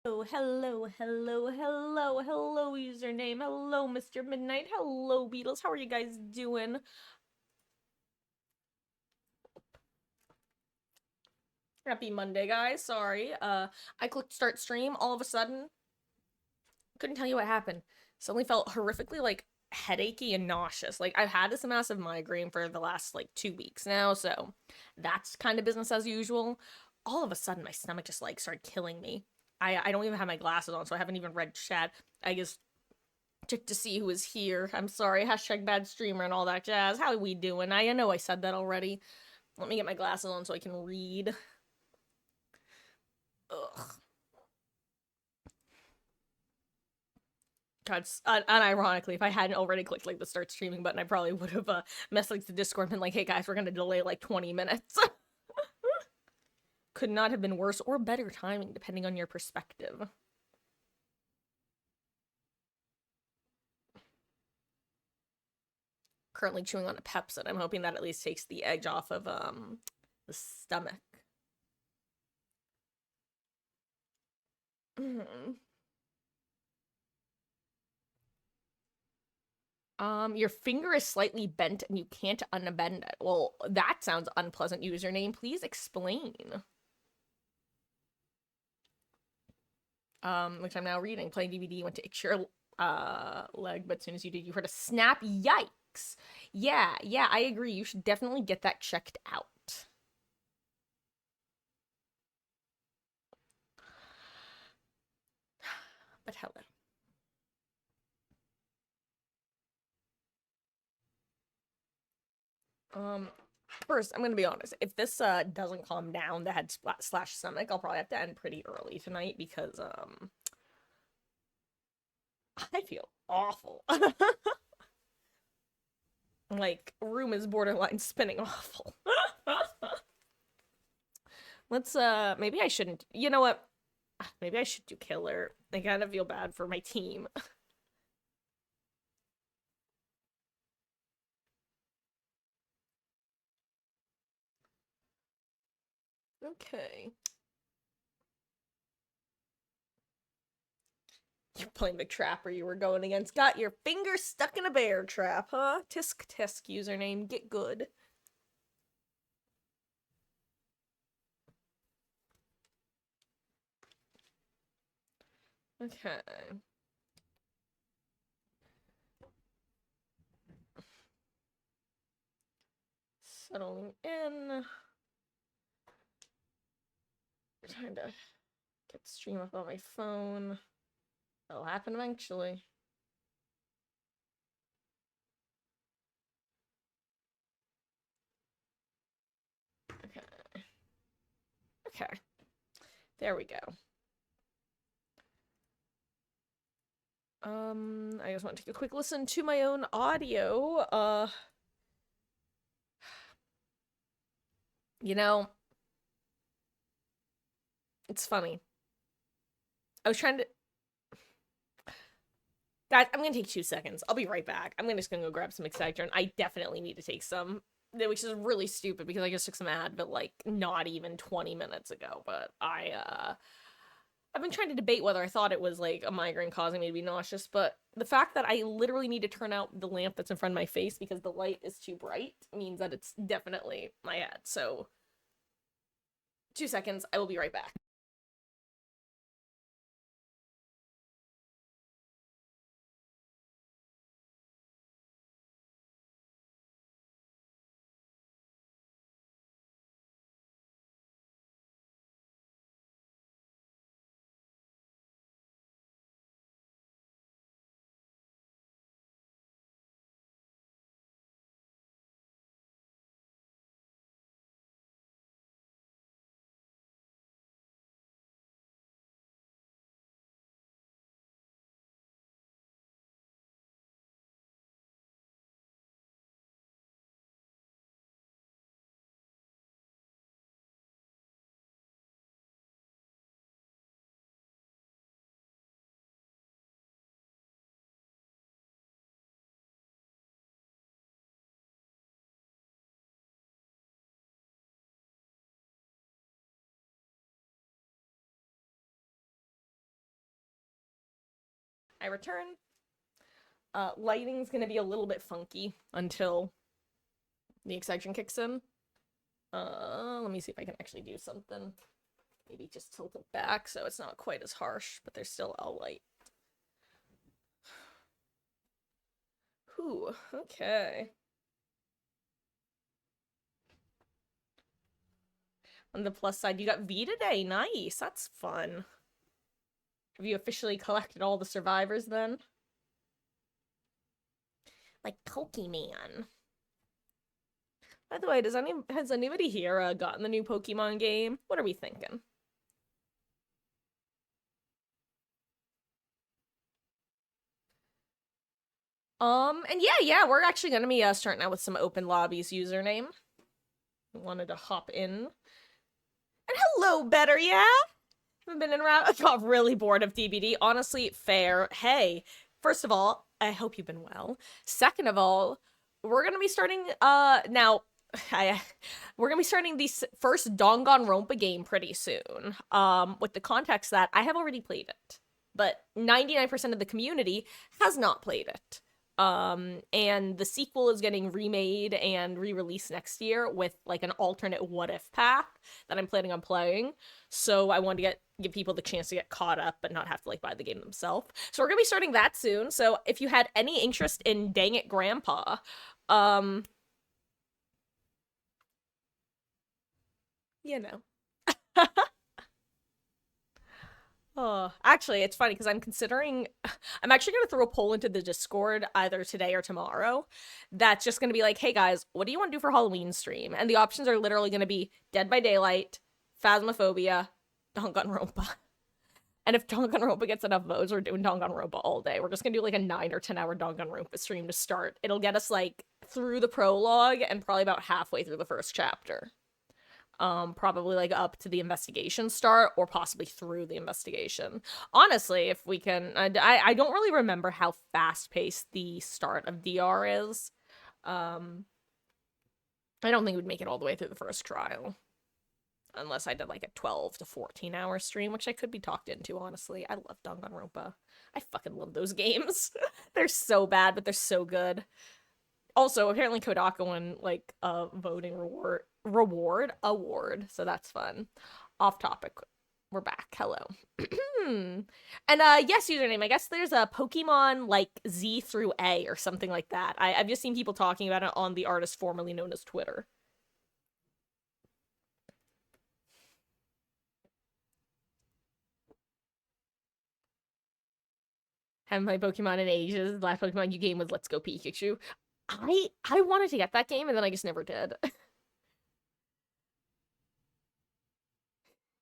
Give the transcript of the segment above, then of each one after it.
Oh, hello, hello, hello, hello, username. Hello, Mr. Midnight. Hello, Beatles. How are you guys doing? Happy Monday, guys. Sorry. I clicked start stream. All of a sudden, couldn't tell you what happened. Suddenly felt horrifically like headachy and nauseous. Like I've had this massive migraine for the last like 2 weeks now, so that's kind of business as usual. All of a sudden, my stomach just like started killing me. I don't even have my glasses on, so I haven't even read chat. I just check to see who is here. I'm sorry. Hashtag bad streamer and all that jazz. How are we doing? I know I said that already. Let me get my glasses on so I can read. Ugh. God, unironically, if I hadn't already clicked like the start streaming button, I probably would have messaged the Discord and been like, "Hey guys, we're gonna delay like 20 minutes." Could not have been worse or better timing, depending on your perspective. Currently chewing on a Pepsi. I'm hoping that at least takes the edge off of the stomach. Mm. Your finger is slightly bent and you can't unbend it. Well, that sounds unpleasant, username. Please explain. Which I'm now reading. Playing DVD, went to itch your leg, but as soon as you did, you heard a snap. Yikes. Yeah, I agree. You should definitely get that checked out. But hello. Um, First, I'm gonna be honest. If this doesn't calm down, the head slash stomach, I'll probably have to end pretty early tonight because I feel awful. Like room is borderline spinning awful. Let's maybe I shouldn't. You know what? Maybe I should do killer. I kind of feel bad for my team. Okay. You're playing the trapper you were going against. Got your finger stuck in a bear trap, huh? Tisk tisk username. Get good. Okay. Settling in. Trying to get the stream up on my phone. That'll happen eventually. Okay. Okay. There we go. I just want to take a quick listen to my own audio. You know, it's funny. I was trying to. Guys, I'm gonna take 2 seconds. I'll be right back. I'm just gonna go grab some Excedrin. I definitely need to take some, which is really stupid because I just took some Advil like not even 20 minutes ago. But I've been trying to debate whether I thought it was like a migraine causing me to be nauseous, but the fact that I literally need to turn out the lamp that's in front of my face because the light is too bright means that it's definitely my head. So 2 seconds. I will be right back. I return. Lighting's gonna be a little bit funky until the excision kicks in. Let me see if I can actually do something. Maybe just tilt it back so it's not quite as harsh, but there's still a light. Whew, okay. On the plus side, you got V today. Nice, that's fun. Have you officially collected all the survivors then? Like Pokemon. By the way, has anybody here gotten the new Pokemon game? What are we thinking? And yeah, we're actually gonna be starting out with some open lobbies username. Wanted to hop in. And hello, Better, yeah? Haven't been in around. I got really bored of DBD. Honestly, fair. Hey, first of all, I hope you've been well. Second of all, we're gonna be starting now. We're gonna be starting the first Danganronpa game pretty soon. With the context that I have already played it, but 99% of the community has not played it. And the sequel is getting remade and re-released next year with like an alternate what-if path that I'm planning on playing. So I want to give people the chance to get caught up and not have to like buy the game themselves. So we're gonna be starting that soon. So if you had any interest in Dang It Grandpa, you know. Oh, actually, it's funny because I'm actually going to throw a poll into the Discord either today or tomorrow. That's just going to be like, hey guys, what do you want to do for Halloween stream? And the options are literally going to be Dead by Daylight, Phasmophobia, Danganronpa. And if Danganronpa gets enough votes, we're doing Danganronpa all day. We're just going to do like a 9 or 10 hour Danganronpa stream to start. It'll get us like through the prologue and probably about halfway through the first chapter. Probably like up to the investigation start or possibly through the investigation. Honestly, if we can, I don't really remember how fast-paced the start of DR is. I don't think we'd make it all the way through the first trial. Unless I did like a 12 to 14 hour stream, which I could be talked into, honestly. I love Danganronpa. I fucking love those games. They're so bad, but they're so good. Also, apparently Kodaka won like a voting award, so that's fun. Off topic. We're back. Hello. And yes, username. I guess there's a Pokemon like Z through A or something like that. I've just seen people talking about it on the artist formerly known as Twitter. Haven't played Pokemon in ages. The last Pokemon you game was Let's Go Pikachu. I wanted to get that game and then I just never did.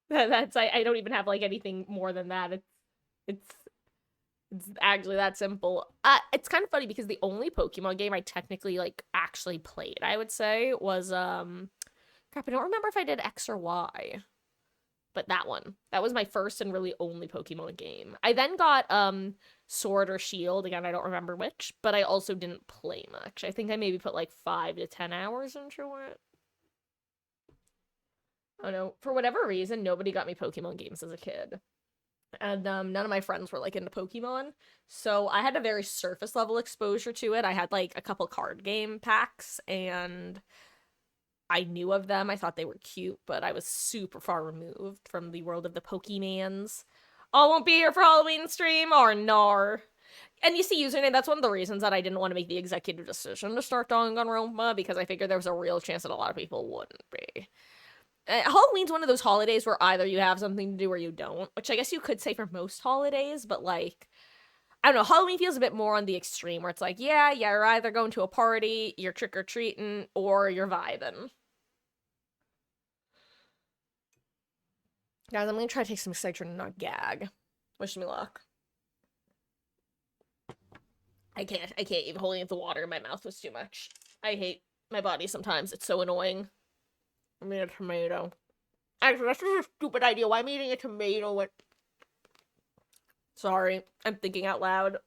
That's I don't even have like anything more than that. It's actually that simple. It's kind of funny because the only Pokemon game I technically like actually played, I would say, was crap, I don't remember if I did X or Y. But that one. That was my first and really only Pokemon game. I then got Sword or Shield, again, I don't remember which, but I also didn't play much. I think I maybe put like 5 to 10 hours into it. Oh no, for whatever reason, nobody got me Pokemon games as a kid. And none of my friends were like into Pokemon, so I had a very surface level exposure to it. I had like a couple card game packs, and I knew of them. I thought they were cute, but I was super far removed from the world of the Pokemans. Oh, won't be here for Halloween stream, or nar. And you see, username, that's one of the reasons that I didn't want to make the executive decision to start Danganronpa, because I figured there was a real chance that a lot of people wouldn't be. Halloween's one of those holidays where either you have something to do or you don't, which I guess you could say for most holidays, but like, I don't know, Halloween feels a bit more on the extreme, where it's like, yeah, you're either going to a party, you're trick-or-treating, or you're vibing. Guys, I'm gonna try to take some Excitrin and not gag. Wish me luck. I can't even holding the water in my mouth was too much. I hate my body sometimes, it's so annoying. I'm eating a tomato. Actually, that's just a stupid idea. Why am I eating a tomato? Sorry, I'm thinking out loud.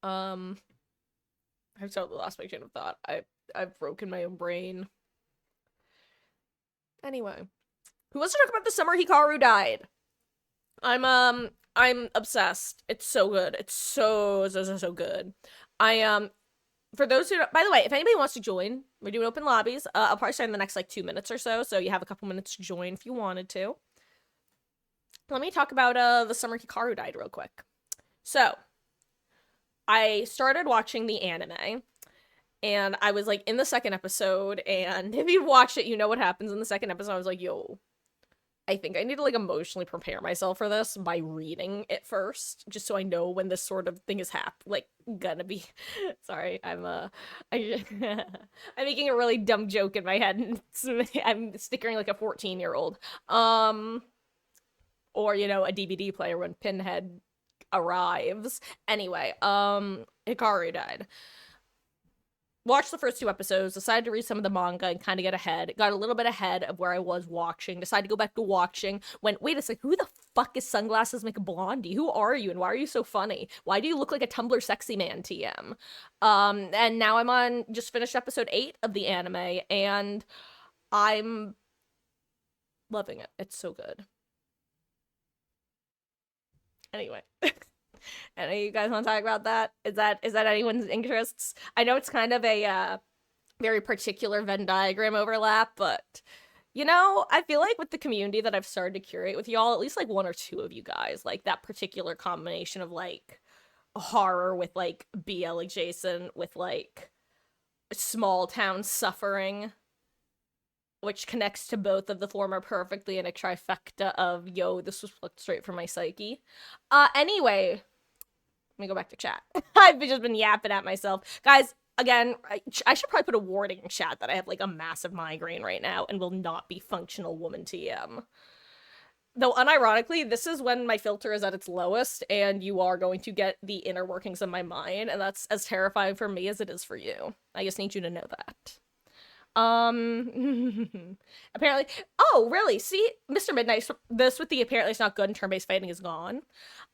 I've totally lost my train of thought. I've broken my own brain. Anyway, who wants to talk about the summer Hikaru died? I'm obsessed. It's so good. It's so good. I for those who by the way, if anybody wants to join, we're doing open lobbies. I'll probably start in the next like 2 minutes or so, so you have a couple minutes to join if you wanted to. Let me talk about the summer Hikaru died real quick. So I started watching the anime, and I was like in the second episode, and if you've watched it, you know what happens in the second episode. I was like, yo, I think I need to like emotionally prepare myself for this by reading it first, just so I know when this sort of thing is like gonna be. Sorry, I'm making a really dumb joke in my head, and I'm stickering like a 14-year-old, or a DVD player when Pinhead arrives. Anyway, Hikaru died. Watched the first two episodes, decided to read some of the manga and kind of get ahead. Got a little bit ahead of where I was watching. Decided to go back to watching. Went, wait a second, who the fuck is Sunglasses McBlondie? Who are you and why are you so funny? Why do you look like a Tumblr sexy man, TM? And now I'm on, just finished episode 8 of the anime, and I'm loving it. It's so good. Anyway. Any of you guys want to talk about that? Is that anyone's interests? I know it's kind of a very particular Venn diagram overlap, but I feel like with the community that I've started to curate with y'all, at least like one or two of you guys, like that particular combination of like horror with like BL adjacent with like small town suffering, which connects to both of the former perfectly in a trifecta of yo, this was plucked straight from my psyche. Anyway, let me go back to chat. I've just been yapping at myself. Guys, again, I should probably put a warning in chat that I have like a massive migraine right now and will not be functional woman TM. Though unironically, this is when my filter is at its lowest, and you are going to get the inner workings of my mind, and that's as terrifying for me as it is for you. I just need you to know that. Apparently, oh, really? See, Mr. Midnight, this with the apparently it's not good and turn-based fighting is gone.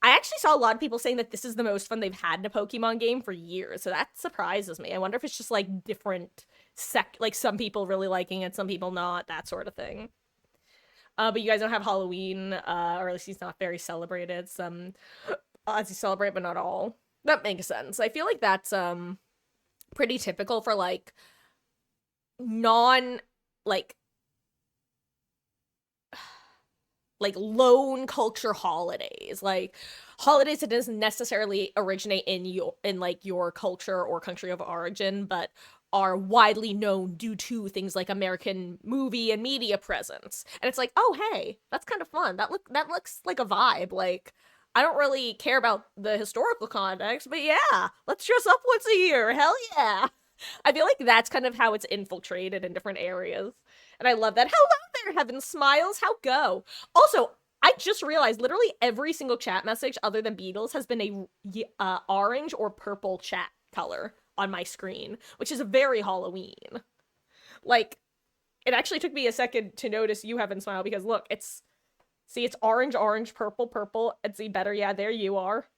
I actually saw a lot of people saying that this is the most fun they've had in a Pokemon game for years, so that surprises me. I wonder if it's just like different like some people really liking it, some people not, that sort of thing. But you guys don't have Halloween, or at least he's not very celebrated. Some Ozzy celebrate, but not all. That makes sense. I feel like that's pretty typical for like non like lone culture holidays, like holidays that doesn't necessarily originate in like your culture or country of origin, but are widely known due to things like American movie and media presence. And it's like, oh hey, that's kind of fun. That looks like a vibe. Like I don't really care about the historical context, but yeah, let's dress up once a year. Hell yeah. I feel like that's kind of how it's infiltrated in different areas. And I love that. Hello there, Heaven Smiles. How go? Also, I just realized literally every single chat message other than Beatles has been a orange or purple chat color on my screen, which is very Halloween. Like, it actually took me a second to notice you Heaven Smile because look, it's orange, orange, purple, purple, and see better, yeah, there you are.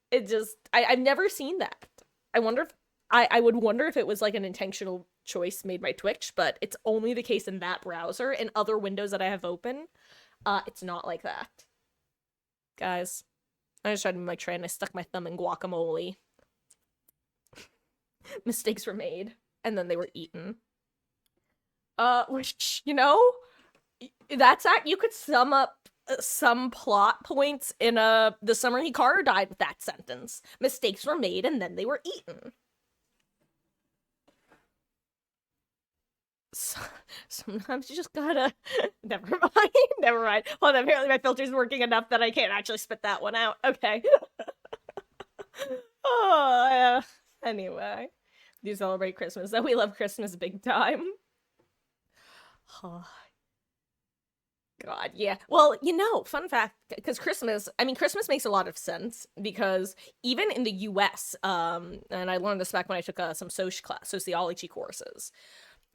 It just, I've never seen that. I wonder if I would wonder if it was like an intentional choice made by Twitch, but it's only the case in that browser. In other windows that I have open, it's not like that. Guys, I just tried to make my tray and I stuck my thumb in guacamole. Mistakes were made, and then they were eaten. Which, that's that. You could sum up some plot points in the summer Hikaru died with that sentence. Mistakes were made, and then they were eaten. Sometimes you just gotta never mind. Well, apparently my filter's working enough that I can't actually spit that one out. Okay. Oh yeah. Anyway, do celebrate Christmas, though we love Christmas big time. Oh God, yeah. Well, fun fact, because Christmas makes a lot of sense because even in the US, and I learned this back when I took some sociology courses,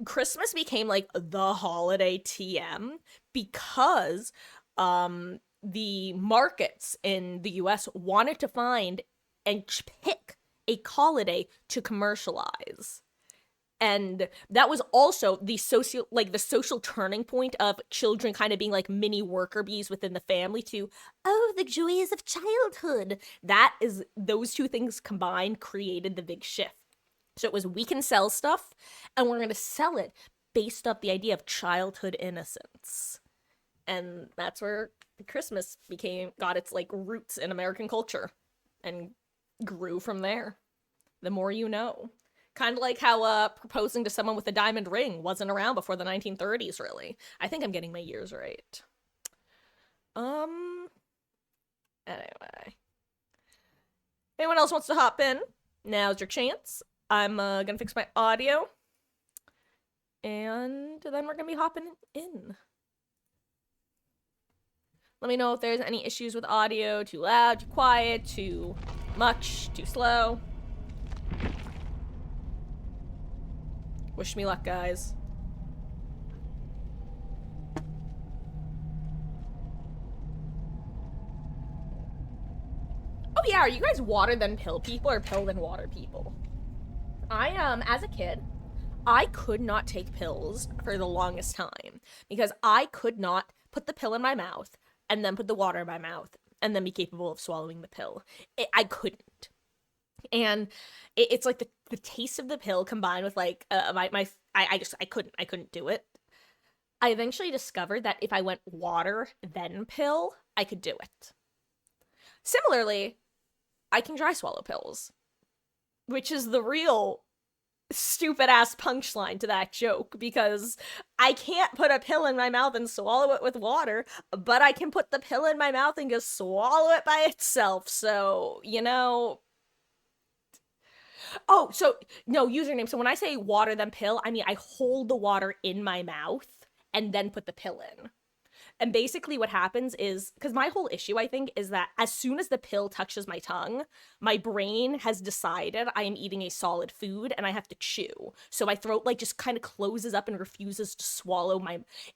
Christmas became like the holiday TM because the markets in the US wanted to find and pick a holiday to commercialize. And that was also the social turning point of children kind of being like mini worker bees within the family to, oh, the joys of childhood. That is, those two things combined created the big shift. So it was, we can sell stuff and we're going to sell it based off the idea of childhood innocence. And that's where Christmas got its like roots in American culture and grew from there. The more you know. Kind of like how proposing to someone with a diamond ring wasn't around before the 1930s, really. I think I'm getting my years right. Anyway. Anyone else wants to hop in? Now's your chance. I'm gonna fix my audio. And then we're gonna be hopping in. Let me know if there's any issues with audio. Too loud, too quiet, too much, too slow. Wish me luck, guys. Oh yeah, are you guys water then pill people or pill then water people? As a kid, I could not take pills for the longest time because I could not put the pill in my mouth and then put the water in my mouth and then be capable of swallowing the pill. I couldn't. And it's like the taste of the pill combined with like I couldn't do it. I eventually discovered that if I went water then pill, I could do it. Similarly, I can dry swallow pills, which is the real stupid ass punchline to that joke, because I can't put a pill in my mouth and swallow it with water, but I can put the pill in my mouth and just swallow it by itself. So, you know. Oh, so no, username. So when I say water then pill, I mean I hold the water in my mouth and then put the pill in. And basically what happens is, because my whole issue, I think, is that as soon as the pill touches my tongue, my brain has decided I am eating a solid food and I have to chew. So my throat like just kind of closes up and refuses to swallow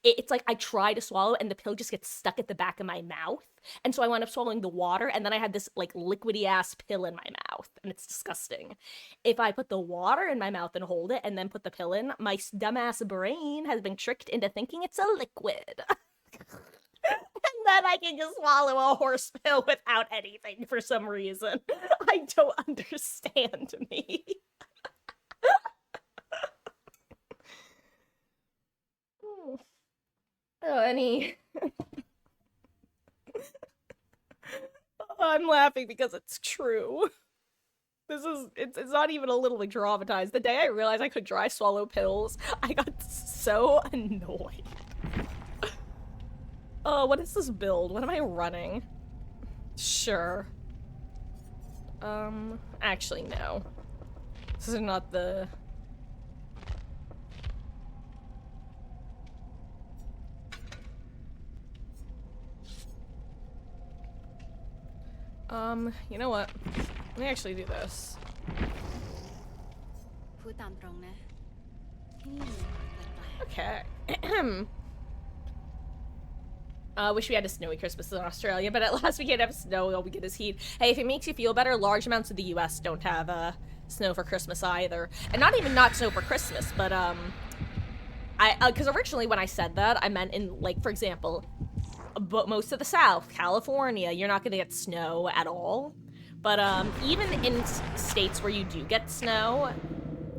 it's like I try to swallow and the pill just gets stuck at the back of my mouth. And so I wind up swallowing the water and then I have this like liquidy ass pill in my mouth and it's disgusting. If I put the water in my mouth and hold it and then put the pill in, my dumbass brain has been tricked into thinking it's a liquid. And then I can just swallow a horse pill without anything for some reason. I don't understand me. Any... I'm laughing because it's true. It's not even a little like dramatized. The day I realized I could dry swallow pills, I got so annoyed. Oh, what is this build? What am I running? Sure. Actually, no. This is not the... you know what? Let me actually do this. Okay. Wish we had a snowy Christmas in Australia, but at last we can't have snow, all we get is heat. Hey, if it makes you feel better, large amounts of the US don't have, snow for Christmas either. And not even not snow for Christmas, but, because originally when I said that, I meant in, like, for example, but most of the South, California, you're not gonna get snow at all. But, even in states where you do get snow,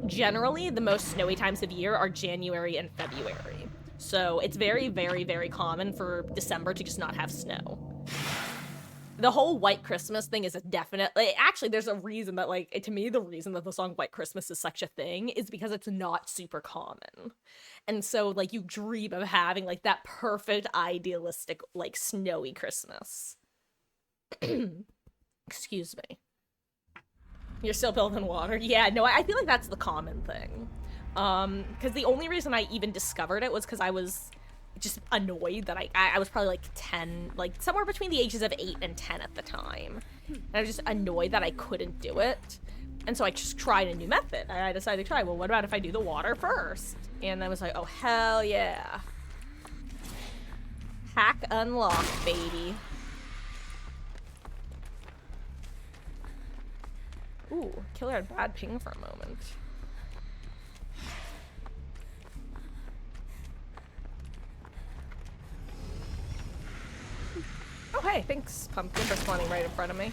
generally the most snowy times of year are January and February. So it's very, very, very common for December to just not have snow. The whole White Christmas thing is a definite... actually, there's a reason that, like, to me, the reason that the song White Christmas is such a thing is because it's not super common. And so, like, you dream of having, like, that perfect, idealistic, like, snowy Christmas. Excuse me. You're still building water? Yeah, no, I feel like that's the common thing. Because the only reason I even discovered it was because I was just annoyed that I was probably like 10, like somewhere between the ages of 8 and 10 at the time. And I was just annoyed that I couldn't do it. And so I just tried a new method. I decided to try, well, what about if I do the water first? And I was like, oh, hell yeah. Hack unlocked, baby. Ooh, killer had bad ping for a moment. hey, thanks, Pumpkin, for spawning right in front of me.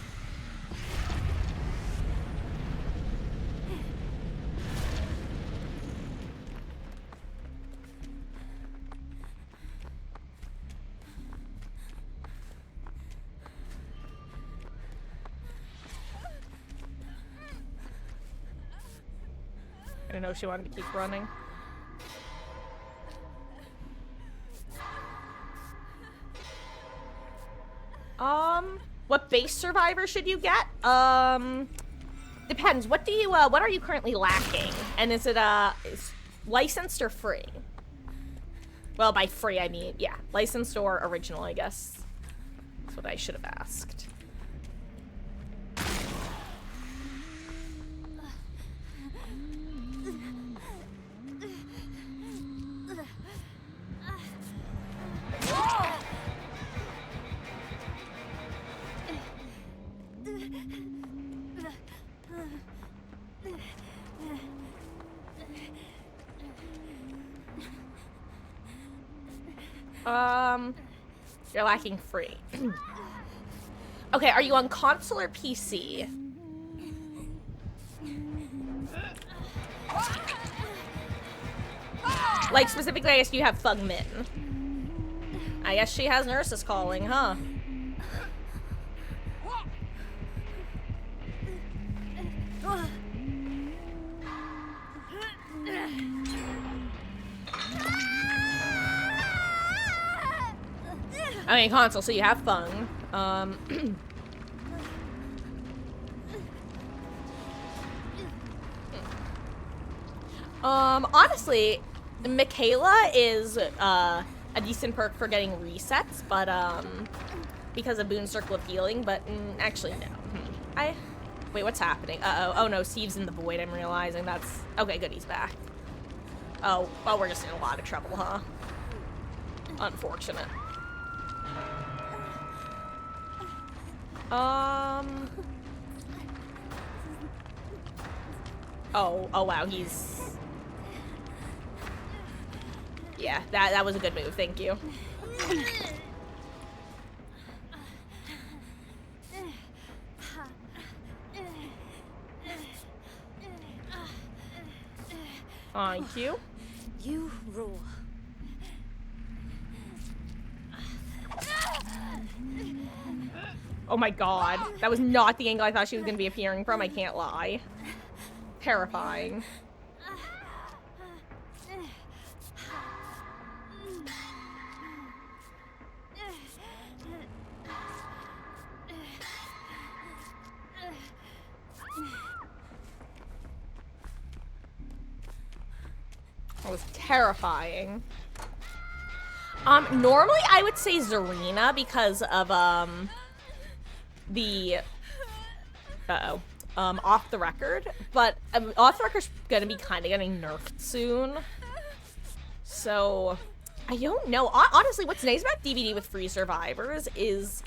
I didn't know she wanted to keep running. What base survivor should you get? Depends. What are you currently lacking? And is it, is licensed or free? Well, by free, I mean, yeah, licensed or original, I guess. That's what I should have asked. You're lacking free. Okay, are you on console or PC? Like, specifically, I guess you have Fug Min. I guess she has nurses calling, huh? I mean, console, so you have Fung. Honestly, Michaela is, a decent perk for getting resets, but, because of Boon Circle of Healing, but, actually, no. Wait, what's happening? Uh-oh. Oh, no, Steve's in the void, I'm realizing. That's... Okay, good, he's back. Oh, well, we're just in a lot of trouble, huh? Unfortunate. Oh, wow, he's... Yeah, that was a good move, thank you. Thank you. You rule. Oh my god. That was not the angle I thought she was going to be appearing from, I can't lie. Terrifying. That was terrifying. Normally I would say Zarina because of, the... Uh-oh. Off the record. But, off the record's gonna be kind of getting nerfed soon. So, I don't know. Honestly, what's nice about DVD with free survivors is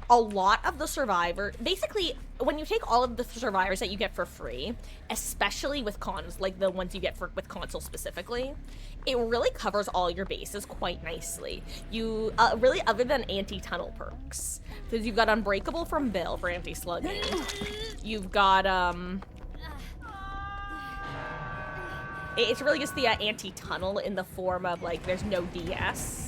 a lot of the basically, when you take all of the survivors that you get for free, especially with cons, like the ones you get with console specifically, it really covers all your bases quite nicely. You, really, other than anti-tunnel perks. Because you've got Unbreakable from Bill for anti-slugging. You've got, it's really just the anti-tunnel in the form of, like, there's no DS.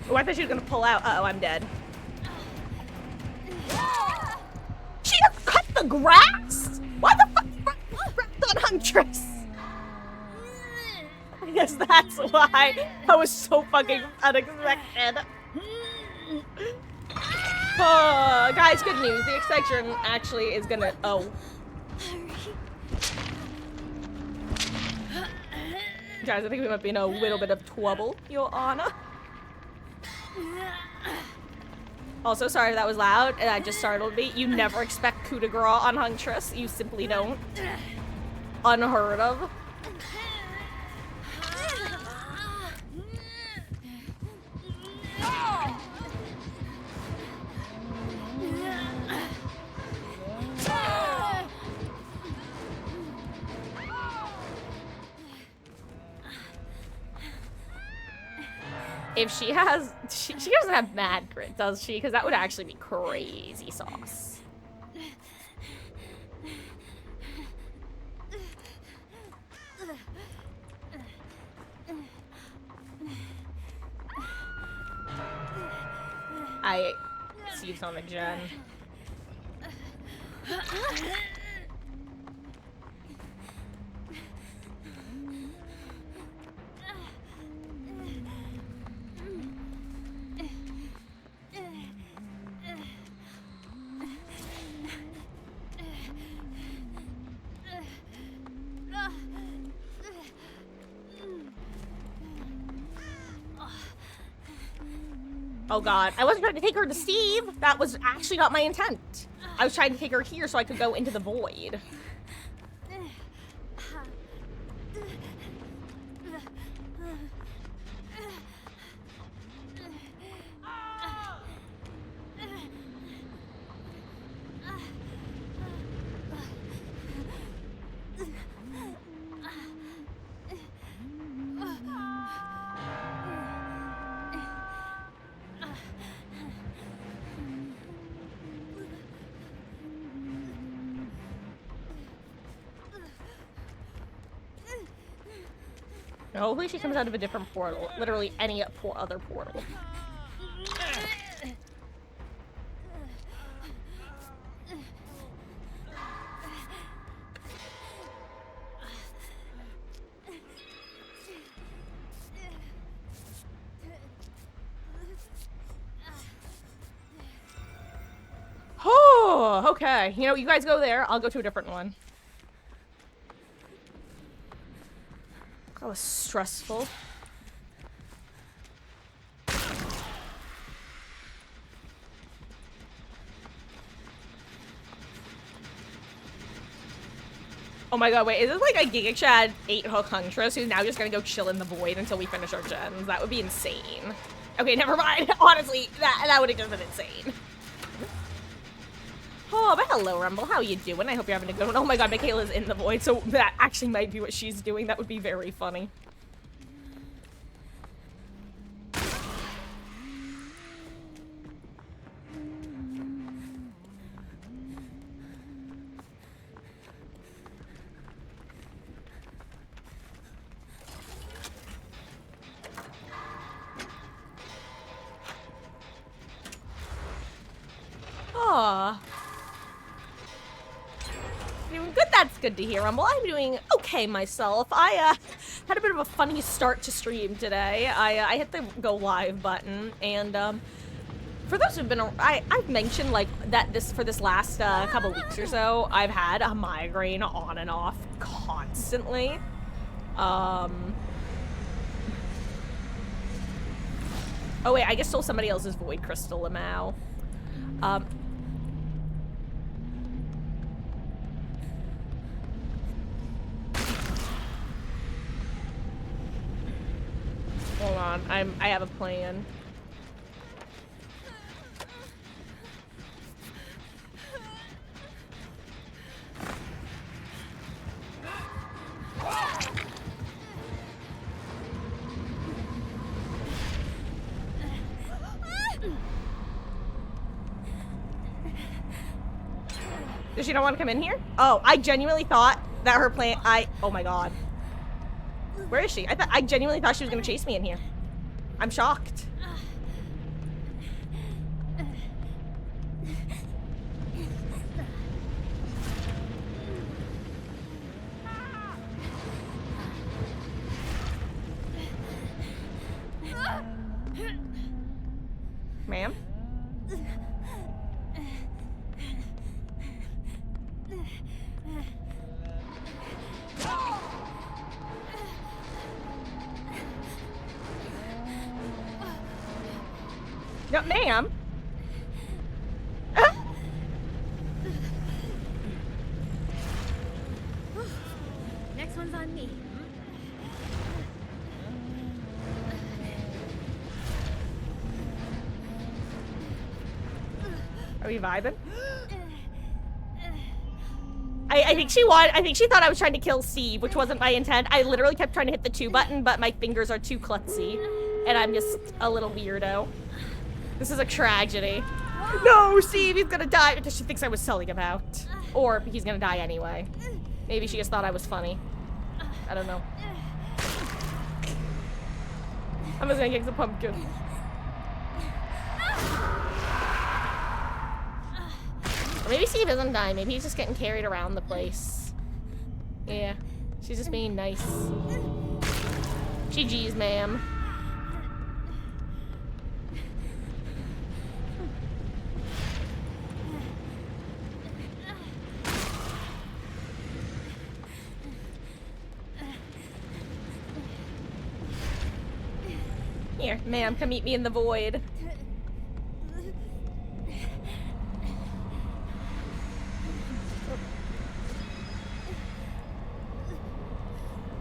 Oh, I thought she was gonna pull out. Uh-oh, I'm dead. She just cut the grass? Why the fuck on Huntress? I guess that's why. That was so fucking unexpected. Guys, good news. The extension actually is gonna... Oh. Guys, I think we might be in a little bit of trouble, Your Honor. Also, sorry if that was loud. That just startled me. You never expect coup de grace on Huntress. You simply don't. Unheard of. If she has, she doesn't have mad grit, does she? Because that would actually be crazy sauce. I see it's on the gen. Oh god, I wasn't trying to take her to Steve. That was actually not my intent. I was trying to take her here so I could go into the void. Hopefully she comes out of a different portal. Literally any other portal. Oh, okay. You know, you guys go there. I'll go to a different one. That was stressful. Oh my god, wait, is this like a Giga Chad 8-hook Huntress who's now just gonna go chill in the void until we finish our gens? That would be insane. Okay, never mind. Honestly, that would have just been insane. Oh, but hello, Rumble. How you doing? I hope you're having a good one. Oh my god, Michaela's in the void, so that actually might be what she's doing. That would be very funny. Aw. Doing good, that's good to hear, Rumble. I'm doing okay myself. I had a bit of a funny start to stream today. I hit the go live button, and for those who've been, I've mentioned like that for this last couple weeks or so, I've had a migraine on and off constantly. Oh wait, I just stole somebody else's void crystal, Lamau. Hold on, I have a plan. Does she not want to come in here? Oh, I genuinely thought that her plan. Oh my god. Where is she? I genuinely thought she was gonna chase me in here. I'm shocked. Ma'am? No, ma'am. Next one's on me. Are we vibing? I think she thought I was trying to kill Steve, which wasn't my intent. I literally kept trying to hit the 2 button, but my fingers are too klutzy. and I'm just a little weirdo. This is a tragedy. No, Steve, he's gonna die because she thinks I was selling him out. Or he's gonna die anyway. Maybe she just thought I was funny. I don't know. I'm just gonna kick the pumpkin. Or maybe Steve isn't dying. Maybe he's just getting carried around the place. Yeah. She's just being nice. GG's, ma'am. Here, ma'am, come meet me in the void.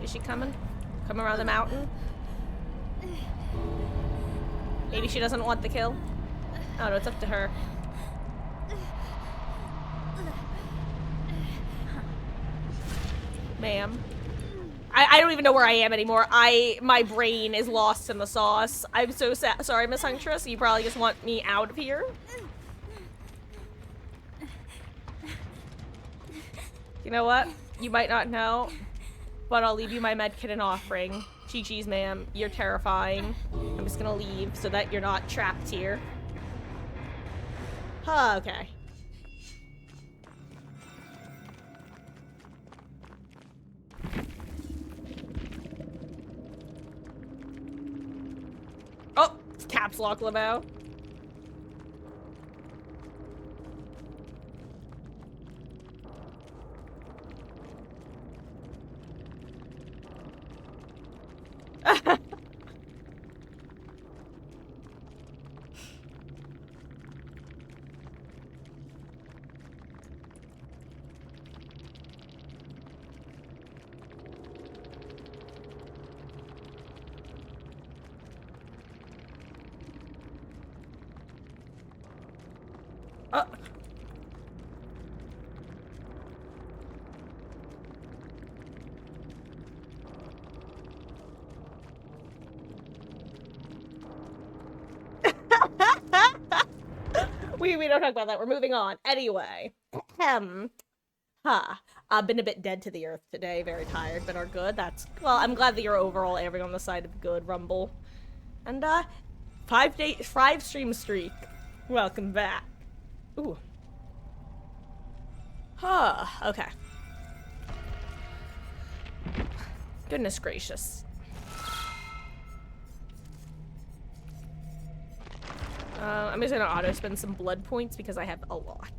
Is she coming? Coming around the mountain? Maybe she doesn't want the kill? Oh no, it's up to her. Ma'am. I don't even know where I am anymore. My brain is lost in the sauce. I'm so sorry, Miss Huntress. You probably just want me out of here. You know what? You might not know, but I'll leave you my medkit and offering. GG's, ma'am. You're terrifying. I'm just gonna leave so that you're not trapped here. Huh, okay. Oh, it's caps lock Lamo. We don't talk about that. We're moving on. Anyway. I've been a bit dead to the earth today. Very tired, but are good. That's... Well, I'm glad that you're overall erring on the side of good, Rumble. And, 5 stream streak. Welcome back. Ooh. Okay. Goodness gracious. I'm just gonna auto spend some blood points because I have a lot.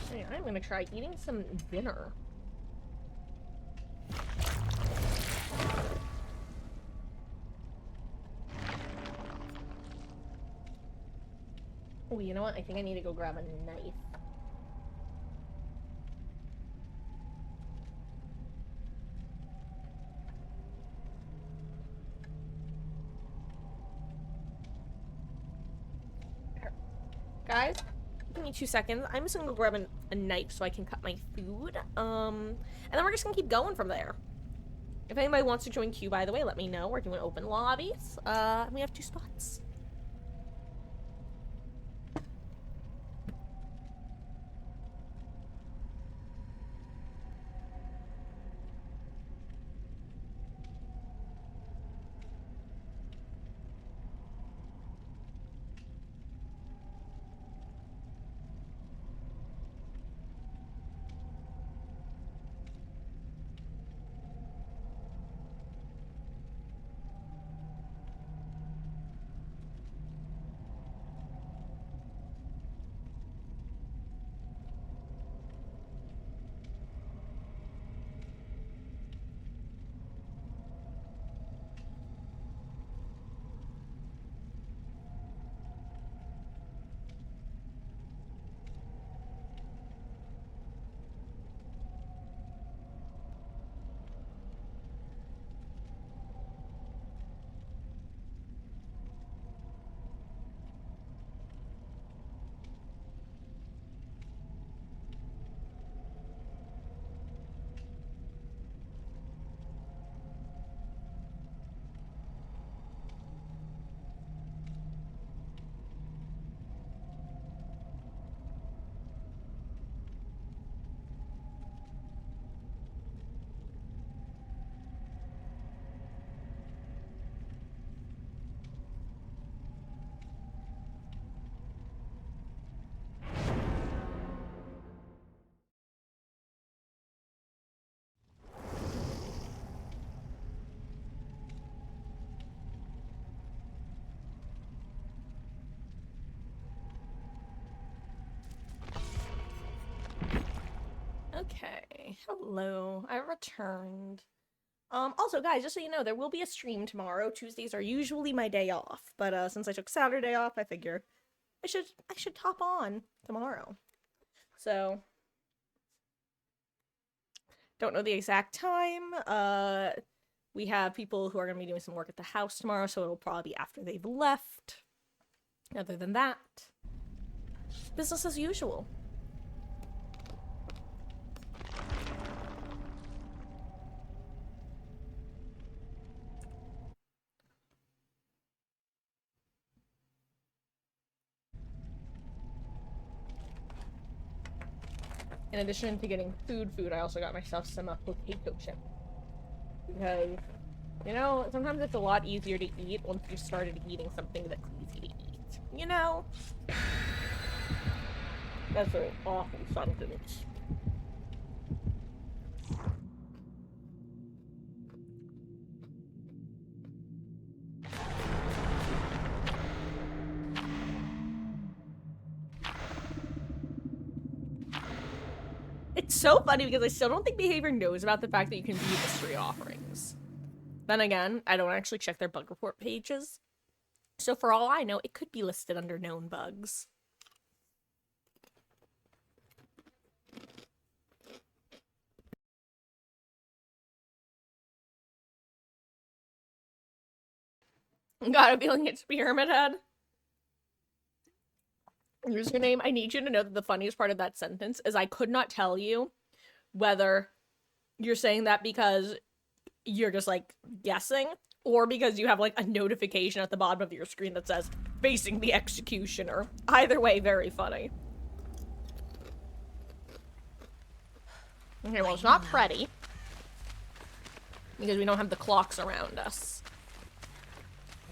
Hey, I'm gonna try eating some dinner. Oh, you know what? I think I need to go grab a knife. Guys, give me 2 seconds. I'm just gonna go grab a knife so I can cut my food. And then we're just gonna keep going from there. If anybody wants to join queue, by the way, let me know. We're doing open lobbies. We have 2 spots. Okay. Hello. I returned. Also, guys, just so you know, there will be a stream tomorrow. Tuesdays are usually my day off, but since I took Saturday off, I figure I should hop on tomorrow. So, don't know the exact time. We have people who are going to be doing some work at the house tomorrow, so it'll probably be after they've left. Other than that, business as usual. In addition to getting food, I also got myself some potato chip. Because, you know, sometimes it's a lot easier to eat once you've started eating something that's easy to eat. You know? That's an awful sentence. It's so funny because I still don't think Behavior knows about the fact that you can view mystery offerings. Then again, I don't actually check their bug report pages. So for all I know, it could be listed under known bugs. Got a feeling it's Pyramid Head. Username, I need you to know that the funniest part of that sentence is I could not tell you whether you're saying that because you're just, like, guessing, or because you have, like, a notification at the bottom of your screen that says, facing the executioner. Either way, very funny. Okay, well, it's not Freddy. Because we don't have the clocks around us.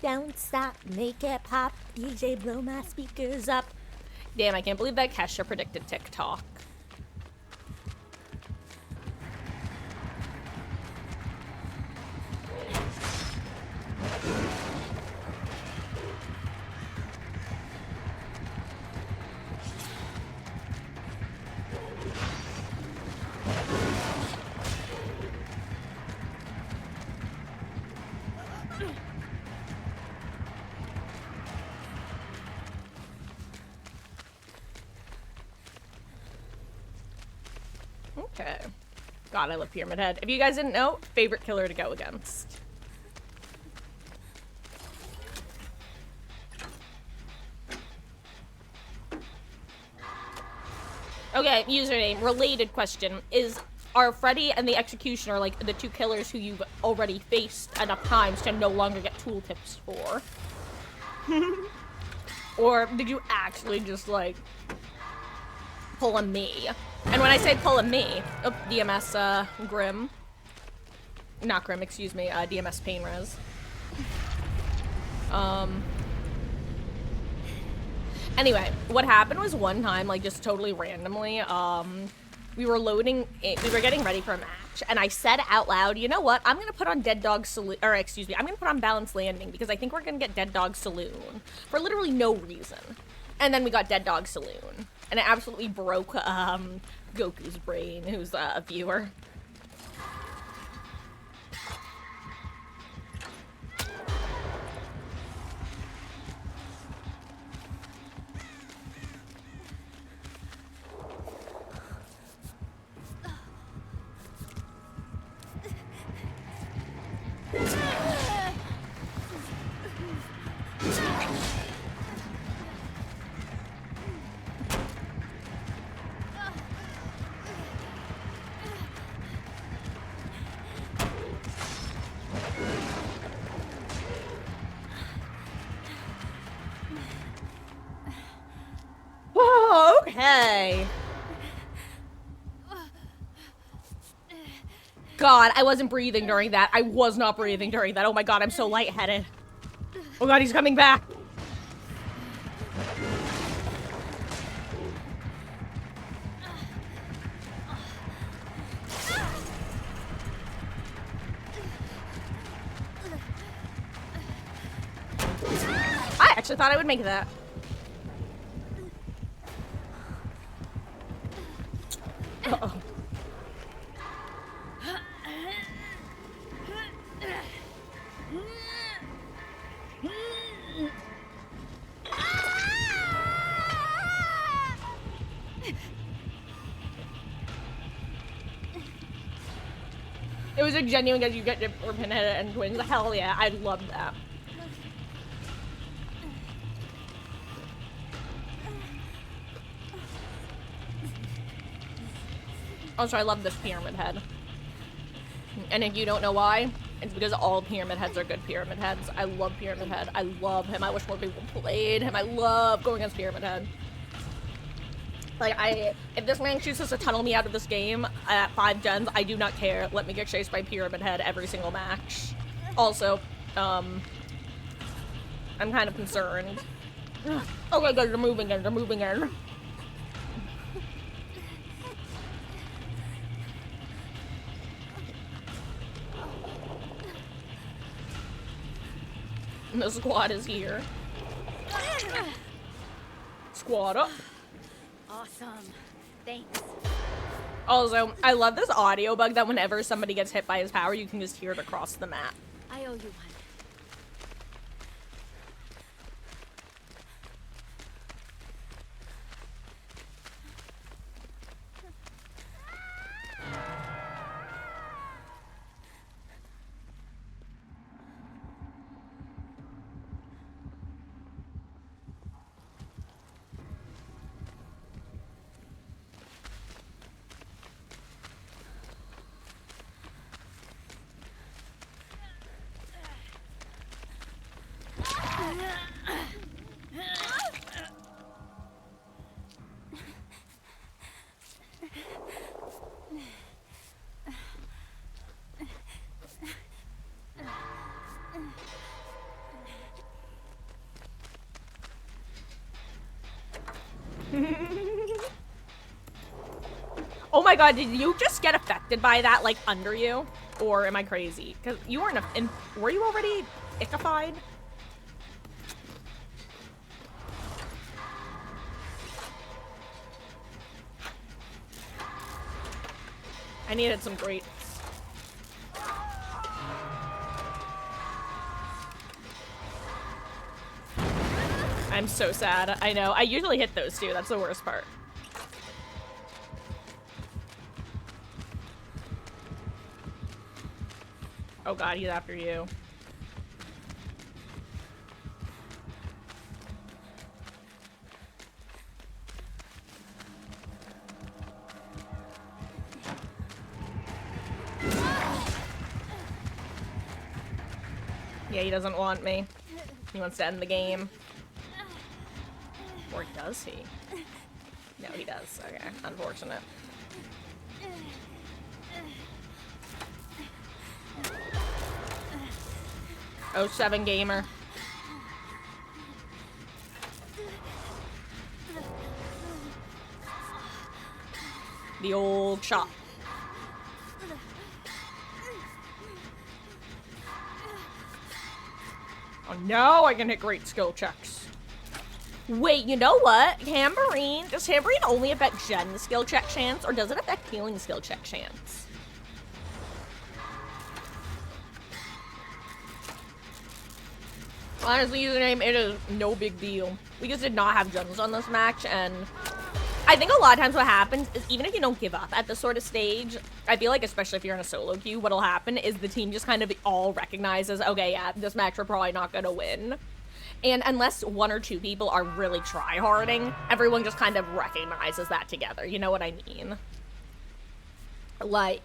Don't stop, make it pop, DJ blow my speakers up. Damn, I can't believe that Kesha predicted TikTok. Okay. God, I love Pyramid Head. If you guys didn't know, favorite killer to go against. Okay, username, related question. Are Freddy and the Executioner, like, the two killers who you've already faced enough times to no longer get tooltips for? Or did you actually just, like, pull a me? And when I say pull a me, DMS, Grim. Not Grim, excuse me, DMS Pain Res. Anyway, what happened was one time, like, just totally randomly, we were getting ready for a match, and I said out loud, you know what, I'm gonna put on Dead Dog Saloon, or excuse me, I'm gonna put on Balanced Landing, because I think we're gonna get Dead Dog Saloon, for literally no reason. And then we got Dead Dog Saloon, and it absolutely broke, Goku's brain, who's a viewer. Oh, okay. God, I wasn't breathing during that. I was not breathing during that. Oh my god, I'm so lightheaded. Oh god, he's coming back. I actually thought I would make that. Uh-oh. It was a genuine because you get to or Pinhead and twins. Hell yeah, I love that. Also, I love this pyramid head. And if you don't know why, it's because all pyramid heads are good pyramid heads. I love Pyramid Head. I love him. I wish more people played him. I love going against Pyramid Head. Like, if this man chooses to tunnel me out of this game at 5 gens, I do not care. Let me get chased by Pyramid Head every single match. Also, I'm kind of concerned. Oh my god, they're moving in, they're moving in. And the squad is here. Squad up. Awesome. Thanks. Also, I love this audio bug that whenever somebody gets hit by his power, you can just hear it across the map. I owe you one. Oh my god, did you just get affected by that, like, under you? Or am I crazy? Because you weren't were you already ickified? I needed some greats. I'm so sad. I know. I usually hit those too. That's the worst part. Oh god, he's after you. Yeah, he doesn't want me. He wants to end the game. Or does he? No, he does. Okay, unfortunate. Oh, 7 gamer. The old shot. Oh no, I can hit great skill checks. Wait, you know what? Tambourine, does Tambourine only affect Gen skill check chance, or does it affect healing skill check chance? Honestly, username, it is no big deal. We just did not have gens on this match, and I think a lot of times what happens is even if you don't give up at this sort of stage, I feel like especially if you're in a solo queue, what'll happen is the team just kind of all recognizes, okay, yeah, this match we're probably not gonna win. And unless 1 or 2 people are really try-harding, everyone just kind of recognizes that together, you know what I mean? Like,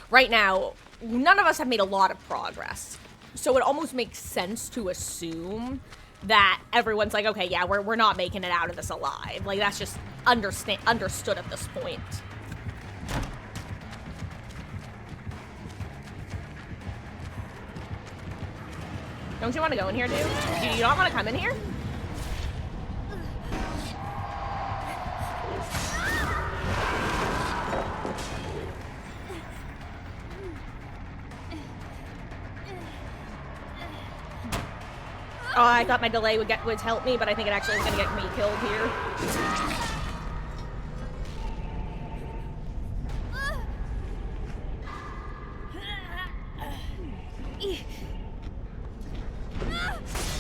right now, none of us have made a lot of progress. So it almost makes sense to assume that everyone's like, okay, yeah, we're not making it out of this alive. Like, that's just understood at this point. Don't you want to go in here, dude? Do you not want to come in here? Oh, I thought my delay would help me, but I think it actually is gonna get me killed here.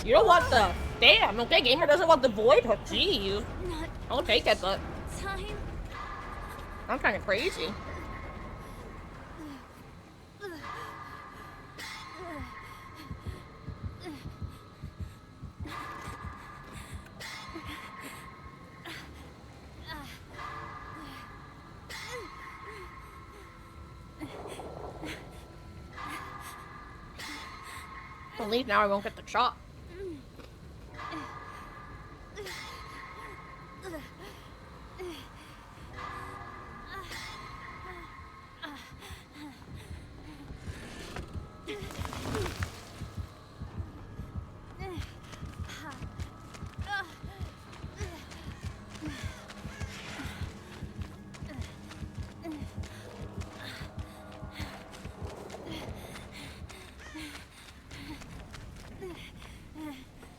You don't want the... Damn, okay, gamer doesn't want the void hook. Jeez. I'll take it, but... Time. I'm kind of crazy. At least now I won't get the shot.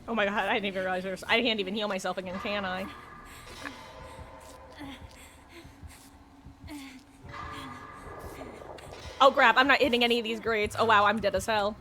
Oh my god, I didn't even realize there's. I can't even heal myself again, can I? Oh crap, I'm not hitting any of these grates. Oh wow, I'm dead as hell.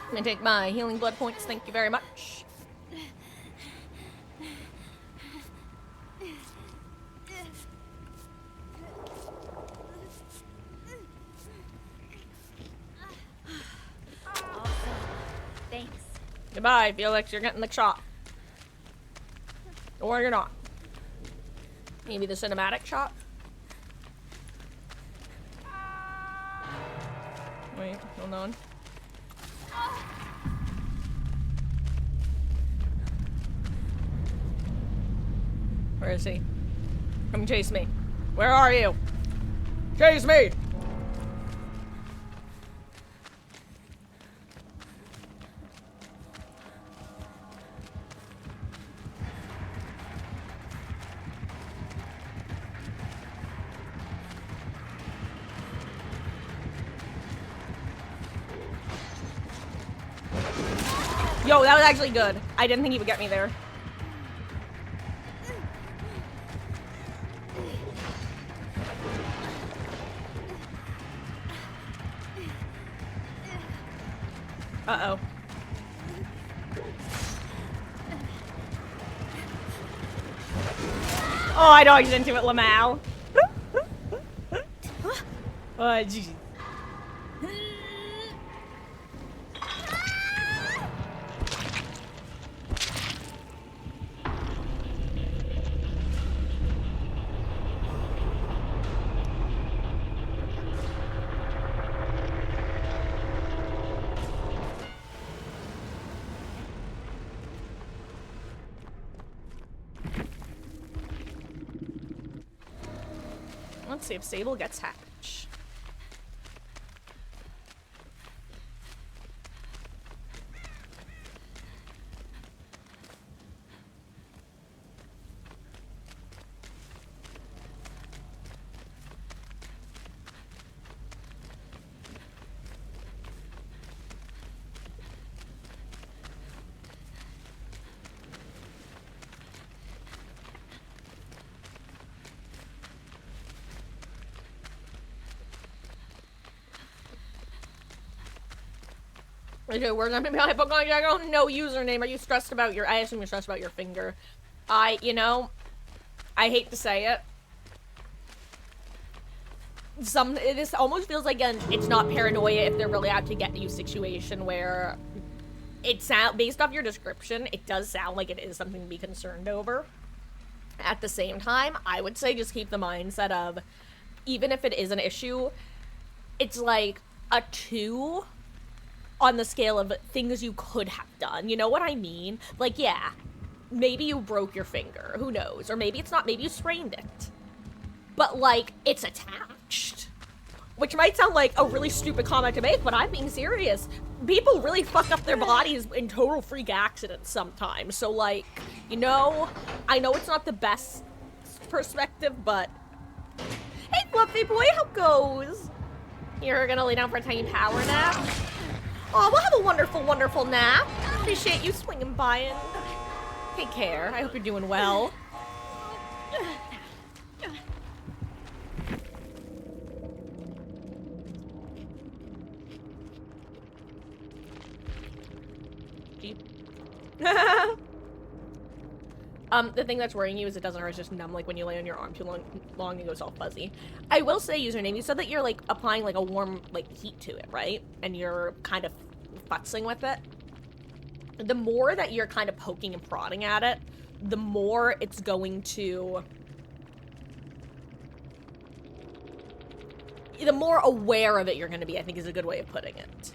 I'm gonna take my healing blood points, thank you very much. Awesome. Thanks. Goodbye, Felix, you're getting the shot. Or you're not. Maybe the cinematic shot? Wait, hold on. Where is he? Come chase me. Where are you? Chase me! Yo, that was actually good. I didn't think he would get me there. Uh-oh. Oh, I dodged into it, Lamau. Oh, GG. Let's see if Sable gets Hatch. Okay, where's that maybe I book on I don't know username. Are you stressed about your I assume you're stressed about your finger. You know, I hate to say it. This almost feels like it's not paranoia if they're really out to get you situation where it based off your description, it does sound like it is something to be concerned over. At the same time, I would say just keep the mindset of, even if it is an issue, it's like a 2 on the scale of things you could have done. You know what I mean? Like, yeah, maybe you broke your finger. Who knows? Or maybe it's not. Maybe you sprained it. But, like, it's attached. Which might sound like a really stupid comment to make, but I'm being serious. People really fuck up their bodies in total freak accidents sometimes. So, like, you know, I know it's not the best perspective, but... Hey, Fluffy boy, how goes? You're gonna lay down for a tiny power nap? Oh, we'll have a wonderful, wonderful nap. Appreciate you swinging by and take care. I hope you're doing well. The thing that's worrying you is it doesn't hurt, it's just numb, like when you lay on your arm too long it goes all fuzzy. I will say, username, you said that you're like applying like a warm like heat to it, right? And you're kind of futzing with it. The more that you're kind of poking and prodding at it, the more it's going to... The more aware of it you're going to be, I think is a good way of putting it.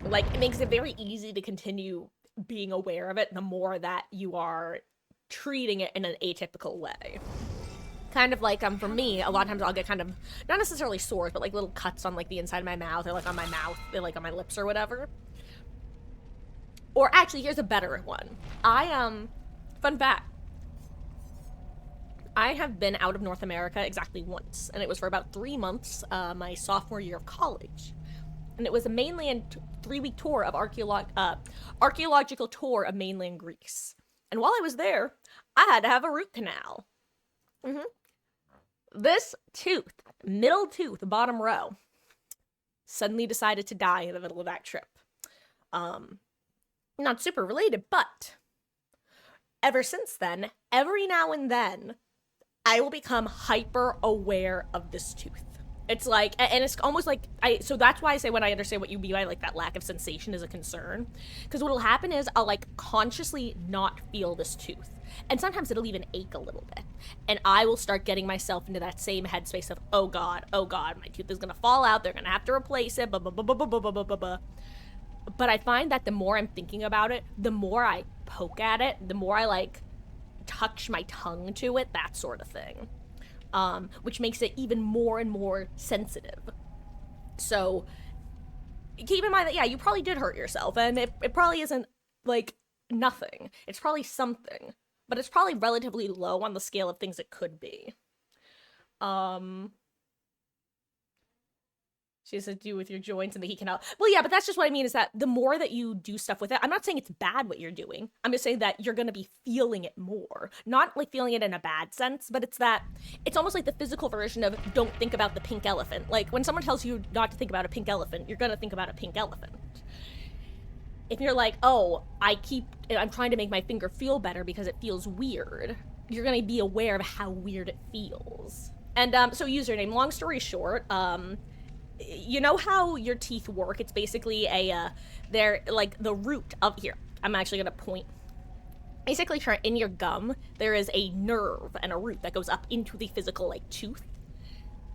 Like, it makes it very easy to continue being aware of it the more that you are treating it in an atypical way. Kind of like, for me, a lot of times I'll get kind of, not necessarily sores, but like little cuts on like the inside of my mouth, or like on my mouth, or like on my lips or whatever. Or actually, here's a better one. Fun fact. I have been out of North America exactly once, and it was for about 3 months, my sophomore year of college. And it was a mainland 3-week tour of archaeological tour of mainland Greece. And while I was there, I had to have a root canal. This tooth, middle tooth, bottom row, suddenly decided to die in the middle of that trip. Not super related, but ever since then, every now and then, I will become hyper aware of this tooth. It's like, and it's almost like, so that's why I say when I understand what you mean by like that lack of sensation is a concern. Because what'll happen is I'll like consciously not feel this tooth. And sometimes it'll even ache a little bit. And I will start getting myself into that same headspace of, oh God, my tooth is gonna fall out, they're gonna have to replace it, blah, blah, blah, blah, blah, blah, blah, blah, blah. But I find that the more I'm thinking about it, the more I poke at it, the more I like touch my tongue to it, that sort of thing. Which makes it even more and more sensitive. So, keep in mind that, yeah, you probably did hurt yourself, and it probably isn't, like, nothing. It's probably something. But it's probably relatively low on the scale of things it could be. She said, do with your joints and the heat canal. Well, yeah, but that's just what I mean is that the more that you do stuff with it, I'm not saying it's bad what you're doing. I'm just saying that you're going to be feeling it more. Not like feeling it in a bad sense, but it's that, it's almost like the physical version of don't think about the pink elephant. Like when someone tells you not to think about a pink elephant, you're going to think about a pink elephant. If you're like, oh, I'm trying to make my finger feel better because it feels weird, you're going to be aware of how weird it feels. And so username, long story short, you know how your teeth work? It's basically they're like the root of here. I'm actually gonna point. Basically, in your gum, there is a nerve and a root that goes up into the physical like tooth.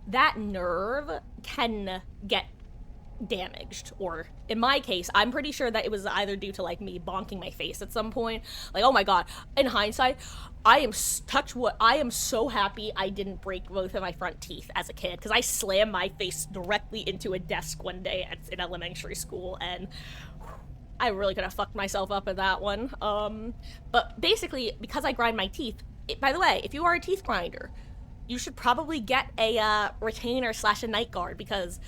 That nerve can get damaged, or in my case, I'm pretty sure that it was either due to like me bonking my face at some point. Like, oh my God, in hindsight, I am so happy I didn't break both of my front teeth as a kid, because I slammed my face directly into a desk one day in elementary school, and I really could have fucked myself up at that one. But basically, because I grind my teeth, by the way, if you are a teeth grinder, you should probably get a retainer / a night guard, because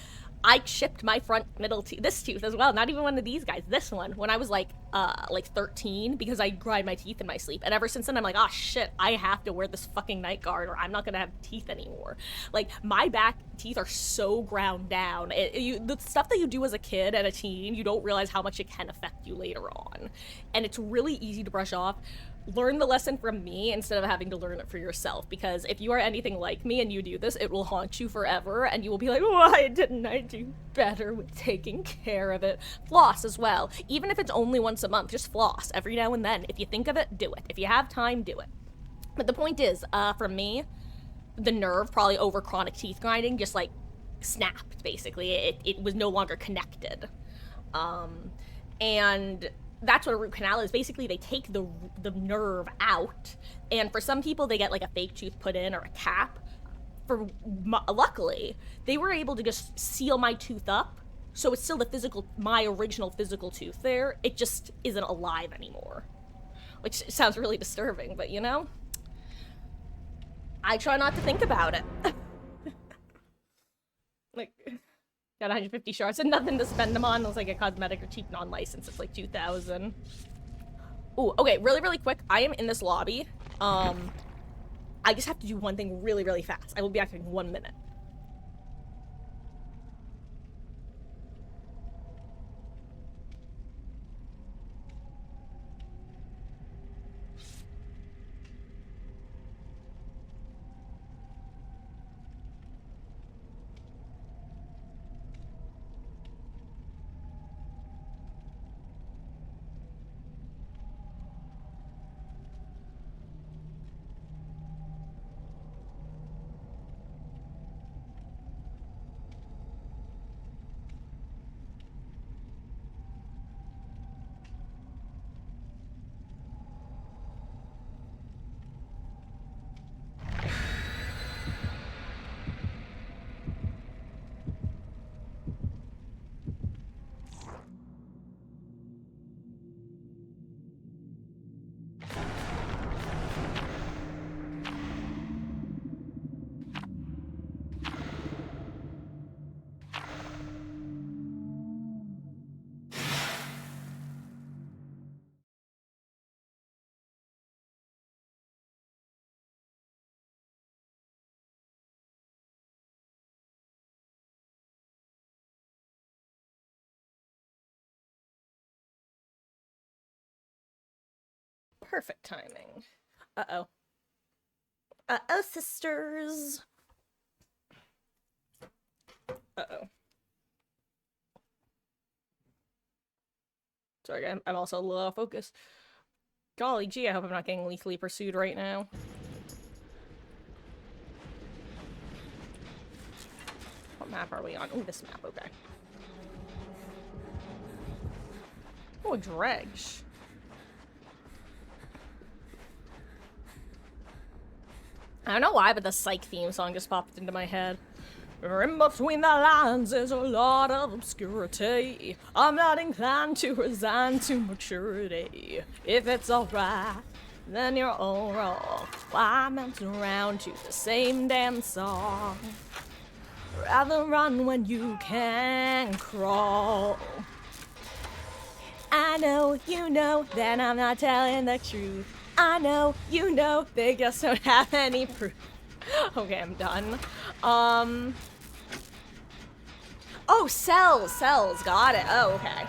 I chipped my front middle teeth, this tooth as well, not even one of these guys, this one, when I was like 13, because I grind my teeth in my sleep. And ever since then, I'm like, oh shit, I have to wear this fucking night guard or I'm not gonna have teeth anymore. Like, my back teeth are so ground down. The stuff that you do as a kid and a teen, you don't realize how much it can affect you later on. And it's really easy to brush off. Learn the lesson from me instead of having to learn it for yourself, because if you are anything like me and you do this, it will haunt you forever, and you will be like, why didn't I do better with taking care of it? Floss as well. Even if it's only once a month, just floss every now and then. If you think of it, do it. If you have time, do it. But the point is, for me, the nerve, probably over chronic teeth grinding, just like snapped, basically. It was no longer connected. And that's what a root canal is. Basically, they take the nerve out, and for some people, they get like a fake tooth put in or a cap. Luckily, they were able to just seal my tooth up, so it's still my original physical tooth there. It just isn't alive anymore, which sounds really disturbing, but you know, I try not to think about it. Like, got 150 shards and nothing to spend them on. It was like a cosmetic or cheap non-license. It's like 2,000. Ooh, okay, really quick. I am in this lobby. I just have to do one thing really fast. I will be back in 1 minute. Perfect timing. Uh-oh. Uh-oh, sisters. Uh-oh. Sorry, I'm also a little out of focus. Golly gee, I hope I'm not getting lethally pursued right now. What map are we on? Oh, this map, okay. Oh, a dredge. I don't know why, but the Psych theme song just popped into my head. In between the lines, there's a lot of obscurity. I'm not inclined to resign to maturity. If it's alright, then you're all wrong. Why bounce around to the same damn song? Rather run when you can crawl. I know, you know, that I'm not telling the truth. I know, you know, they just don't have any proof. Okay, I'm done. Oh, cells, got it. Oh, okay.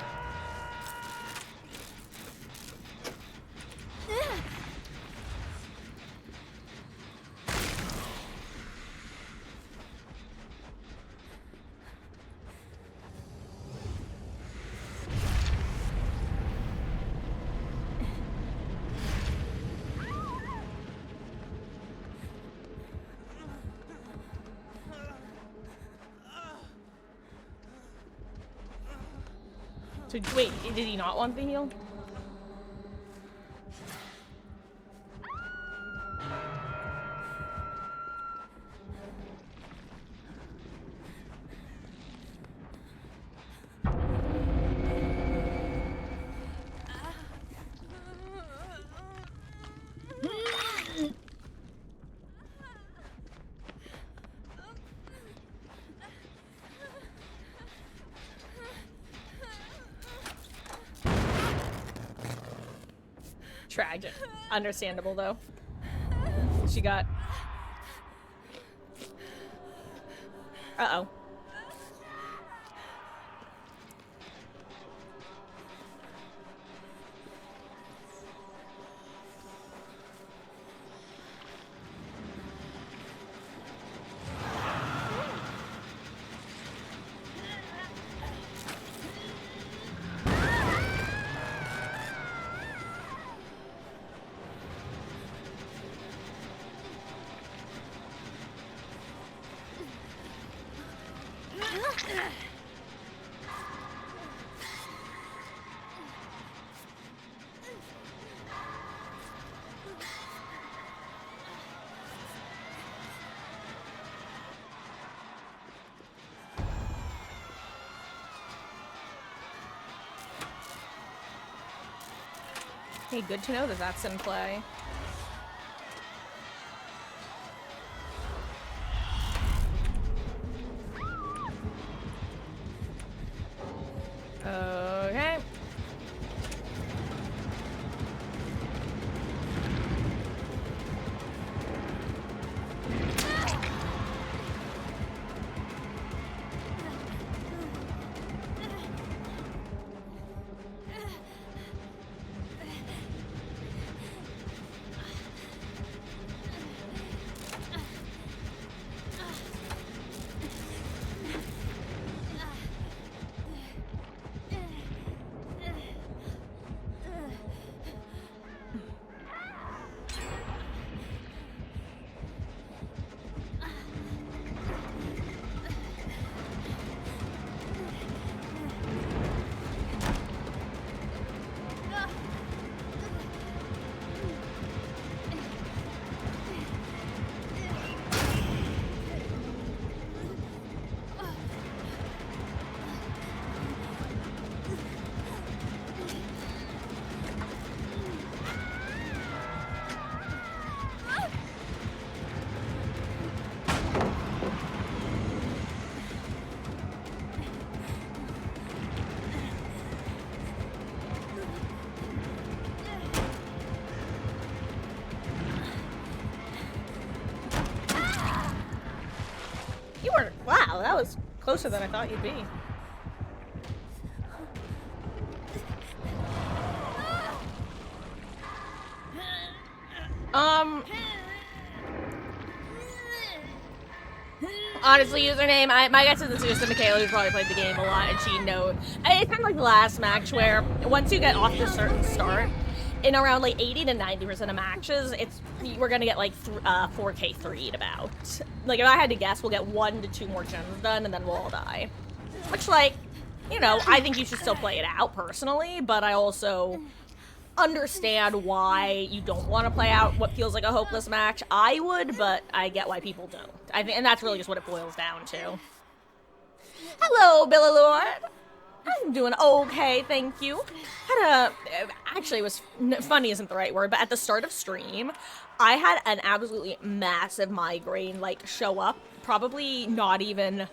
So, wait, did he not want the heal? Tragic. Understandable, though. She got... Uh-oh. Hey, good to know that that's in play. Okay. You were, wow, that was closer than I thought you'd be. Honestly, username, my guess is it's just a Michaela who's probably played the game a lot, and she knows. It's kind of like the last match where once you get off the certain start, in around like 80 to 90% of matches, we're gonna get like 4K 3'd about. Like if I had to guess, we'll get 1 to 2 more gens done, and then we'll all die. Which, like, you know, I think you should still play it out personally, but I also understand why you don't want to play out what feels like a hopeless match. I would, but I get why people don't. I think, and that's really just what it boils down to. Hello, Billy Lord. I'm doing okay, thank you. Actually, it was funny isn't the right word, but at the start of stream, I had an absolutely massive migraine, like, show up, probably not even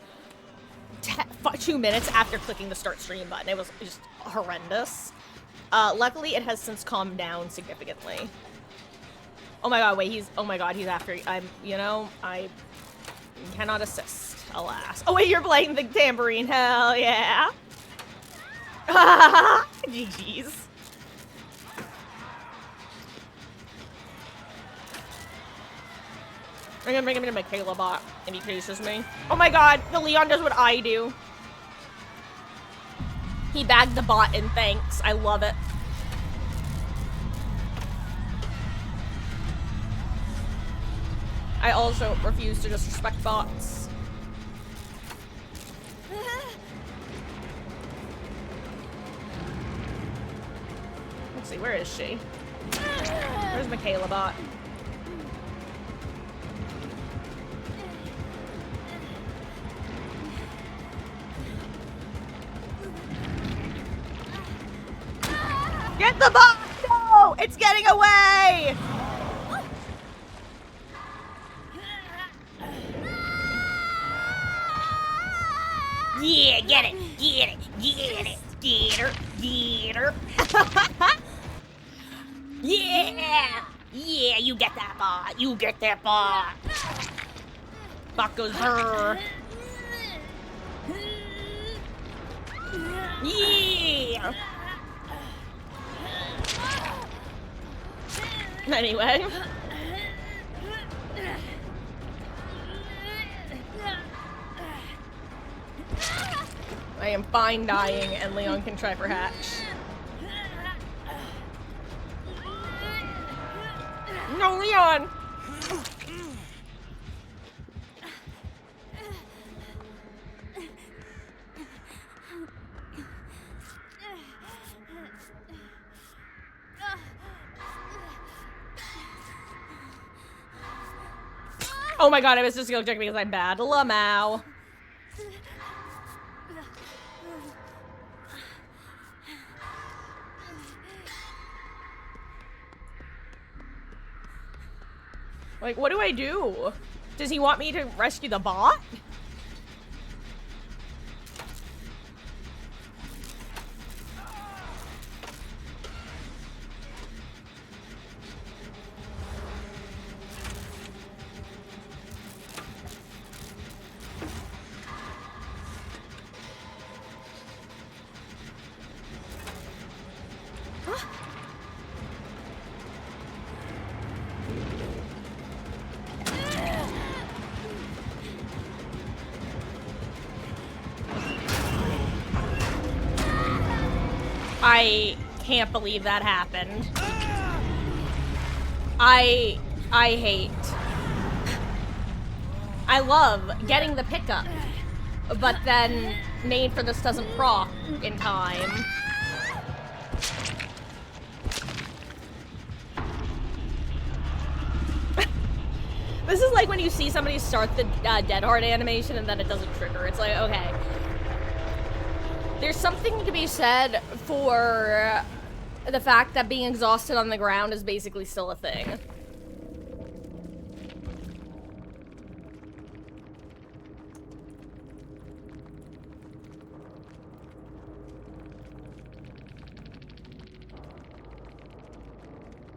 2 minutes after clicking the start stream button. It was just horrendous. Luckily, it has since calmed down significantly. Oh my god, wait, oh my god, he's after, I cannot assist, alas. Oh wait, you're playing the tambourine, hell yeah. GG's. I'm gonna bring him into Michaela bot if he chases me. Oh my god, the Leon does what I do. He bagged the bot in thanks. I love it. I also refuse to disrespect bots. Let's see, where is she? Where's Michaela bot? Get the bot! No! It's getting away! Yeah, get it! Get it! Get it! Get her! Get her! Yeah! Yeah, you get that bot! You get that bot! Bot goes her! Yeah! Anyway. I am fine dying, and Leon can try for hatch. No, Leon! Oh my god, I was just gonna check because I'm bad. Lamau. Like, what do I do? Does he want me to rescue the bot? I can't believe that happened. I hate. I love getting the pickup, but then Made for this doesn't proc in time. This is like when you see somebody start the Dead Hard animation and then it doesn't trigger. It's like, okay. There's something to be said for the fact that being exhausted on the ground is basically still a thing.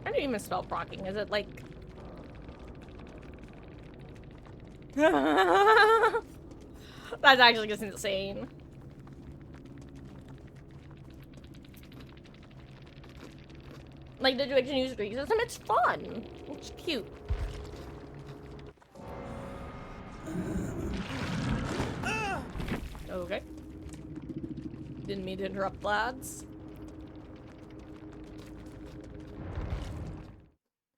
How do you misspell procking? Is it like... That's actually just insane. Like, did you use Greek system? It's fun. It's cute. Okay. Didn't mean to interrupt, lads.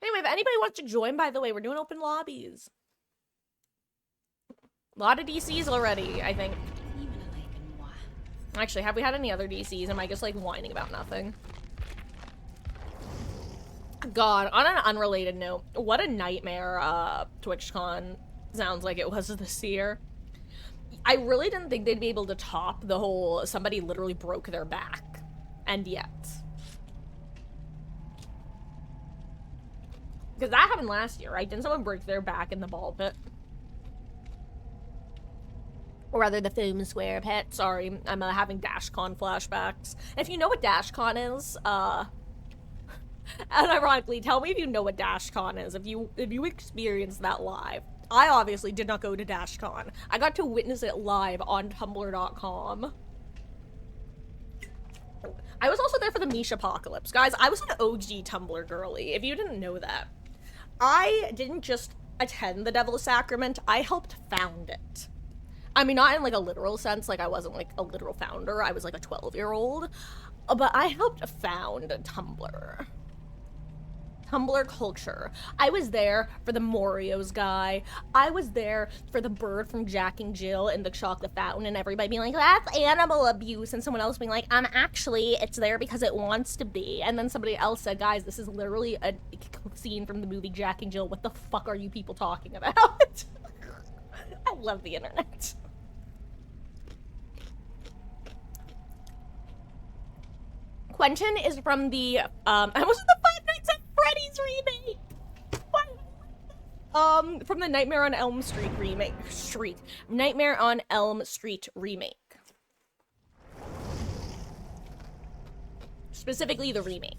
Anyway, if anybody wants to join, by the way, we're doing open lobbies. A lot of DCs already, I think. Actually, have we had any other DCs? Am I just, like, whining about nothing? God, on an unrelated note, what a nightmare TwitchCon sounds like it was this year. I really didn't think they'd be able to top the whole somebody literally broke their back. And yet. Because that happened last year, right? Didn't someone break their back in the ball pit? Or rather, the foam square pit. Sorry, I'm having DashCon flashbacks. If you know what DashCon is, and ironically, tell me if you know what DashCon is, if you experienced that live. I obviously did not go to DashCon. I got to witness it live on Tumblr.com. I was also there for the Mish Apocalypse. Guys, I was an OG Tumblr girly, if you didn't know that. I didn't just attend the Devil's Sacrament, I helped found it. I mean, not in like a literal sense, like I wasn't like a literal founder, I was like a 12-year-old, but I helped found Tumblr. Tumblr culture. I was there for the Morios guy. I was there for the bird from Jack and Jill and the chocolate fountain and everybody being like, that's animal abuse. And someone else being like, actually, it's there because it wants to be. And then somebody else said, guys, this is literally a scene from the movie Jack and Jill. What the fuck are you people talking about? I love the internet. Quentin is from the, I was in the Five Nights at Freddy's remake! What? From the Nightmare on Elm Street remake. Nightmare on Elm Street remake. Specifically the remake.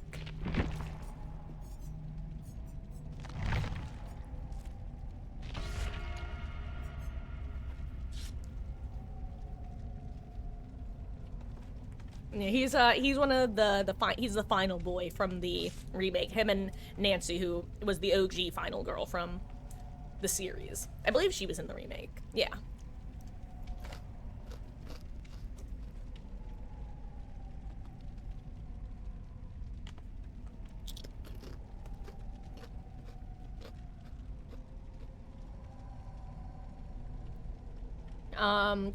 Yeah, he's one of he's the final boy from the remake. Him and Nancy, who was the OG final girl from the series. I believe she was in the remake. Yeah.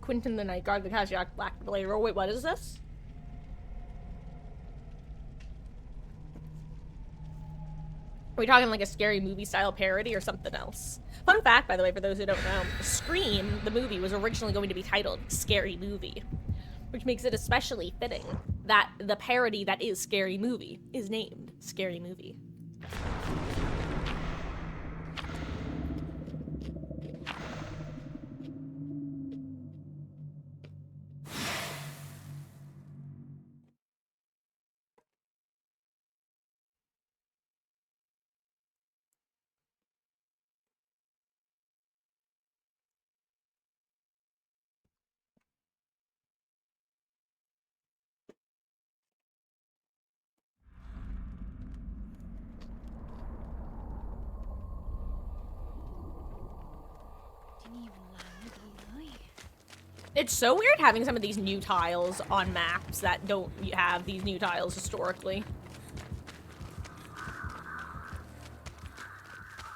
Quentin the Night Guard, the Kazakh Black Blader. Wait, what is this? Are we talking like a Scary Movie style parody or something else? Fun fact, by the way, for those who don't know, Scream, the movie, was originally going to be titled Scary Movie, which makes it especially fitting that the parody that is Scary Movie is named Scary Movie. It's so weird having some of these new tiles on maps that don't have these new tiles historically.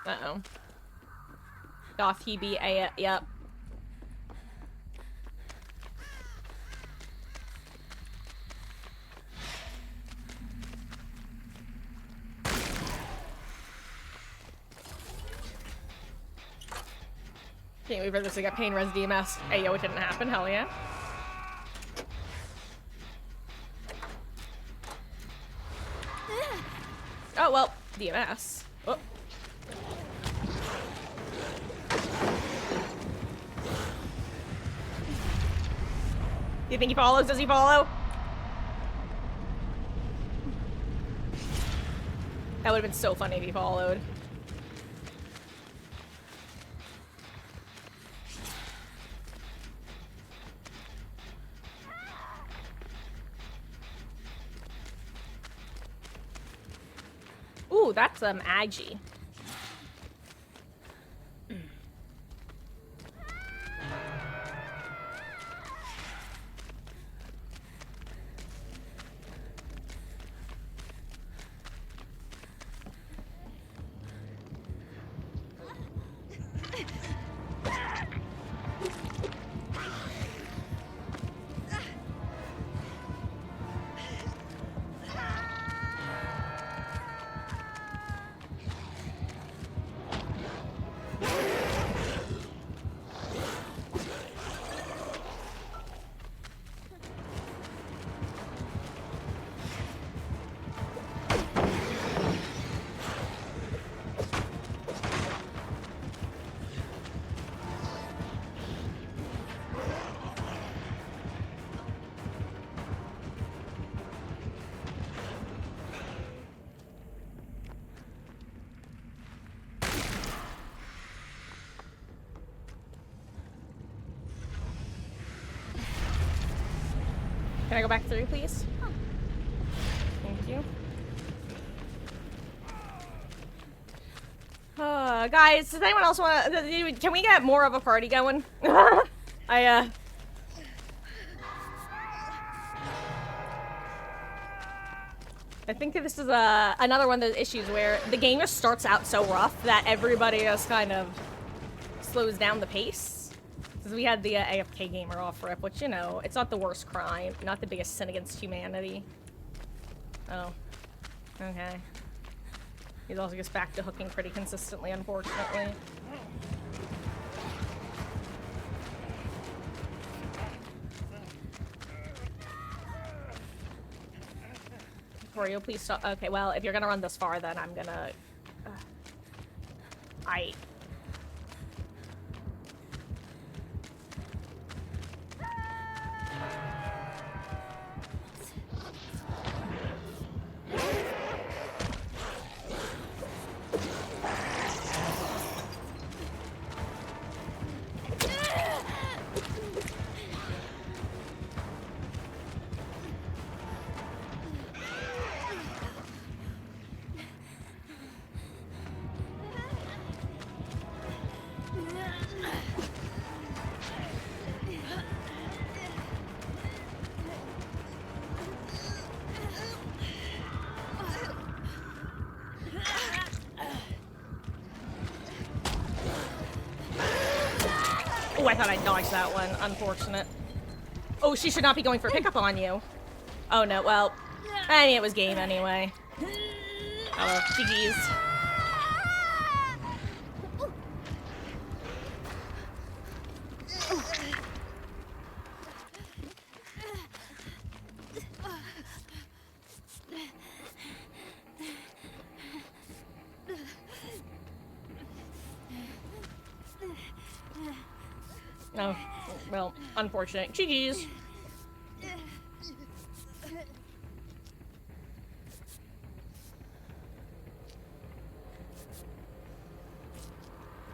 Uh-oh. Doth he be a- yep. Can't wait for this to get pain res DMS. Hey, yo, it didn't happen. Hell yeah. Oh, well, DMS. Oh. Do you think he follows? Does he follow? That would have been so funny if he followed. Ooh, that's Agi. Can I go back through, please? Thank you. Guys, does anyone else want to... Can we get more of a party going? I think that this is another one of those issues where the game just starts out so rough that everybody just kind of slows down the pace. Because we had the AFK gamer off rip, which, you know, it's not the worst crime, not the biggest sin against humanity. Oh. Okay. He also gets back to hooking pretty consistently, unfortunately. Victoria, please stop. Okay, well, if you're gonna run this far, then I'm gonna... Oh, I thought I dodged that one. Unfortunate. Oh, she should not be going for pickup on you. Oh, no. Well, I mean, it was game anyway. Oh, well, GG's. No. Well, unfortunate. GG's.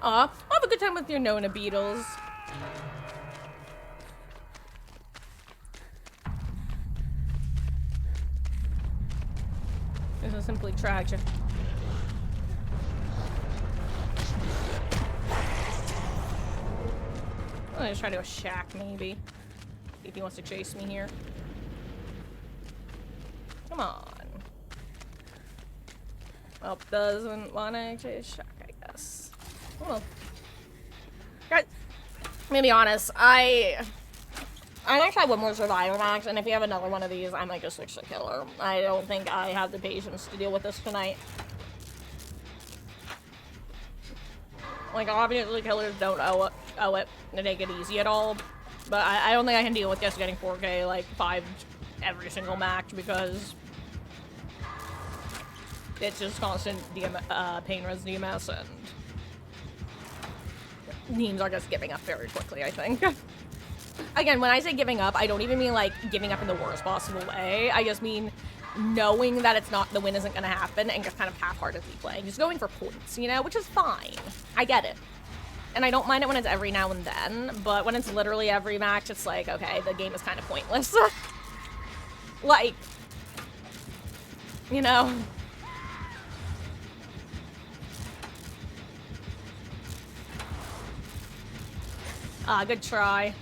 Aw, have a good time with your Nona beetles. This is simply tragic. I'm gonna try to a shack, maybe. See if he wants to chase me here. Come on. Well, doesn't want to chase shack, I guess. Oh. Guys, I'm gonna be honest, I'm gonna try one more Survivor match, and if you have another one of these, I might just switch to Killer. I don't think I have the patience to deal with this tonight. Like, obviously, Killers don't owe it to take it easy at all, but I don't think I can deal with just getting 4K, like, 5 every single match, because it's just constant pain res DMS, and memes are just giving up very quickly, I think. Again, when I say giving up, I don't even mean, like, giving up in the worst possible way. I just mean knowing that the win isn't gonna happen and just kind of half-heartedly playing. Just going for points, you know, which is fine. I get it. And I don't mind it when it's every now and then, but when it's literally every match, it's like, okay, the game is kind of pointless. Like, you know? Good try.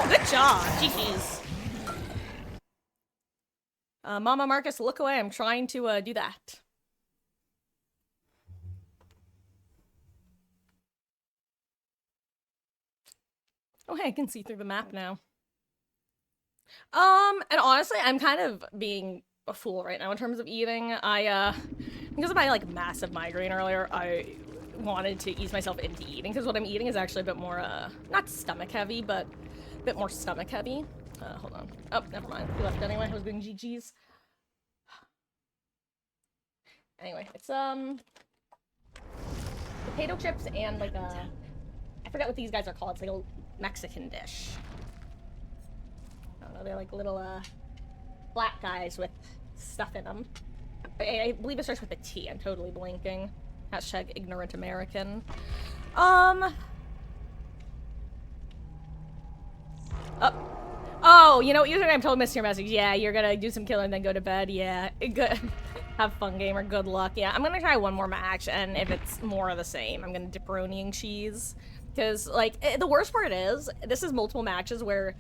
Good job. GG's. Mama Marcus, look away. I'm trying to do that. Oh, hey, I can see through the map now. And honestly, I'm kind of being a fool right now in terms of eating. Because of my, like, massive migraine earlier, I wanted to ease myself into eating, because what I'm eating is actually a bit more, not stomach heavy, but a bit more stomach heavy. Hold on. Oh, never mind. He left anyway. I was doing GG's. Anyway, it's, potato chips and, like, I forget what these guys are called. It's like a Mexican dish. I don't know, they're like little, black guys with stuff in them. I believe it starts with a T. I'm totally blanking. Hashtag ignorant American. Oh, you know what? Username told Mr. Message. Yeah, you're gonna do some killing and then go to bed. Yeah, good. Have fun, gamer. Good luck. Yeah, I'm gonna try one more match, and if it's more of the same, I'm gonna dip Roni and cheese. Because, like, the worst part is, this is multiple matches where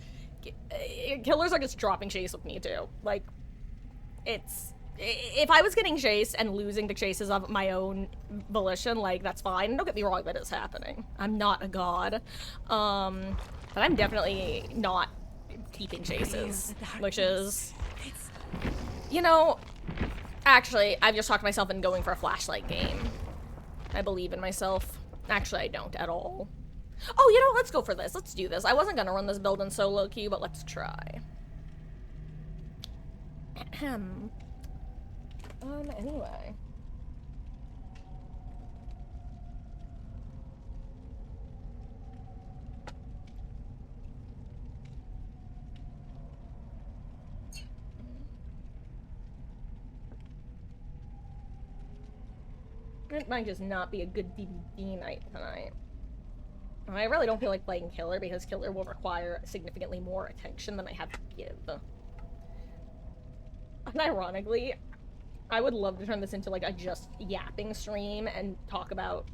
killers are just dropping chase with me, too. Like, it's if I was getting chased and losing the chases of my own volition, like, that's fine. Don't get me wrong, that is happening. I'm not a god. But I'm definitely not keeping chases, which is, you know, actually, I've just talked myself into going for a flashlight game. I believe in myself. Actually, I don't at all. Oh, you know, let's go for this. Let's do this. I wasn't gonna run this build in solo queue, but let's try. Ahem. Anyway. It might just not be a good DVD night tonight. I really don't feel like playing Killer because Killer will require significantly more attention than I have to give. Unironically, I would love to turn this into like a just yapping stream and talk about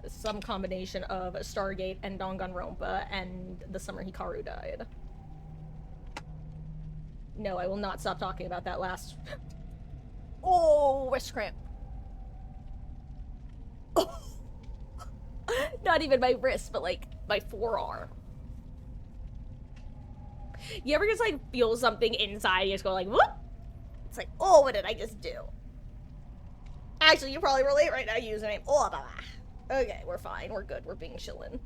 some combination of Stargate and Danganronpa and the summer Hikaru died. No, I will not stop talking about that last. Oh, wrist cramp. Oh. Not even my wrist, but like my forearm. You ever just like feel something inside, you just go like, whoop? It's like, oh, what did I just do? Actually, you probably relate right now, username. Oh, blah, blah. Okay, we're fine. We're good. We're being chillin'.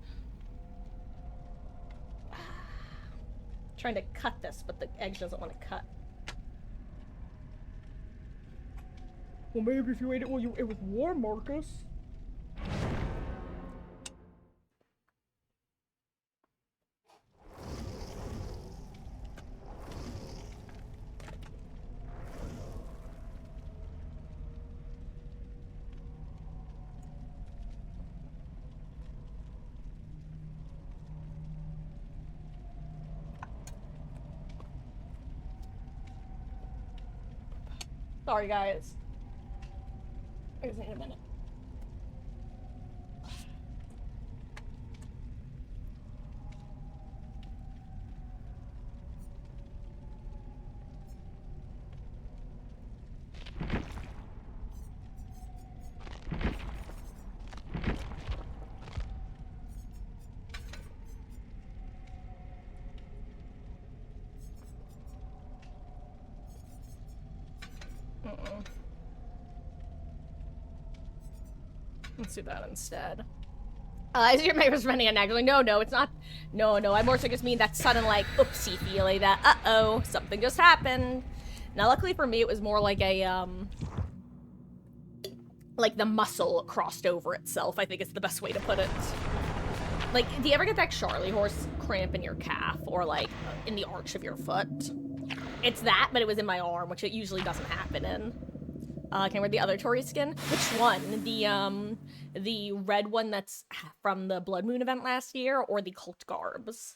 Trying to cut this, but the edge doesn't want to cut. Well, maybe if you ate it while it was warm, Marcus. Sorry, guys. I just need a minute. Let's do that instead. Is your neighbor spending an actually? No, it's not. No, I more so just mean that sudden, like, oopsie feeling that, uh-oh, something just happened. Now, luckily for me, it was more like a, like the muscle crossed over itself, I think is the best way to put it. Like, do you ever get that Charlie horse cramp in your calf or, like, in the arch of your foot? It's that, but it was in my arm, which it usually doesn't happen in. Can I wear the other Tori skin? Which one? The red one that's from the Blood Moon event last year, or the Cult Garbs?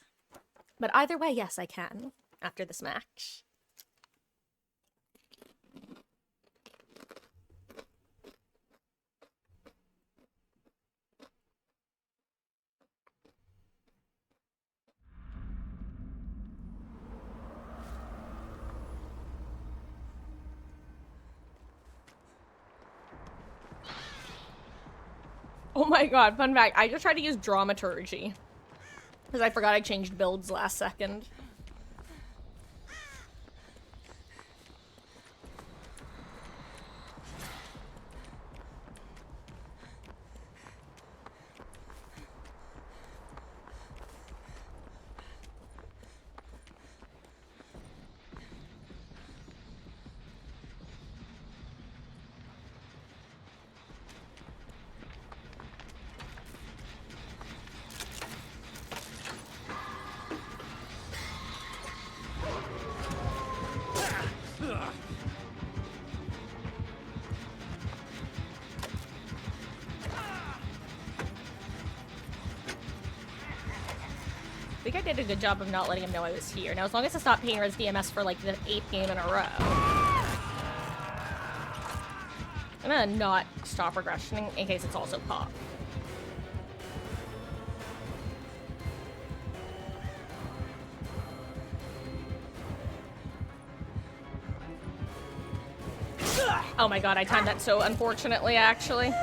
But either way, yes, I can, after this match. Oh my god, fun fact, I just tried to use Dramaturgy. Because I forgot I changed builds last second. I think I did a good job of not letting him know I was here. Now, as long as it's not paying res DMS for, like, the 8th game in a row. I'm gonna not stop regressioning in case it's also pop. Oh my god, I timed that so unfortunately, actually.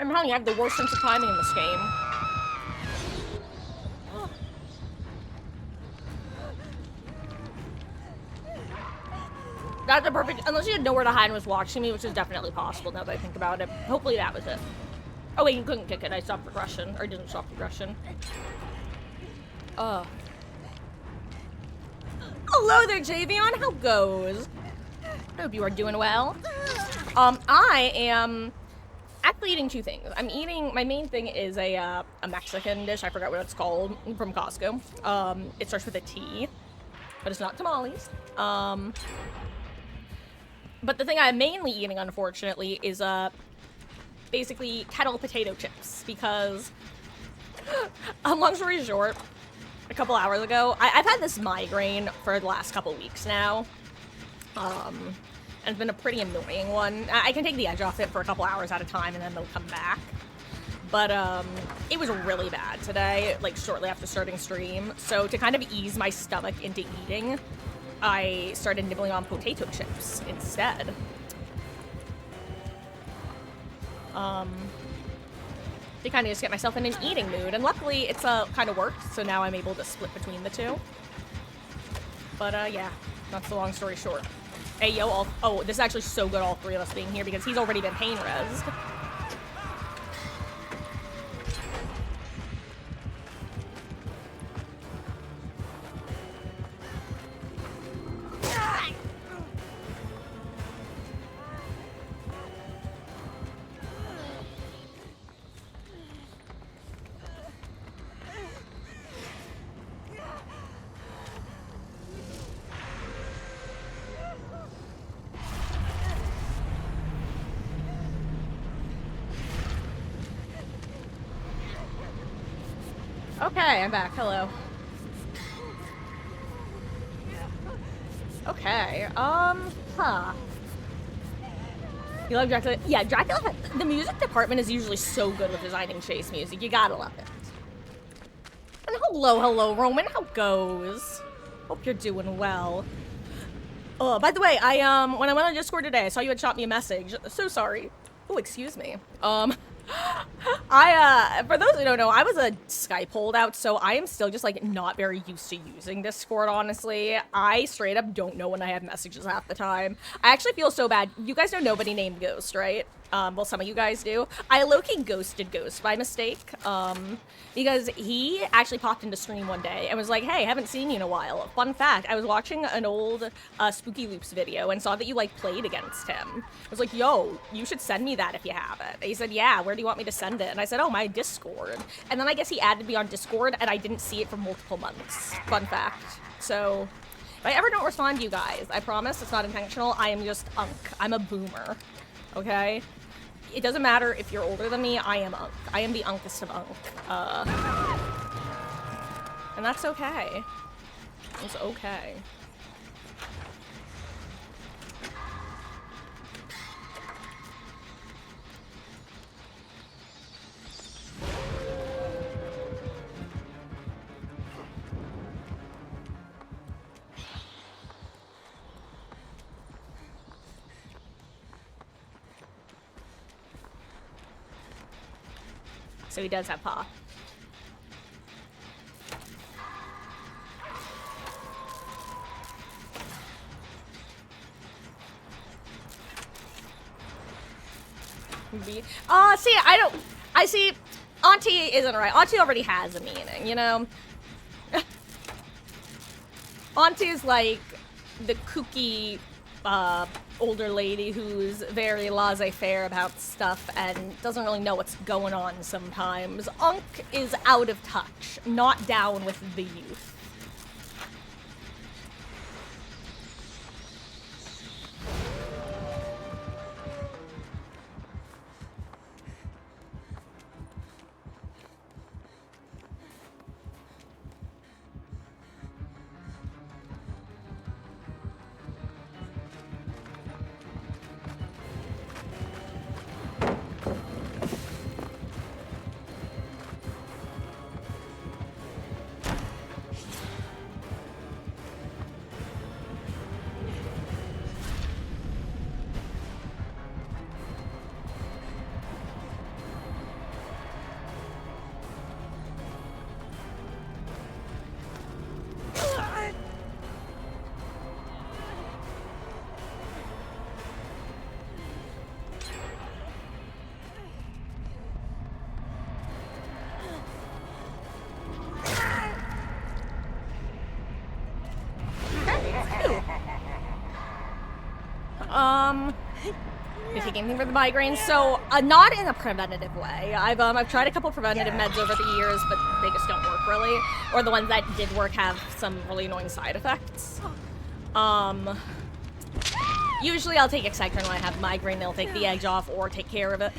I'm telling you, I have the worst sense of timing in this game. That's a perfect, unless you had nowhere to hide and was watching me, which is definitely possible now that I think about it. Hopefully that was it. Oh wait, you couldn't kick it. I stopped progression, or didn't stop progression. Hello there, Javion. How goes? I hope you are doing well. I am actually eating two things. I'm eating, my main thing is a Mexican dish. I forgot what it's called, from Costco. It starts with a T, but it's not tamales. But the thing I'm mainly eating, unfortunately, is basically kettle potato chips, because long story short, a couple hours ago, I've had this migraine for the last couple weeks now. And it's been a pretty annoying one. I can take the edge off it for a couple hours at a time and then they'll come back. But it was really bad today, like shortly after starting stream. So to kind of ease my stomach into eating, I started nibbling on potato chips instead. To kind of just get myself in an eating mood, and luckily it's kind of worked, so now I'm able to split between the two. But yeah, that's the long story short. Hey yo, oh, this is actually so good, all three of us being here, because he's already been pain rezzed. Okay, I'm back. Hello. Okay, huh. You love Dracula? Yeah, Dracula, the music department is usually so good with designing chase music. You gotta love it. And hello, Roman. How goes? Hope you're doing well. Oh, by the way, when I went on Discord today, I saw you had shot me a message. So sorry. Oh, excuse me. For those who don't know, I was a Skype holdout, so I am still just, like, not very used to using Discord, honestly. I straight up don't know when I have messages half the time. I actually feel so bad. You guys know nobody named Ghost, right? Well, some of you guys do. I low-key ghosted Ghost by mistake, because he actually popped into stream one day and was like, hey, haven't seen you in a while. Fun fact, I was watching an old Spooky Loops video and saw that you, like, played against him. I was like, yo, you should send me that if you have it. And he said, yeah, where do you want me to send it? And I said, oh, my Discord. And then I guess he added me on Discord and I didn't see it for multiple months. Fun fact. So, if I ever don't respond to you guys, I promise it's not intentional. I am just unk. I'm a boomer. Okay? It doesn't matter if you're older than me, I am unk. I am the unkest of unk. And that's okay. It's okay. So he does have paw. See, I see, Auntie isn't right. Auntie already has a meaning, you know? Auntie's like the kooky, older lady who's very laissez-faire about stuff and doesn't really know what's going on sometimes. Unk is out of touch, not down with the youth. take anything for the migraines. So, not in a preventative way. I've tried a couple preventative meds over the years, but they just don't work really. Or the ones that did work have some really annoying side effects. Usually I'll take Excitrin when I have migraine. They'll take the edge off or take care of it.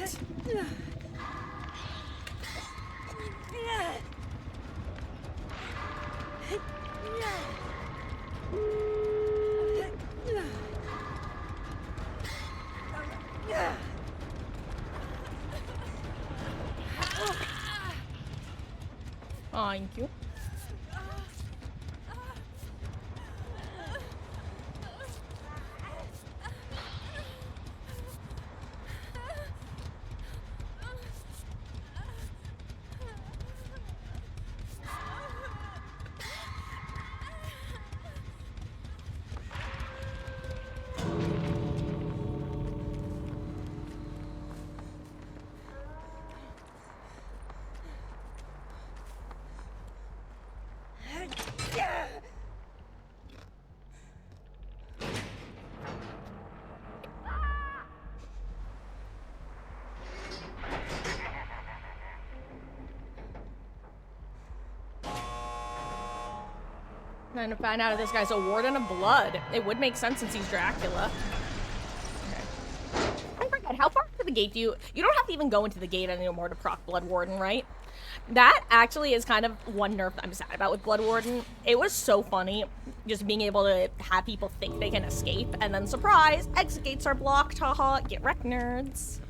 Thank you. Trying to find out if this guy's a warden of blood. It would make sense since he's Dracula. Okay. I forget, how far to the gate do you don't have to even go into the gate anymore to proc Blood Warden, right? That actually is kind of one nerf I'm sad about with Blood Warden. It was so funny just being able to have people think they can escape, and then surprise, exit gates are blocked, haha, get wrecked, nerds.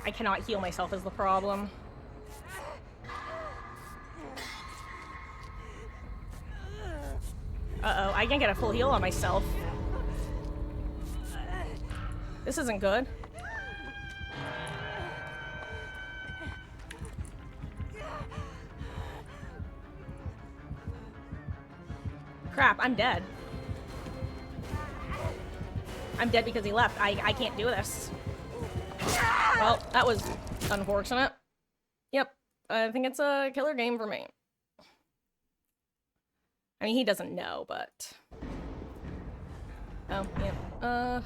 I cannot heal myself is the problem. Uh-oh, I can't get a full heal on myself. This isn't good. Crap, I'm dead. I'm dead because he left. I can't do this. Well, that was unfortunate. Yep, I think it's a killer game for me. I mean, he doesn't know, but... Oh, yeah.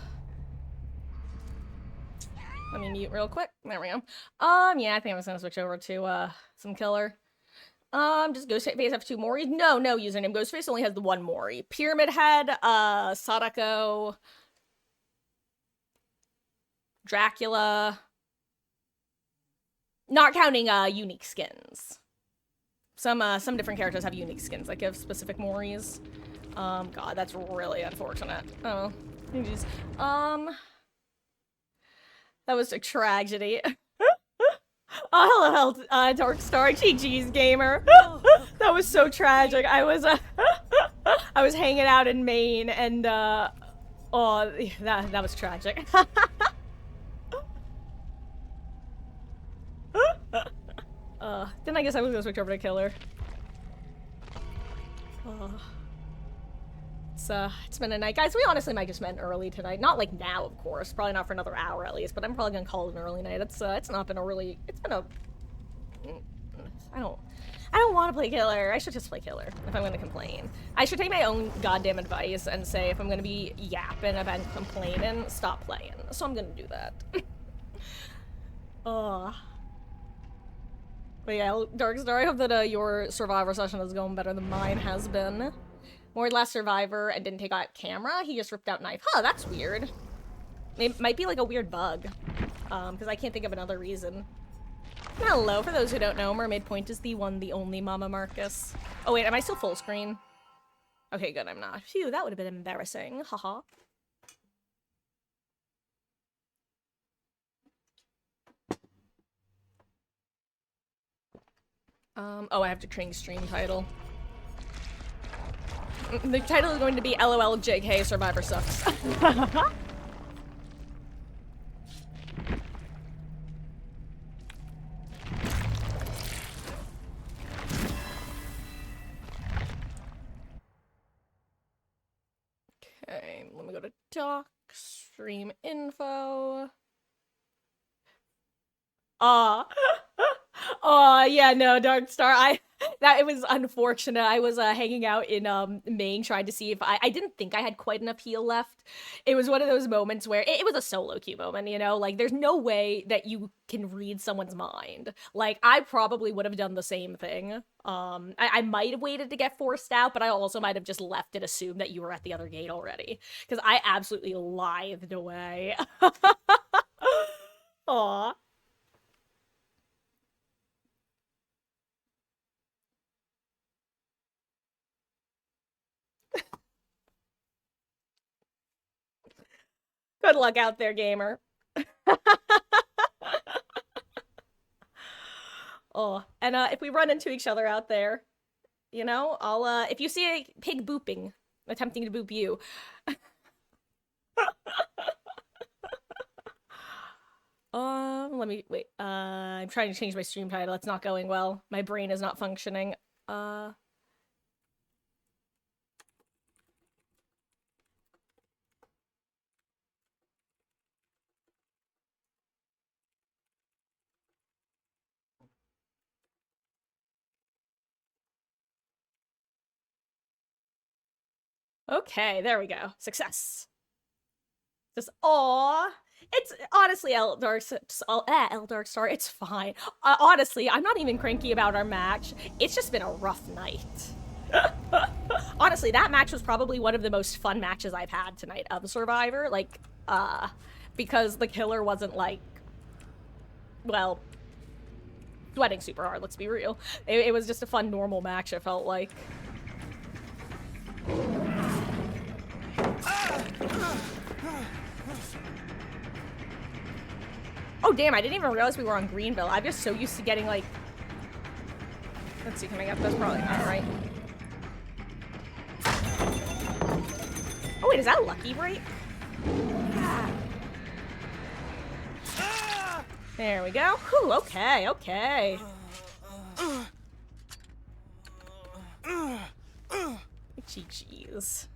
Let me mute real quick. There we go. Yeah, I think I'm just gonna switch over to, some killer. Just Ghostface have 2 Moris? No username. Ghostface only has the 1 Mori. Pyramid Head, Sadako... Dracula... Not counting, unique skins. Some different characters have unique skins that give specific Moris. God, that's really unfortunate. Oh, geez. That was a tragedy. Oh, hello, Dark Star. GG's, gamer. That was so tragic. I was hanging out in Maine, and, oh, that was tragic. Then I guess I was gonna switch over to killer. It's been a night. Guys, we honestly might just end early tonight. Not like now, of course. Probably not for another hour at least, but I'm probably gonna call it an early night. It's not been a really... It's been a... I don't want to play killer. I should just play killer if I'm gonna complain. I should take my own goddamn advice and say if I'm gonna be yapping about complaining, stop playing. So I'm gonna do that. But yeah, Darkstar, I hope that your Survivor session is going better than mine has been. Moored last Survivor and didn't take out camera, he just ripped out knife. Huh, that's weird. It might be like a weird bug. Because I can't think of another reason. Hello, for those who don't know, Mermaid Point is the one, the only Mama Marcus. Oh wait, am I still full screen? Okay, good, I'm not. Phew, that would have been embarrassing. Haha. Oh, I have to change stream title. The title is going to be LOL JK Survivor Sucks. Okay, let me go to doc, stream info. Yeah, no, Dark Star. It was unfortunate. I was hanging out in Maine trying to see if I didn't think I had quite enough heal left. It was one of those moments where it was a solo queue moment, you know? Like there's no way that you can read someone's mind. Like I probably would have done the same thing. I might have waited to get forced out, but I also might have just left and assumed that you were at the other gate already. Because I absolutely lithed away. Aw. Good luck out there, gamer. Oh, and if we run into each other out there, you know, I'll if you see a pig booping, attempting to boop you. Let me wait. I'm trying to change my stream title. It's not going well. My brain is not functioning. Okay, there we go. Success. Just aw. It's honestly Eldark Star. It's fine. Honestly, I'm not even cranky about our match. It's just been a rough night. Honestly, that match was probably one of the most fun matches I've had tonight of Survivor. Like, because the killer wasn't like, well, sweating super hard. Let's be real. It was just a fun, normal match. It felt like. Oh, damn, I didn't even realize we were on Greenville. I'm just so used to getting, like... Let's see, can I get this? Probably not, right? Oh, wait, is that Lucky Break? Yeah. There we go. Whew, okay, okay. Jeez.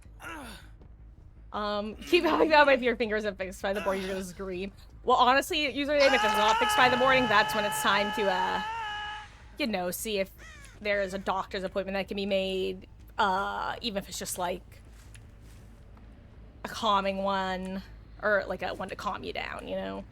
Keep helping out if your fingers are fixed by the board, you're gonna scream. Well, honestly, username, if it's not fixed by the morning, that's when it's time to, you know, see if there's a doctor's appointment that can be made, even if it's just, like, a calming one, or, like, a one to calm you down, you know?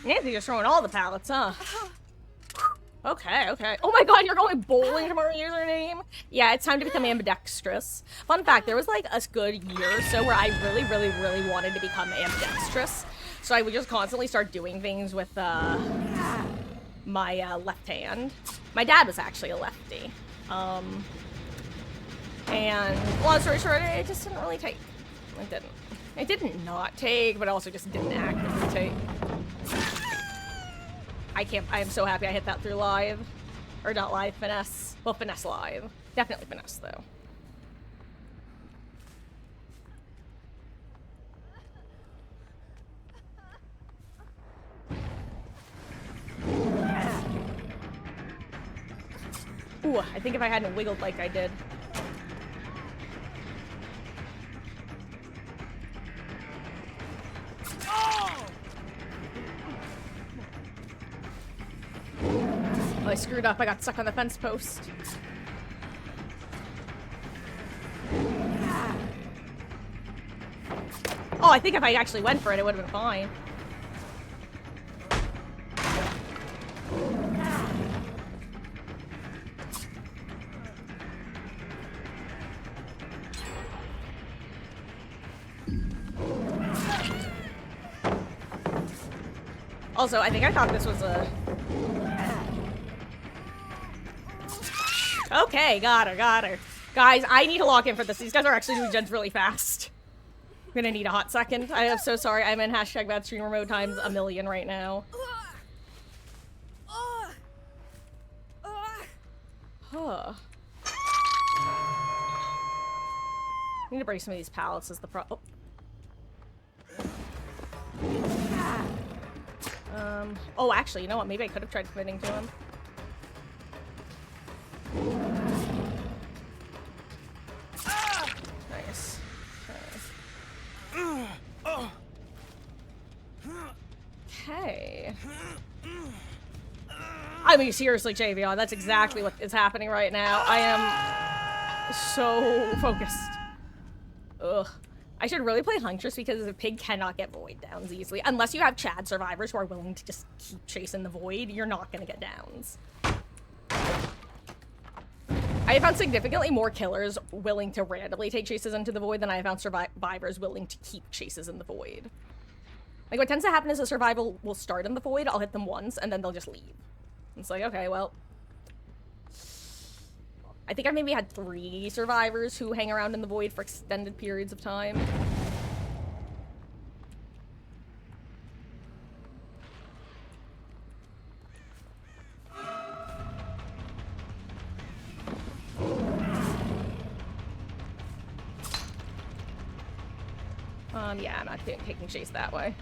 Nancy just throwing all the pallets, huh? Okay, okay. Oh my god, you're going bowling tomorrow, username? Yeah, it's time to become ambidextrous. Fun fact, there was like a good year or so where I really, really, really wanted to become ambidextrous. So I would just constantly start doing things with my left hand. My dad was actually a lefty. And long story short, it just didn't really take. It didn't. It didn't not take, but also just didn't actively take. I am so happy I hit that through live. Or not live, finesse. Well, finesse live. Definitely finesse, though. Ooh, I think if I hadn't wiggled like I did. I screwed up. I got stuck on the fence post. Oh, I think if I actually went for it, it would have been fine. Also, I think I thought this was a... Okay, got her. Guys, I need to log in for this. These guys are actually doing gens really fast. I'm gonna need a hot second. I am so sorry. I'm in hashtag bad streamer mode times a million right now. Huh. I need to break some of these pallets is the problem. Oh, actually, you know what? Maybe I could have tried committing to him. Nice. Okay. I mean, seriously, JVR, that's exactly what is happening right now. I am so focused. Ugh. I should really play Huntress because the pig cannot get void downs easily. Unless you have Chad survivors who are willing to just keep chasing the void, you're not gonna get downs. I have found significantly more killers willing to randomly take chases into the void than I have found survivors willing to keep chases in the void. Like, what tends to happen is a survival will start in the void, I'll hit them once, and then they'll just leave. It's like, okay, well... I think I maybe had 3 survivors who hang around in the void for extended periods of time. Yeah, I'm not taking chase that way.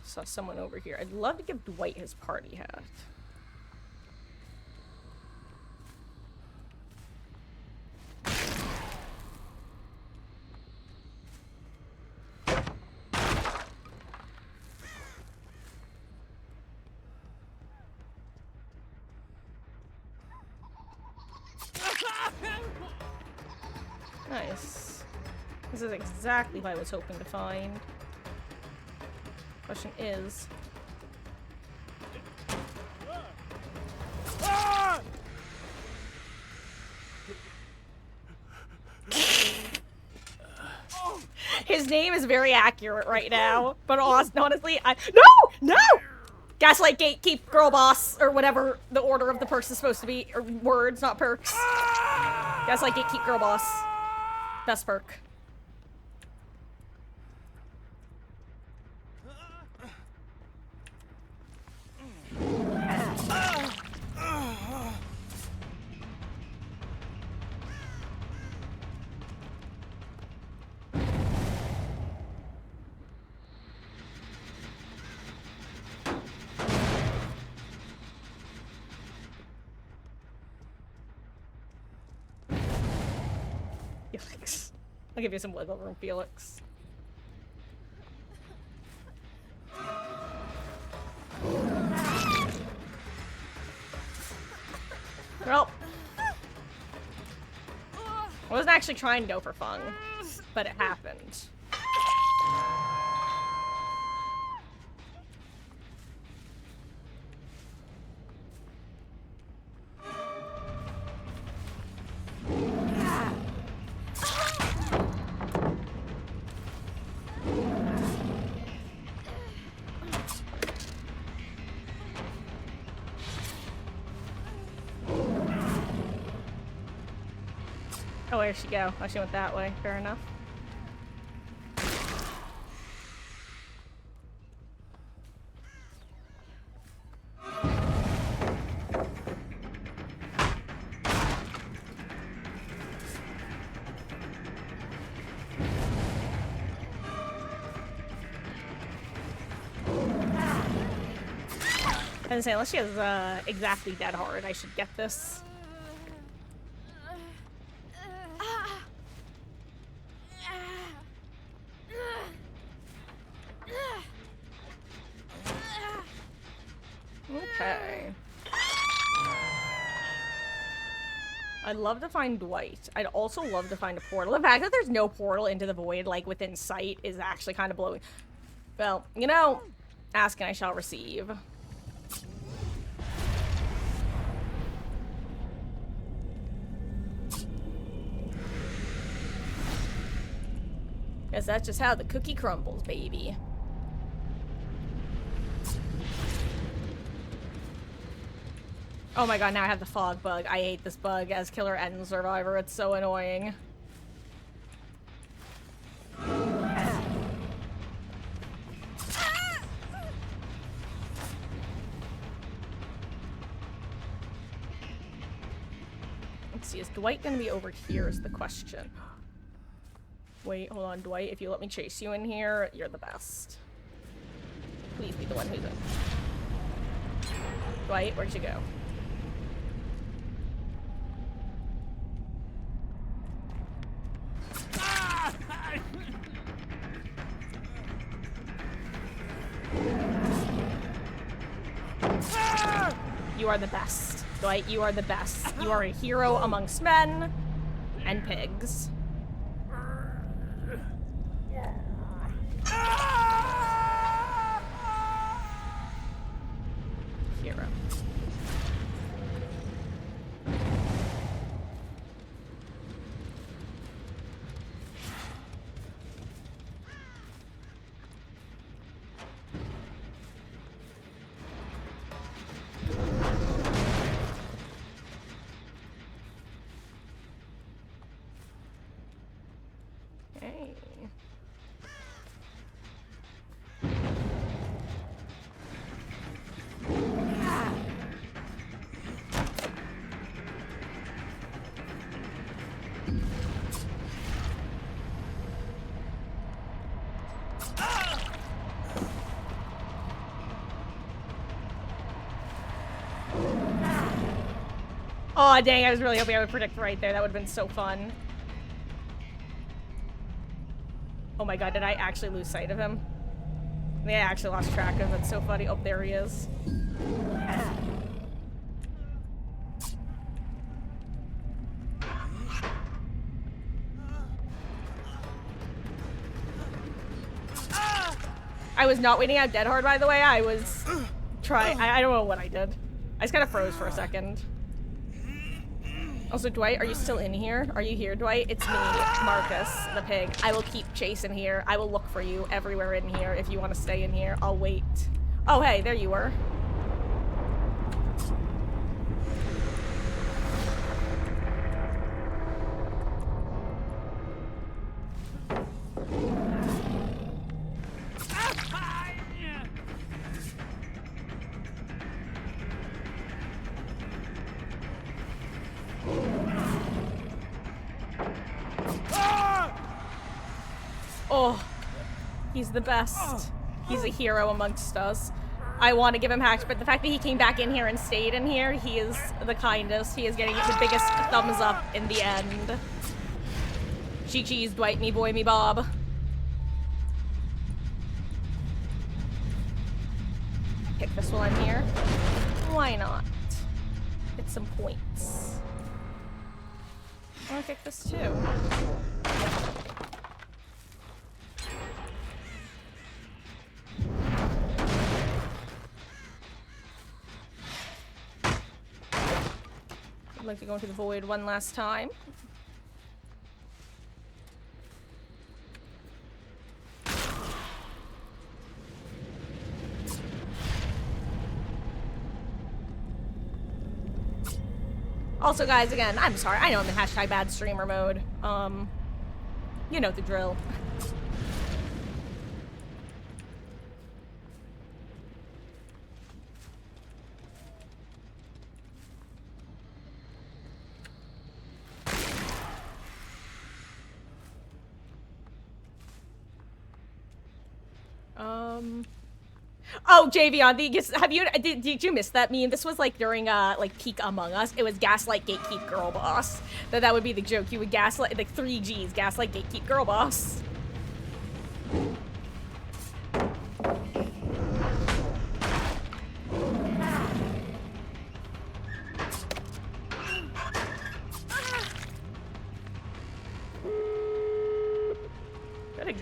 Saw someone over here. I'd love to give Dwight his party hat. Nice. This is exactly what I was hoping to find. Question is... His name is very accurate right now, but honestly, No! Gaslight, gatekeep, girl boss, or whatever the order of the perks is supposed to be, or words, not perks. Gaslight, gatekeep, girl boss. Best perk. Felix. I'll give you some wiggle room, Felix. Well, I wasn't actually trying to go for fun, but it happened. Oh, where'd she go? Oh, she went that way. Fair enough. I was saying, unless she has exactly dead hard, I should get this. Okay. I'd love to find Dwight. I'd also love to find a portal. The fact that there's no portal into the void, like, within sight is actually kind of blowing. Well, you know, ask and I shall receive. Guess that's just how the cookie crumbles, baby. Oh my god, now I have the fog bug. I hate this bug as killer and survivor. It's so annoying. Let's see, is Dwight gonna be over here is the question. Wait, hold on, Dwight. If you let me chase you in here, you're the best. Please be the one who's in. Dwight, where'd you go? You are the best. Dwight, you are the best. You are a hero amongst men and pigs. Hero. Okay. Oh dang, I was really hoping I would predict right there. That would have been so fun. Oh my god, did I actually lose sight of him? I think I actually lost track of him. That's so funny. Oh, there he is. I was not waiting out dead hard, by the way. I was trying. I don't know what I did. I just kind of froze for a second. Also, Dwight, are you still in here? Are you here, Dwight? It's me, Marcus, the pig. I will keep chasing here. I will look for you everywhere in here. If you want to stay in here, I'll wait. Oh, hey, there you were. Oh, he's the best. He's a hero amongst us. I want to give him hacks, but the fact that he came back in here and stayed in here, he is the kindest. He is getting the biggest thumbs up in the end. Cheese, Dwight, me boy, me Bob. Pick this while I'm here. Why not? Get some points. I want to pick this too. I'd like to go into the void one last time. Also, guys, again, I'm sorry. I know I'm in hashtag bad streamer mode. You know the drill. Oh, Javion, did you miss that meme? This was like during like peak Among Us. It was gaslight gatekeep girl boss. That would be the joke. You would gaslight like 3 Gs, gaslight gatekeep girl boss.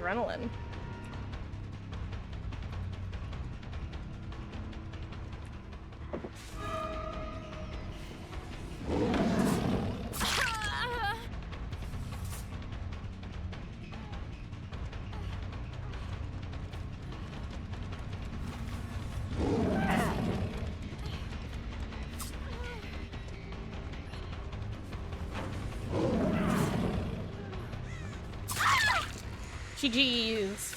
adrenaline. GG's.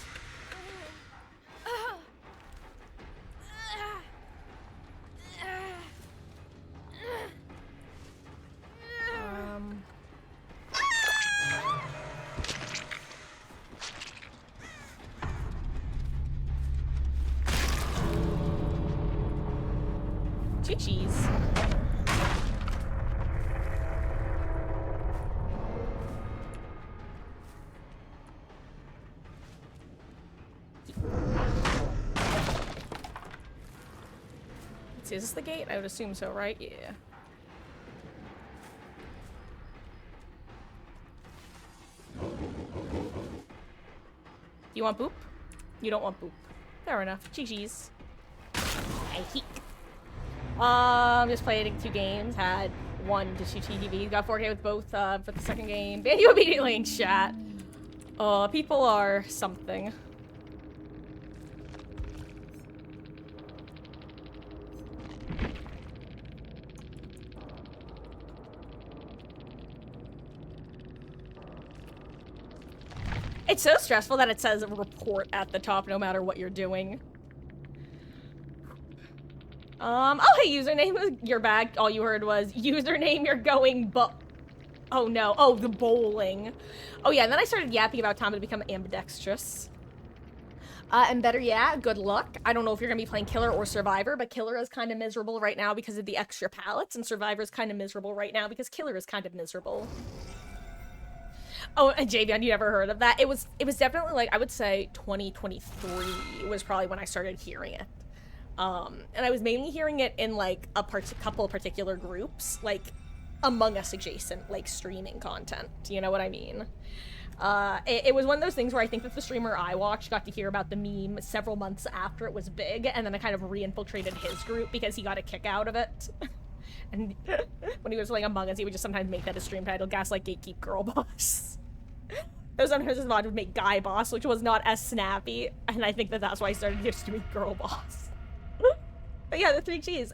GG's. Let's see, is this the gate? I would assume so, right? Yeah. You want boop? You don't want boop. Fair enough. GG's. I hate. Just played 2 games, had 1 to 2 TVs, got 4K with both for the second game. Ban you immediately in chat. People are something. It's so stressful that it says report at the top no matter what you're doing. Oh hey, username, you're back. All you heard was, username, you're going oh no, oh, the bowling. Oh yeah, and then I started yapping about time to become ambidextrous. And better yet, good luck. I don't know if you're gonna be playing Killer or Survivor, but Killer is kind of miserable right now because of the extra pallets, and Survivor is kind of miserable right now because Killer is kind of miserable. Oh, and Javion, you never heard of that? It was definitely, like, I would say 2023 was probably when I started hearing it. And I was mainly hearing it in, like, a couple particular groups, like, Among Us adjacent, like, streaming content. You know what I mean? It was one of those things where I think that the streamer I watched got to hear about the meme several months after it was big, and then I kind of re-infiltrated his group because he got a kick out of it. And when he was playing Among Us, he would just sometimes make that a stream title, Gaslight Gatekeep Girl Boss. Those sometimes his mod would make Guy Boss, which was not as snappy, and I think that that's why I started just doing Girl Boss. But yeah, the 3 G's.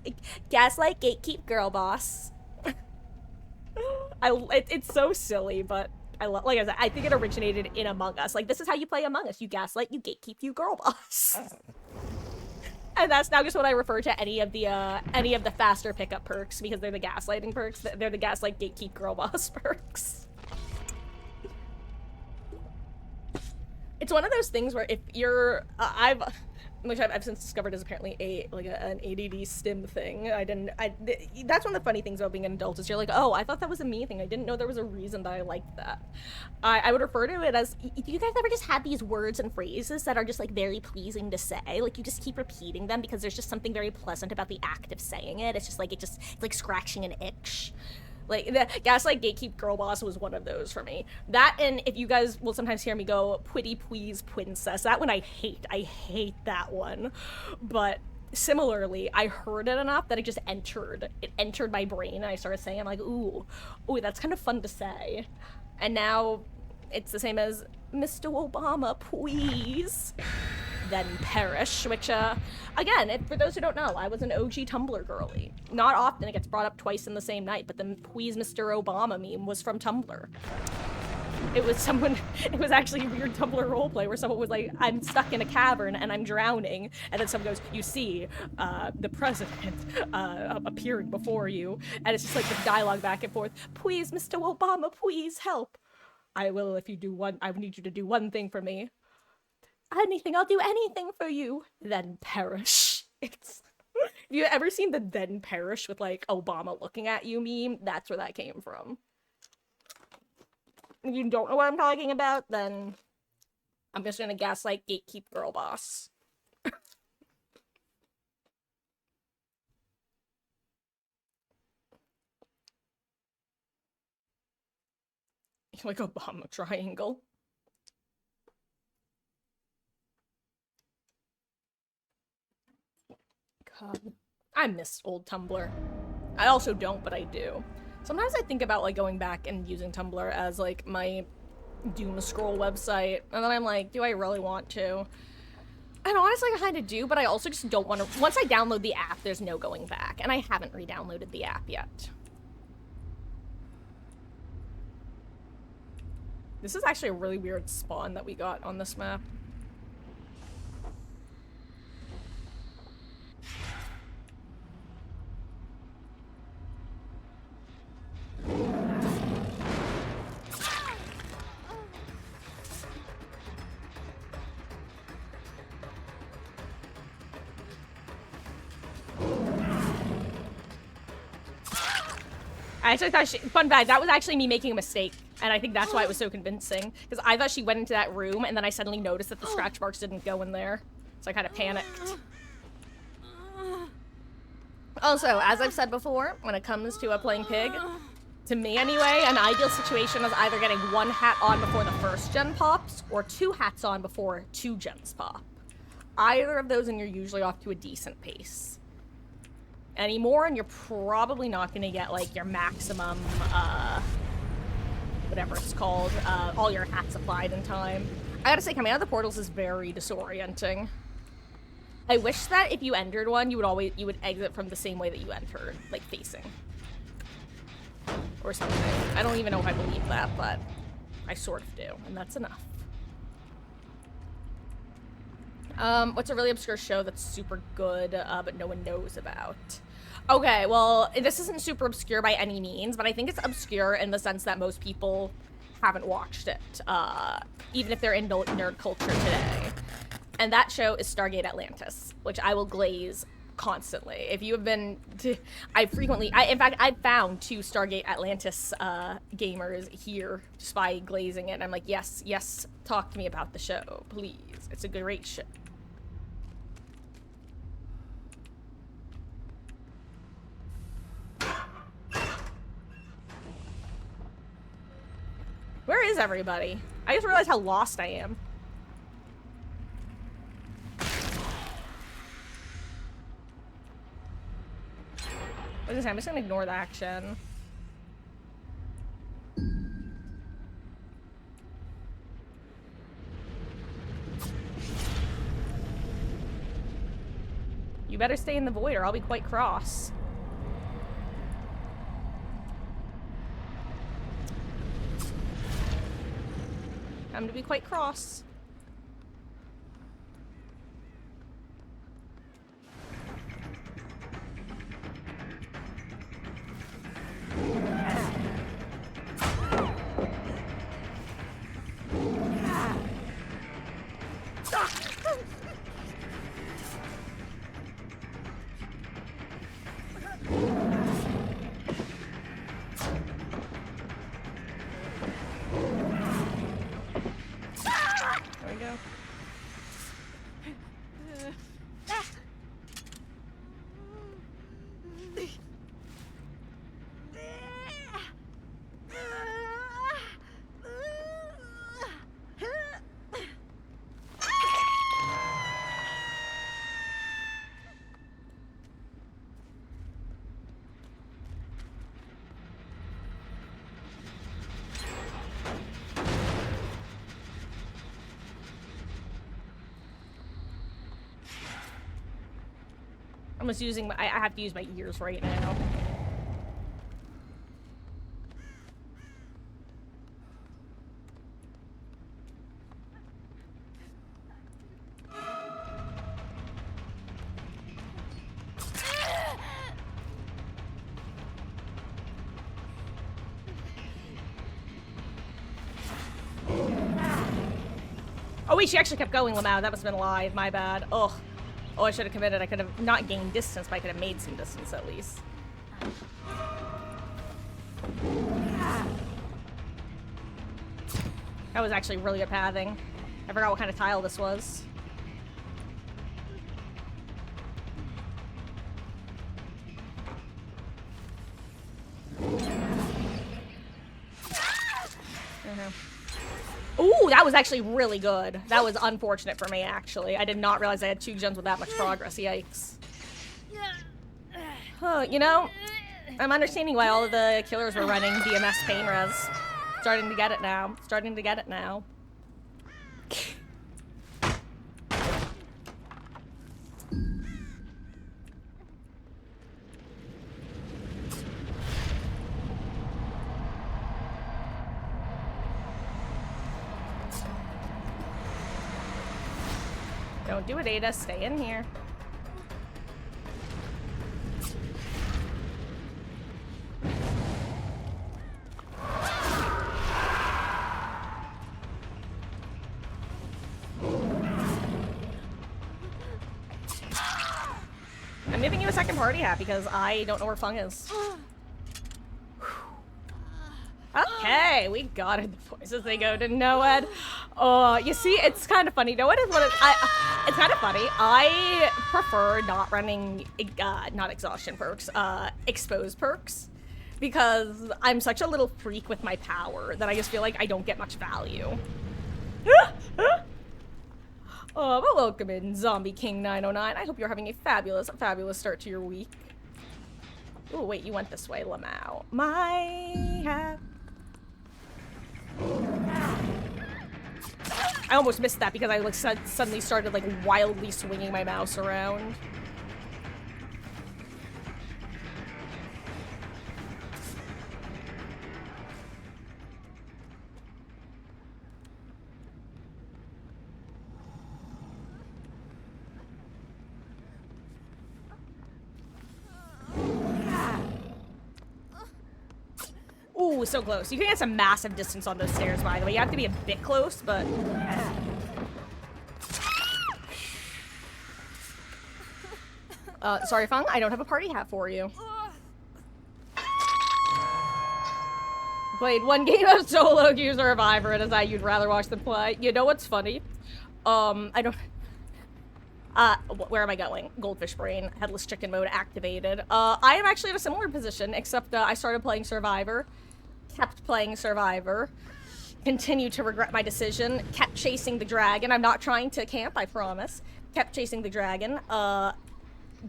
Gaslight Gatekeep Girl Boss. It's so silly, but like I said, I think it originated in Among Us. Like, this is how you play Among Us. You gaslight, you gatekeep, you girl boss. And that's now just what I refer to any of the faster pickup perks, because they're the gaslighting perks. They're the gaslight, gatekeep, girl boss perks. It's one of those things where if you're, which I've since discovered is apparently an ADD stim thing. That's one of the funny things about being an adult is you're like, oh, I thought that was a me thing. I didn't know there was a reason that I liked that. I would refer to it as, do you guys ever just have these words and phrases that are just, like, very pleasing to say? Like, you just keep repeating them because there's just something very pleasant about the act of saying it. It's just like, it's like scratching an itch. Like, the Gaslight Gatekeep Girl Boss was one of those for me. That, and if you guys will sometimes hear me go, Pretty Please Princess, that one I hate that one. But similarly, I heard it enough that it entered my brain, and I started saying, I'm like, ooh, that's kind of fun to say. And now, it's the same as, Mr. Obama, please. Then perish, which, again, for those who don't know, I was an OG Tumblr girly. Not often it gets brought up twice in the same night, but the please Mr. Obama meme was from Tumblr. It was actually a weird Tumblr roleplay where someone was like, I'm stuck in a cavern and I'm drowning, and then someone goes, you see, the president, appearing before you, and it's just like this dialogue back and forth, please Mr. Obama, please help. I need you to do one thing for me. Anything, I'll do anything for you. Then perish. Have you ever seen the then perish with, like, Obama looking at you meme? That's where that came from. If you don't know what I'm talking about, then I'm just gonna gaslight gatekeep girl boss. Like Obama triangle. I miss old Tumblr. I also don't, but I do. Sometimes I think about like going back and using Tumblr as like my doom scroll website, and then I'm like, do I really want to? And honestly, I kind of do, but I also just don't want to. Once I download the app, there's no going back, and I haven't re-downloaded the app yet. This is actually a really weird spawn that we got on this map. I actually thought fun fact, that was actually me making a mistake. And I think that's why it was so convincing. Because I thought she went into that room, and then I suddenly noticed that the scratch marks didn't go in there. So I kind of panicked. Also, as I've said before, when it comes to playing Pig, to me anyway, an ideal situation is either getting 1 hat on before the first gen pops, or 2 hats on before 2 gens pop. Either of those and you're usually off to a decent pace. Anymore, and you're probably not going to get, like, your maximum, whatever it's called, all your hats applied in time. I gotta say, coming out of the portals is very disorienting. I wish that if you entered one, you would exit from the same way that you entered, like, facing. Or something. I don't even know if I believe that, but I sort of do, and that's enough. What's a really obscure show that's super good, but no one knows about? Okay, well, this isn't super obscure by any means, but I think it's obscure in the sense that most people haven't watched it, even if they're into nerd culture today. And that show is Stargate Atlantis, which I will glaze constantly. If you have been to, in fact, I've found 2 Stargate Atlantis gamers here just by glazing it. I'm like, yes, talk to me about the show, please. It's a great show. Where is everybody? I just realized how lost I am. What is this? I'm just gonna ignore the action. You better stay in the void or I'll be quite cross. I'm to be quite cross. I'm just using my, I have to use my ears right now. Oh wait, she actually kept going, Lamau. That must have been a lie. My bad. Ugh. Oh, I should have committed. I could have not gained distance, but I could have made some distance at least. That was actually really good pathing. I forgot what kind of tile this was. Ooh, that was actually really good. That was unfortunate for me, actually. I did not realize I had 2 gens with that much progress. Yikes. Oh, you know, I'm understanding why all of the killers were running DMS pain res. Starting to get it now. Starting to get it now. Don't do it, Ada. Stay in here. I'm giving you a second party hat because I don't know where Fung is. Okay, we got it. The voices they go to Noed. Oh, you see, it's kind of funny. Noed is one of it's kind of funny. I prefer not running not exhaustion perks, exposed perks, because I'm such a little freak with my power that I just feel like I don't get much value. Oh, but welcome in, Zombie King 909. I hope you're having a fabulous, fabulous start to your week. Oh, wait, you went this way, Lamau. My hat. I almost missed that because I like suddenly started like wildly swinging my mouse around. Ooh, so close. You can get some massive distance on those stairs, by the way. You have to be a bit close, but... sorry, Fung, I don't have a party hat for you. Played one game of solo queue Survivor, and as that you'd rather watch them play. You know what's funny? I don't... where am I going? Goldfish brain, headless chicken mode activated. I am actually in a similar position, except I started playing Survivor, kept playing Survivor, continued to regret my decision, kept chasing the dragon. I'm not trying to camp, I promise. Kept chasing the dragon.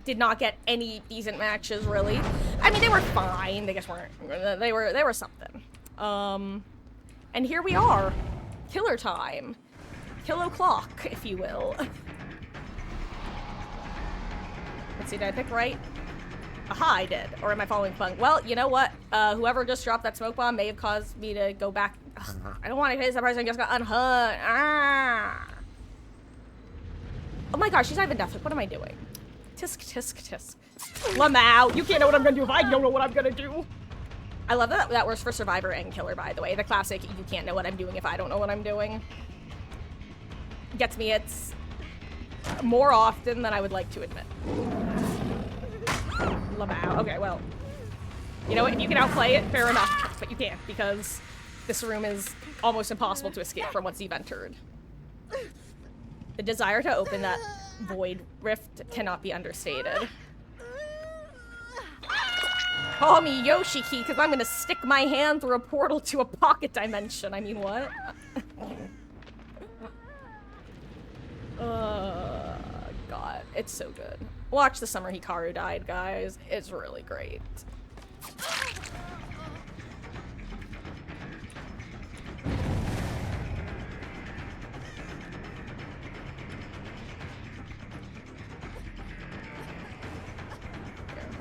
Did not get any decent matches, really. I mean, they were fine. They just weren't. They were something. And here we are, killer time, kill o'clock, if you will. Let's see, did I pick right? Aha, I did. Or am I following Fung? Well, you know what? Whoever just dropped that smoke bomb may have caused me to go back. Ugh, I don't want to hit that person. I just got unhooked. Ah. Oh my gosh, she's not even deaf. What am I doing? Tisk, tisk, tisk. Lamau, you can't know what I'm gonna do if I don't know what I'm gonna do. I love that that works for Survivor and Killer, by the way. The classic, you can't know what I'm doing if I don't know what I'm doing. Gets me, it's more often than I would like to admit. Lamau. Okay, well, you know what? If you can outplay it, fair enough. But you can't, because this room is almost impossible to escape from once you've entered. The desire to open that void rift cannot be understated. Call me Yoshiki, because I'm gonna stick my hand through a portal to a pocket dimension. I mean, what? God, it's so good. Watch the summer Hikaru died, guys. It's really great.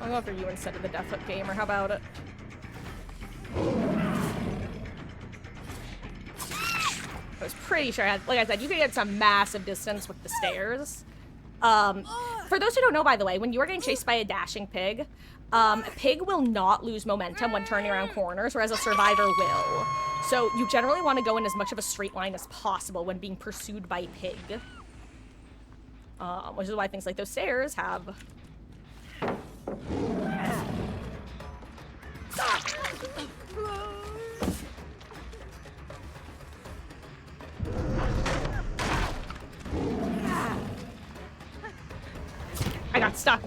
I'll go after you instead of the Death Hook Gamer. How about it? I was pretty sure I had, like I said, you could get some massive distance with the stairs. For those who don't know, by the way, when you are getting chased by a dashing pig, a pig will not lose momentum when turning around corners, whereas a survivor will. So you generally want to go in as much of a straight line as possible when being pursued by a pig. Which is why things like those stairs have... I got stuck.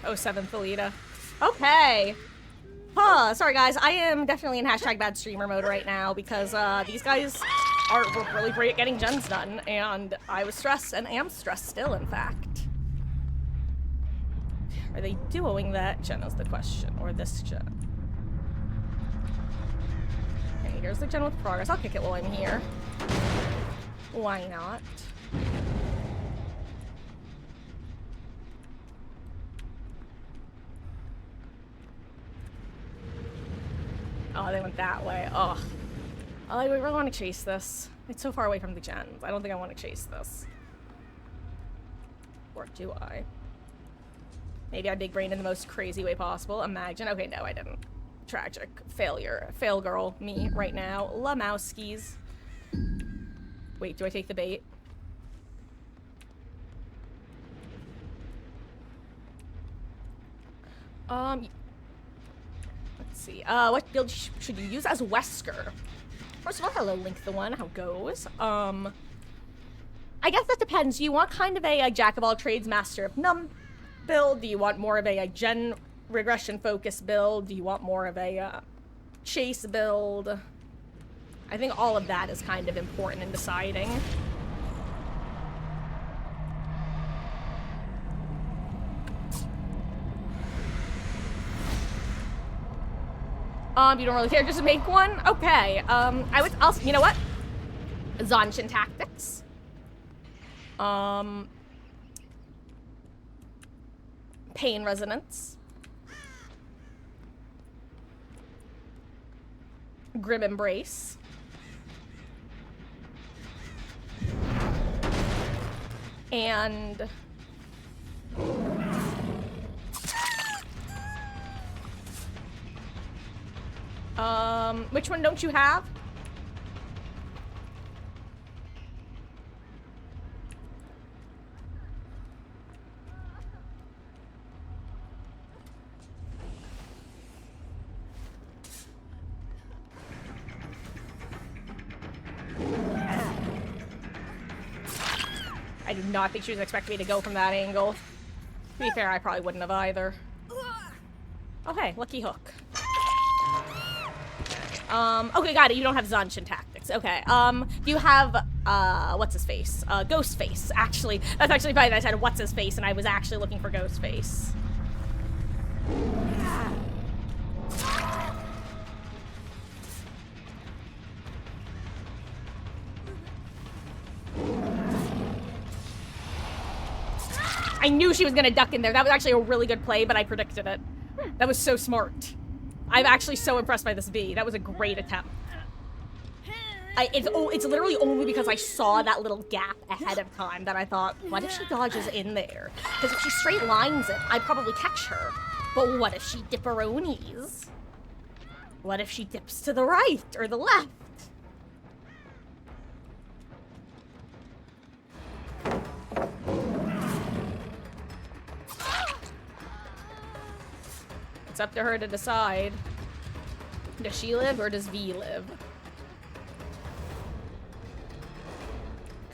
Oh, 7th Alita. Okay. Huh, sorry guys, I am definitely in hashtag bad streamer mode right now because these guys were really great at getting gens done, and I was stressed, and am stressed still, in fact. Are they duoing that gen is the question, or this gen? Okay, here's the gen with progress. I'll kick it while I'm here. Why not? Oh, they went that way. Ugh. Oh, I really want to chase this. It's so far away from the gens. I don't think I want to chase this. Or do I? Maybe I big brain in the most crazy way possible. Imagine. Okay, no, I didn't. Tragic. Failure. Fail girl. Me right now. Lamowskis. Wait, do I take the bait? Let's see. What build should you use as Wesker? First of all, hello, Link the One. How goes? I guess that depends. Do you want kind of a jack of all trades, master of none build? Do you want more of a gen regression focus build? Do you want more of a chase build? I think all of that is kind of important in deciding. You don't really care, just make one? Okay, you know what? Zanshin Tactics. Pain Resonance. Grim Embrace. And... which one don't you have? I did not think she was expecting me to go from that angle. To be fair, I probably wouldn't have either. Okay, lucky hook. Okay, got it. You don't have Zanshin Tactics. Okay. Do you have, what's his face? Ghost Face, actually. That's actually funny that I said what's his face, and I was actually looking for Ghost Face. I knew she was gonna duck in there. That was actually a really good play, but I predicted it. That was so smart. I'm actually so impressed by this B. That was a great attempt. It's literally only because I saw that little gap ahead of time that I thought, what if she dodges in there? Because if she straight lines it, I'd probably catch her. But what if she dipperonis? What if she dips to the right or the left? It's up to her to decide. Does she live or does V live?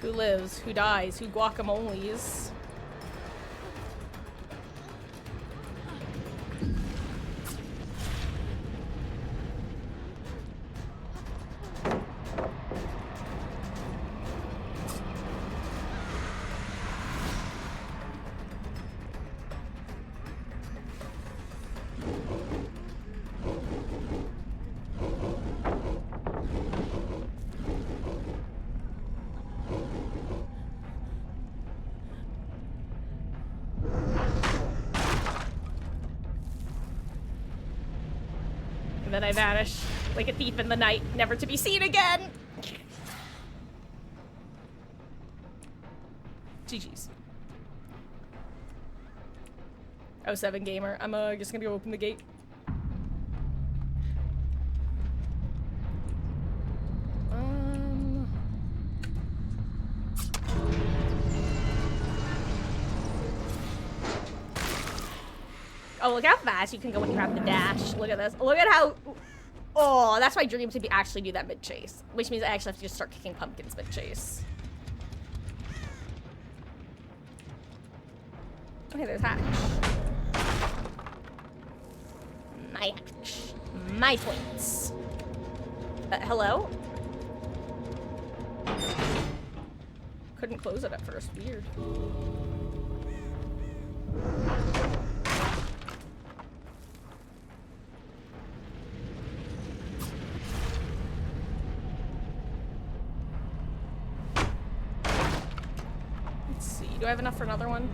Who lives? Who dies? Who guacamoles? And then I vanish like a thief in the night, never to be seen again. GG's. 07 gamer. I'm just gonna go open the gate. Oh, look how fast you can go when you have the dash. Look at this. Look at how... Oh, that's my dream to actually do that mid-chase. Which means I actually have to just start kicking pumpkins mid-chase. Okay, there's Hatch. My Hatch. My points. Hello? Couldn't close it at first. Weird. Let's see. Do I have enough for another one?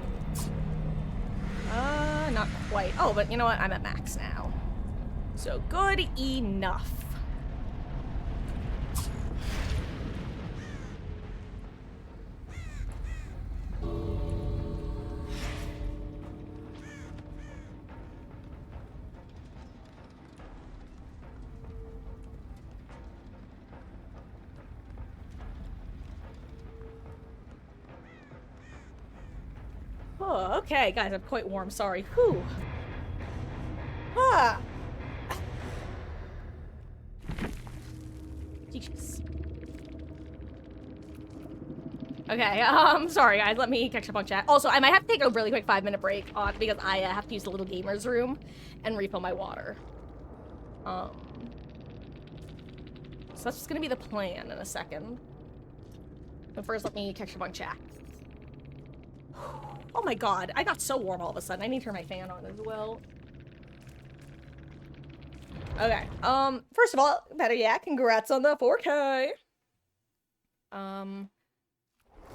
Not quite. Oh, but you know what? I'm at max now. So good enough. Oh, okay, guys, I'm quite warm. Sorry. Whew. Ah. Jeez. Okay, sorry guys, let me catch up on chat. Also, I might have to take a really quick 5-minute break on because I have to use the little gamer's room and refill my water. So that's just gonna be the plan in a second. But first, let me catch up on chat. Oh my god, I got so warm all of a sudden. I need to turn my fan on as well. Okay, first of all, better yet, congrats on the 4K.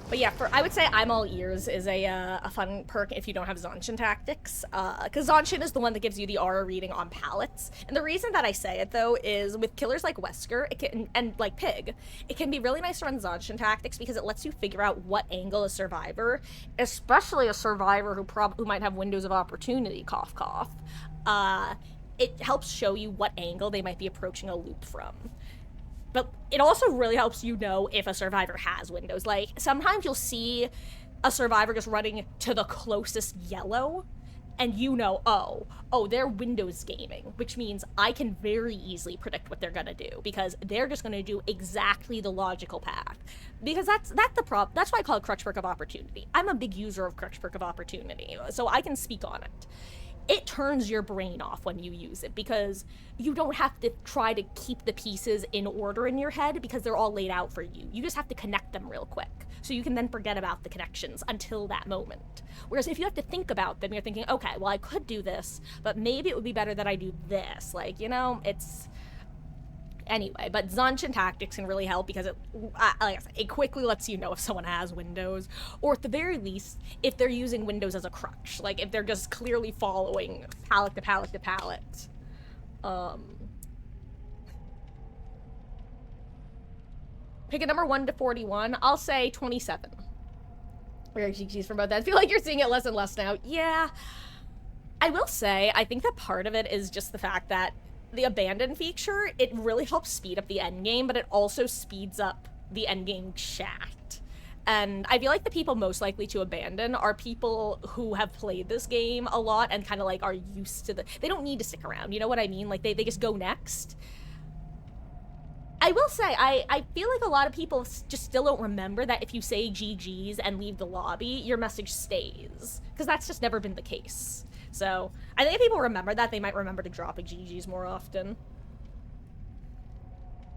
But yeah, I would say I'm all ears is a fun perk if you don't have Zanshin tactics, because Zanshin is the one that gives you the aura reading on pallets. And the reason that I say it though is with killers like Wesker, and like Pig, it can be really nice to run Zanshin tactics because it lets you figure out what angle a survivor, especially a survivor who might have windows of opportunity, cough cough. It helps show you what angle they might be approaching a loop from. But it also really helps you know if a survivor has windows. Like, sometimes you'll see a survivor just running to the closest yellow, and you know, oh, they're windows gaming, which means I can very easily predict what they're gonna do, because they're just gonna do exactly the logical path. Because that's the problem. That's why I call it Crutch Perk of Opportunity. I'm a big user of Crutch Perk of Opportunity, so I can speak on it. It turns your brain off when you use it because you don't have to try to keep the pieces in order in your head because they're all laid out for you. You just have to connect them real quick. So you can then forget about the connections until that moment. Whereas if you have to think about them, you're thinking, okay, well, I could do this, but maybe it would be better that I do this. Like, you know, it's... Anyway, but Zanshin tactics can really help because like I said, it quickly lets you know if someone has windows, or at the very least, if they're using windows as a crutch. Like, if they're just clearly following pallet to pallet to pallet. Pick a number 1 to 41. I'll say 27. Very GG's from both ends. I feel like you're seeing it less and less now. Yeah. I will say, I think that part of it is just the fact that the abandon feature, it really helps speed up the endgame, but it also speeds up the endgame chat. And I feel like the people most likely to abandon are people who have played this game a lot and kind of like are used to they don't need to stick around, you know what I mean? Like they just go next. I will say, I feel like a lot of people just still don't remember that if you say GG's and leave the lobby, your message stays. Because that's just never been the case. So, I think if people remember that, they might remember to drop a GG's more often.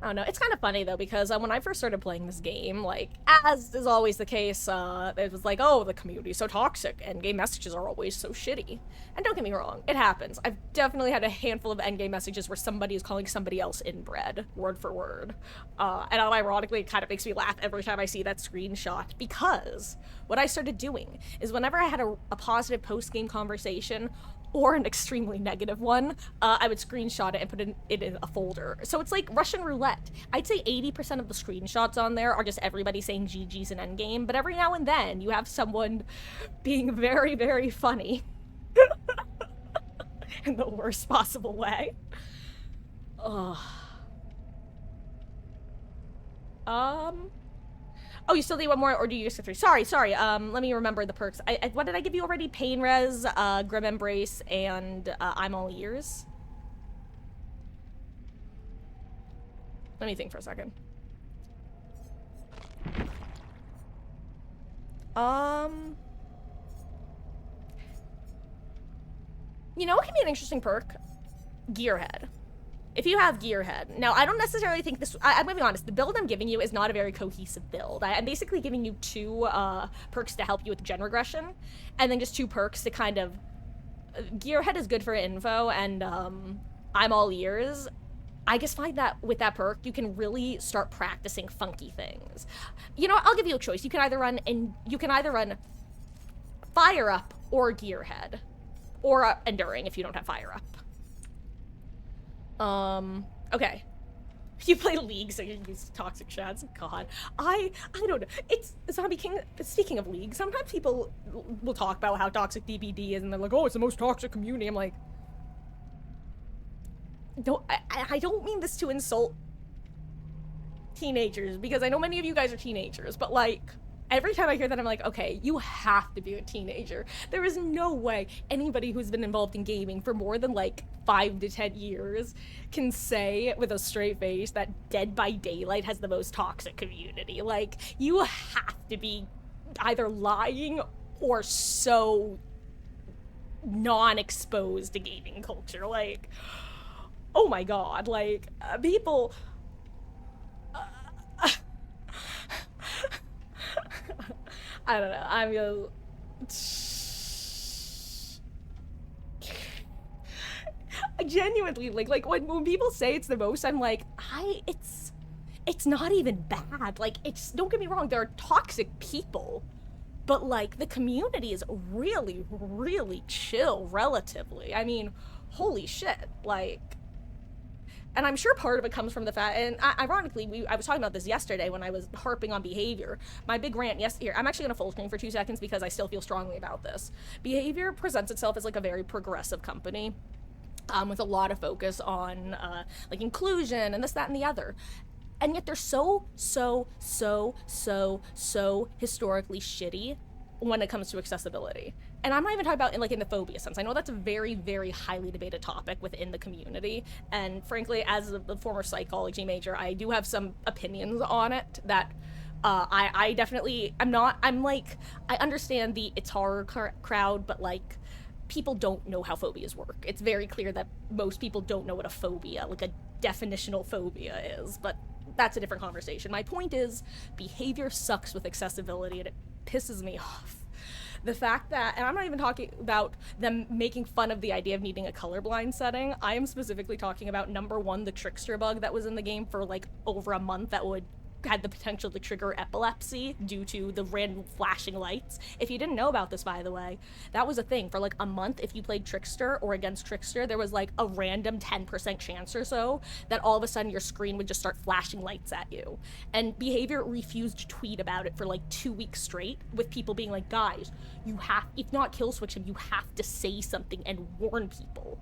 I don't know. It's kind of funny, though, because when I first started playing this game, like, as is always the case, it was like, oh, the community's so toxic, endgame messages are always so shitty. And don't get me wrong, it happens. I've definitely had a handful of endgame messages where somebody is calling somebody else inbred, word for word. And ironically, it kind of makes me laugh every time I see that screenshot, because what I started doing is whenever I had a positive post-game conversation, or an extremely negative one, I would screenshot it and put it in a folder. So it's like Russian roulette. I'd say 80% of the screenshots on there are just everybody saying GG's in endgame, but every now and then you have someone being very, very funny. In the worst possible way. Ugh. Oh, you still need one more, or do you use the 3? Sorry, let me remember the perks. What did I give you already? Pain Res, Grim Embrace, and I'm all ears. Let me think for a second. You know what can be an interesting perk? Gearhead. if you have Gearhead, now I don't necessarily think this. I'm gonna be honest. The build I'm giving you is not a very cohesive build. I'm basically giving you two perks to help you with gen regression, and then just two perks to kind of. Gearhead is good for info, and I'm all ears. I just find that with that perk, you can really start practicing funky things. You know, I'll give you a choice. You can either run Fire Up or Gearhead, or Enduring if you don't have Fire Up. Okay. You play League, so you use toxic shads. God, I don't know. It's Zombie King. Speaking of League, sometimes people will talk about how toxic DBD is, and they're like, "Oh, it's the most toxic community." I'm like, I don't mean this to insult teenagers, because I know many of you guys are teenagers, but like, every time I hear that, I'm like, okay, you have to be a teenager. There is no way anybody who's been involved in gaming for more than like 5 to 10 years can say with a straight face that Dead by Daylight has the most toxic community. Like, you have to be either lying or so non-exposed to gaming culture. Like, oh my god, like, people... I don't know. I'm genuinely like when people say it's the most, I'm like, it's not even bad. Like, it's, don't get me wrong, there are toxic people, but like the community is really, really chill relatively. I mean, holy shit, like. And I'm sure part of it comes from the fact, and ironically, I was talking about this yesterday when I was harping on behavior. My big rant, here, I'm actually going to full screen for 2 seconds because I still feel strongly about this. Behavior presents itself as like a very progressive company, with a lot of focus on like inclusion and this, that, and the other. And yet they're so historically shitty when it comes to accessibility. And I'm not even talking about in the phobia sense. I know that's a very, very highly debated topic within the community. And frankly, as a former psychology major, I do have some opinions on it that I definitely, I understand the it's horror crowd, but like, people don't know how phobias work. It's very clear that most people don't know what a phobia, like a definitional phobia is, but that's a different conversation. My point is, behavior sucks with accessibility, and it pisses me off. The fact that, and I'm not even talking about them making fun of the idea of needing a colorblind setting. I am specifically talking about, number one, the trickster bug that was in the game for like over a month that had the potential to trigger epilepsy due to the random flashing lights. If you didn't know about this, by the way, that was a thing for like a month. If you played Trickster or against Trickster, there was like a random 10% chance or so that all of a sudden your screen would just start flashing lights at you. And Behavior refused to tweet about it for like 2 weeks straight, with people being like, guys, you have, if not kill switch him, you have to say something and warn people.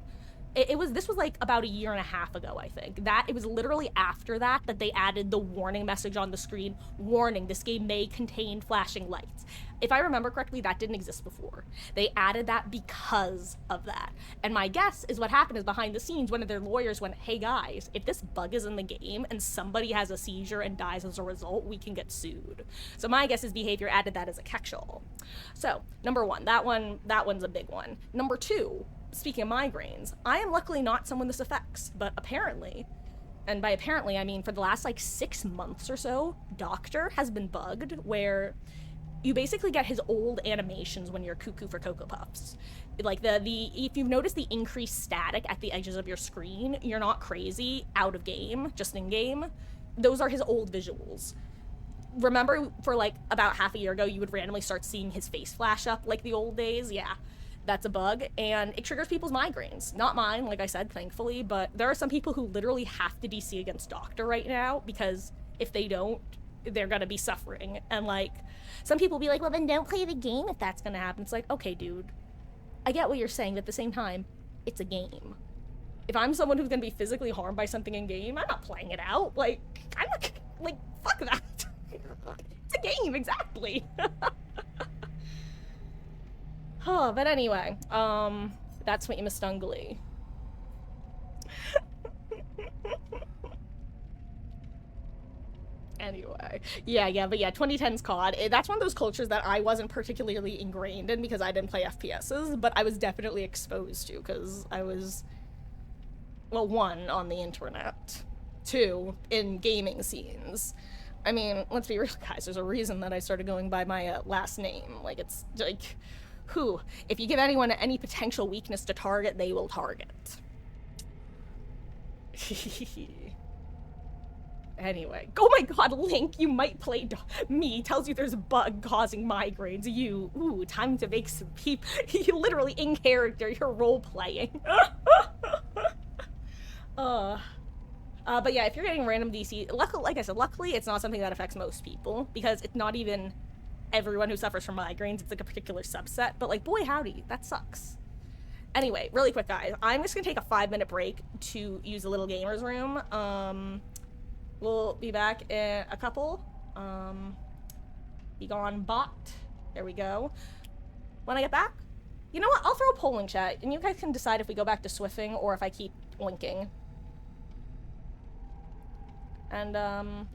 This was like about a year and a half ago, I think. It was literally after that they added the warning message on the screen, warning, this game may contain flashing lights. If I remember correctly, that didn't exist before. They added that because of that. And my guess is what happened is, behind the scenes, one of their lawyers went, hey guys, if this bug is in the game and somebody has a seizure and dies as a result, we can get sued. So my guess is Behavior added that as a catch-all. So, number one, that one's a big one. Number two, speaking of migraines, I am luckily not someone this affects, but apparently, and by apparently I mean for the last like 6 months or so, Doctor has been bugged where you basically get his old animations when you're cuckoo for Cocoa Puffs. Like if you've noticed the increased static at the edges of your screen, you're not crazy out of game, just in game. Those are his old visuals. Remember, for like about half a year ago, you would randomly start seeing his face flash up like the old days? Yeah. That's a bug, and it triggers people's migraines. Not mine, like I said, thankfully, but there are some people who literally have to DC against Doctor right now, because if they don't, they're gonna be suffering. And like, some people be like, well then don't play the game if that's gonna happen. It's like, okay dude, I get what you're saying, but at the same time, it's a game. If I'm someone who's gonna be physically harmed by something in game, I'm not playing it out. Like, I'm not, like, fuck that. It's a game, exactly. Huh, but anyway, that's what you missed on Glee. Anyway, but 2010's COD, that's one of those cultures that I wasn't particularly ingrained in because I didn't play FPSs, but I was definitely exposed to, because I was Well, one, on the internet. Two, in gaming scenes. I mean, let's be real, guys. There's a reason that I started going by my last name. Like, it's like, who? If you give anyone any potential weakness to target, they will target. Anyway, oh my god, Link, you might play me. Tells you there's a bug causing migraines. You, ooh, time to make some peep. You literally in character, you're role playing. But yeah, if you're getting random DC, luckily, like I said, luckily it's not something that affects most people because it's not even everyone who suffers from migraines. It's like a particular subset. But like, boy howdy, that sucks. Anyway, really quick, guys. I'm just gonna take a 5-minute break to use the little gamers room. We'll be back in a couple. Be gone bot. There we go. When I get back, you know what? I'll throw a poll in chat, and you guys can decide if we go back to Swiffing or if I keep linking. And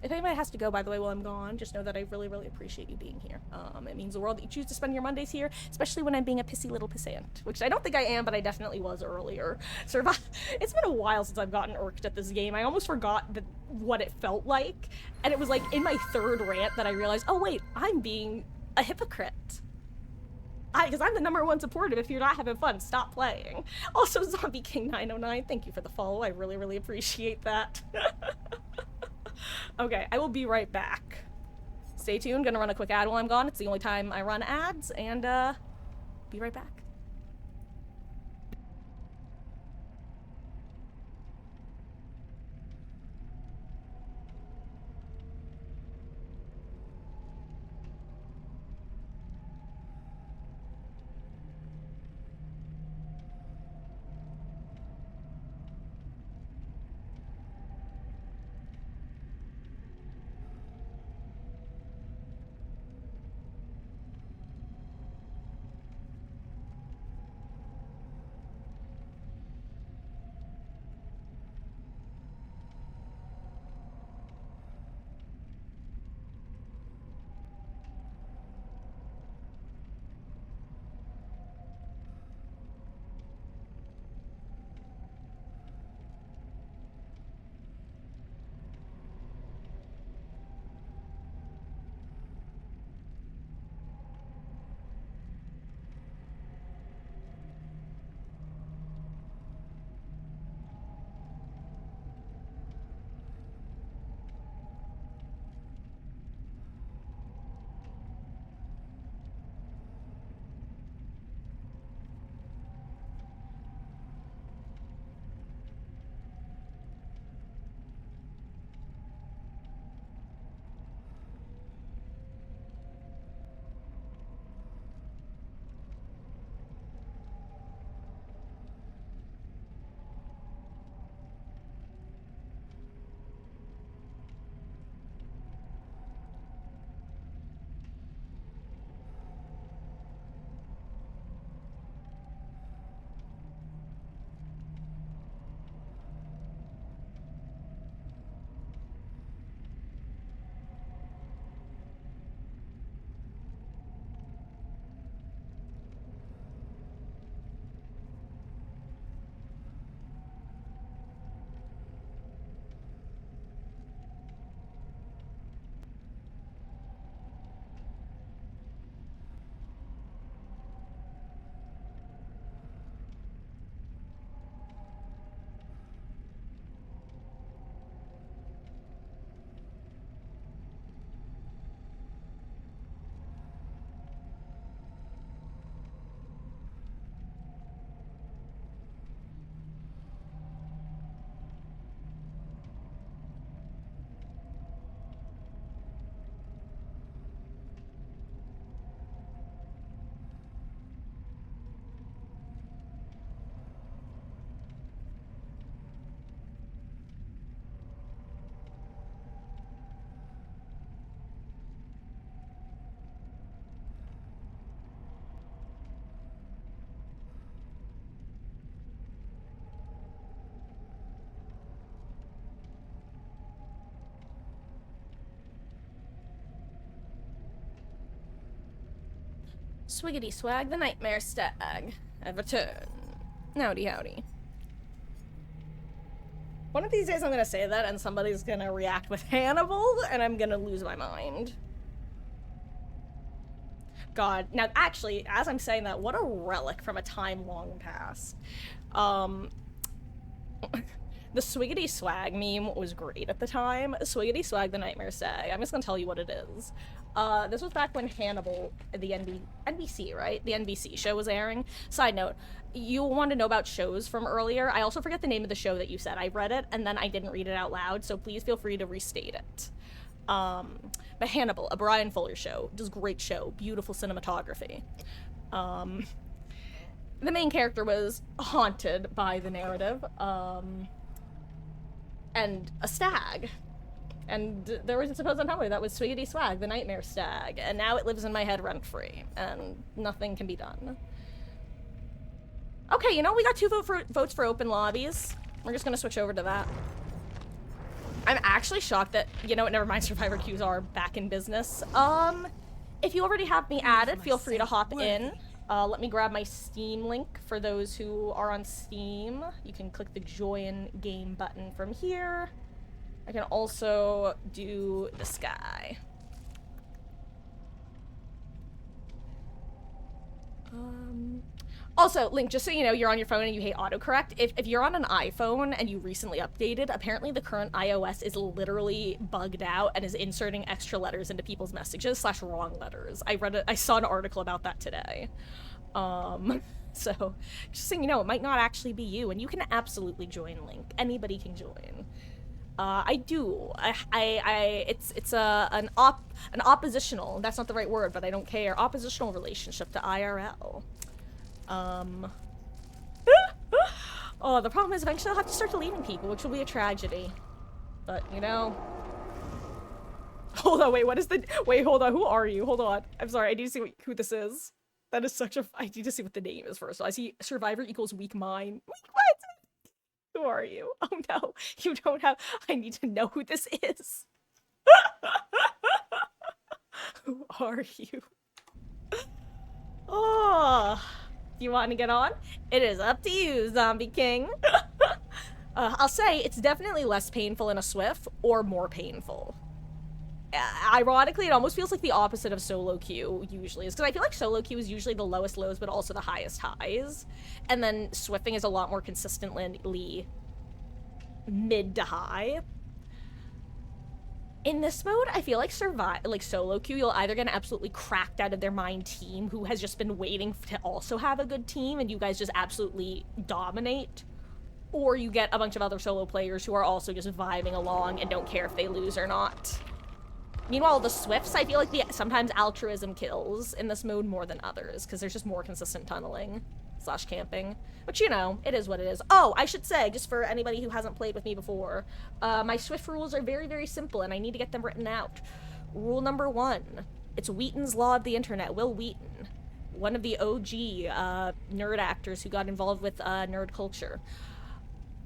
if anybody has to go, by the way, while I'm gone, just know that I really, really appreciate you being here. It means the world that you choose to spend your Mondays here, especially when I'm being a pissy little pissant, which I don't think I am, but I definitely was earlier. It's been a while since I've gotten irked at this game. I almost forgot what it felt like, and it was like in my third rant that I realized, oh wait, I'm being a hypocrite. Because I'm the #1 supportive. If you're not having fun, stop playing. Also, Zombie King 909, thank you for the follow. I really, really appreciate that. Okay, I will be right back. Stay tuned, gonna run a quick ad while I'm gone. It's the only time I run ads, and be right back. Swiggity swag, the nightmare stag. I've returned. Howdy, howdy. One of these days I'm gonna say that and somebody's gonna react with Hannibal and I'm gonna lose my mind. God. Now, actually, as I'm saying that, what a relic from a time long past. Um, the Swiggity Swag meme was great at the time. Swiggity Swag the Nightmare Stag. I'm just gonna tell you what it is. This was back when Hannibal, the NBC, right? The NBC show was airing. Side note, you want to know about shows from earlier. I also forget the name of the show that you said. I read it and then I didn't read it out loud, so please feel free to restate it. But Hannibal, a Brian Fuller show, does great show, beautiful cinematography. The main character was haunted by the narrative, and a stag. And there was a supposed unholy that was Swiggity Swag, the Nightmare Stag, and now it lives in my head rent-free, and nothing can be done. Okay, you know, we got 2 votes for open lobbies. We're just gonna switch over to that. I'm actually shocked that, you know what, never mind, Survivor queues are back in business. If you already have me added, feel free to hop in. Let me grab my Steam link for those who are on Steam. You can click the join game button from here. I can also do this guy. Also, Link, just so you know, you're on your phone and you hate autocorrect. If you're on an iPhone and you recently updated, apparently the current iOS is literally bugged out and is inserting extra letters into people's messages / wrong letters. I saw an article about that today. So, just so you know, it might not actually be you, and you can absolutely join Link. Anybody can join. I do. It's an oppositional, that's not the right word, but I don't care, oppositional relationship to IRL. Oh, the problem is eventually I'll have to start deleting people, which will be a tragedy. But, you know. Hold on, wait, hold on, who are you? Hold on. I'm sorry, I need to see who this is. That is such a, I need to see what the name is first. I see Survivor equals weak mind. What? Who are you? Oh no, you don't have, I need to know who this is. Who are you? Oh, do you want to get on? It is up to you, Zombie King. I'll say it's definitely less painful in a Swift or more painful. Ironically, it almost feels like the opposite of solo queue usually is, because I feel like solo queue is usually the lowest lows but also the highest highs, and then swifting is a lot more consistently mid to high. In this mode, I feel like solo queue, you'll either get an absolutely cracked out of their mind team who has just been waiting to also have a good team and you guys just absolutely dominate, or you get a bunch of other solo players who are also just vibing along and don't care if they lose or not. Meanwhile, the Swifts, I feel like sometimes altruism kills in this mode more than others, because there's just more consistent tunneling / camping. Which, you know, it is what it is. Oh, I should say, just for anybody who hasn't played with me before, my Swift rules are very, very simple, and I need to get them written out. Rule number 1. It's Wheaton's Law of the Internet, Will Wheaton. One of the OG nerd actors who got involved with nerd culture.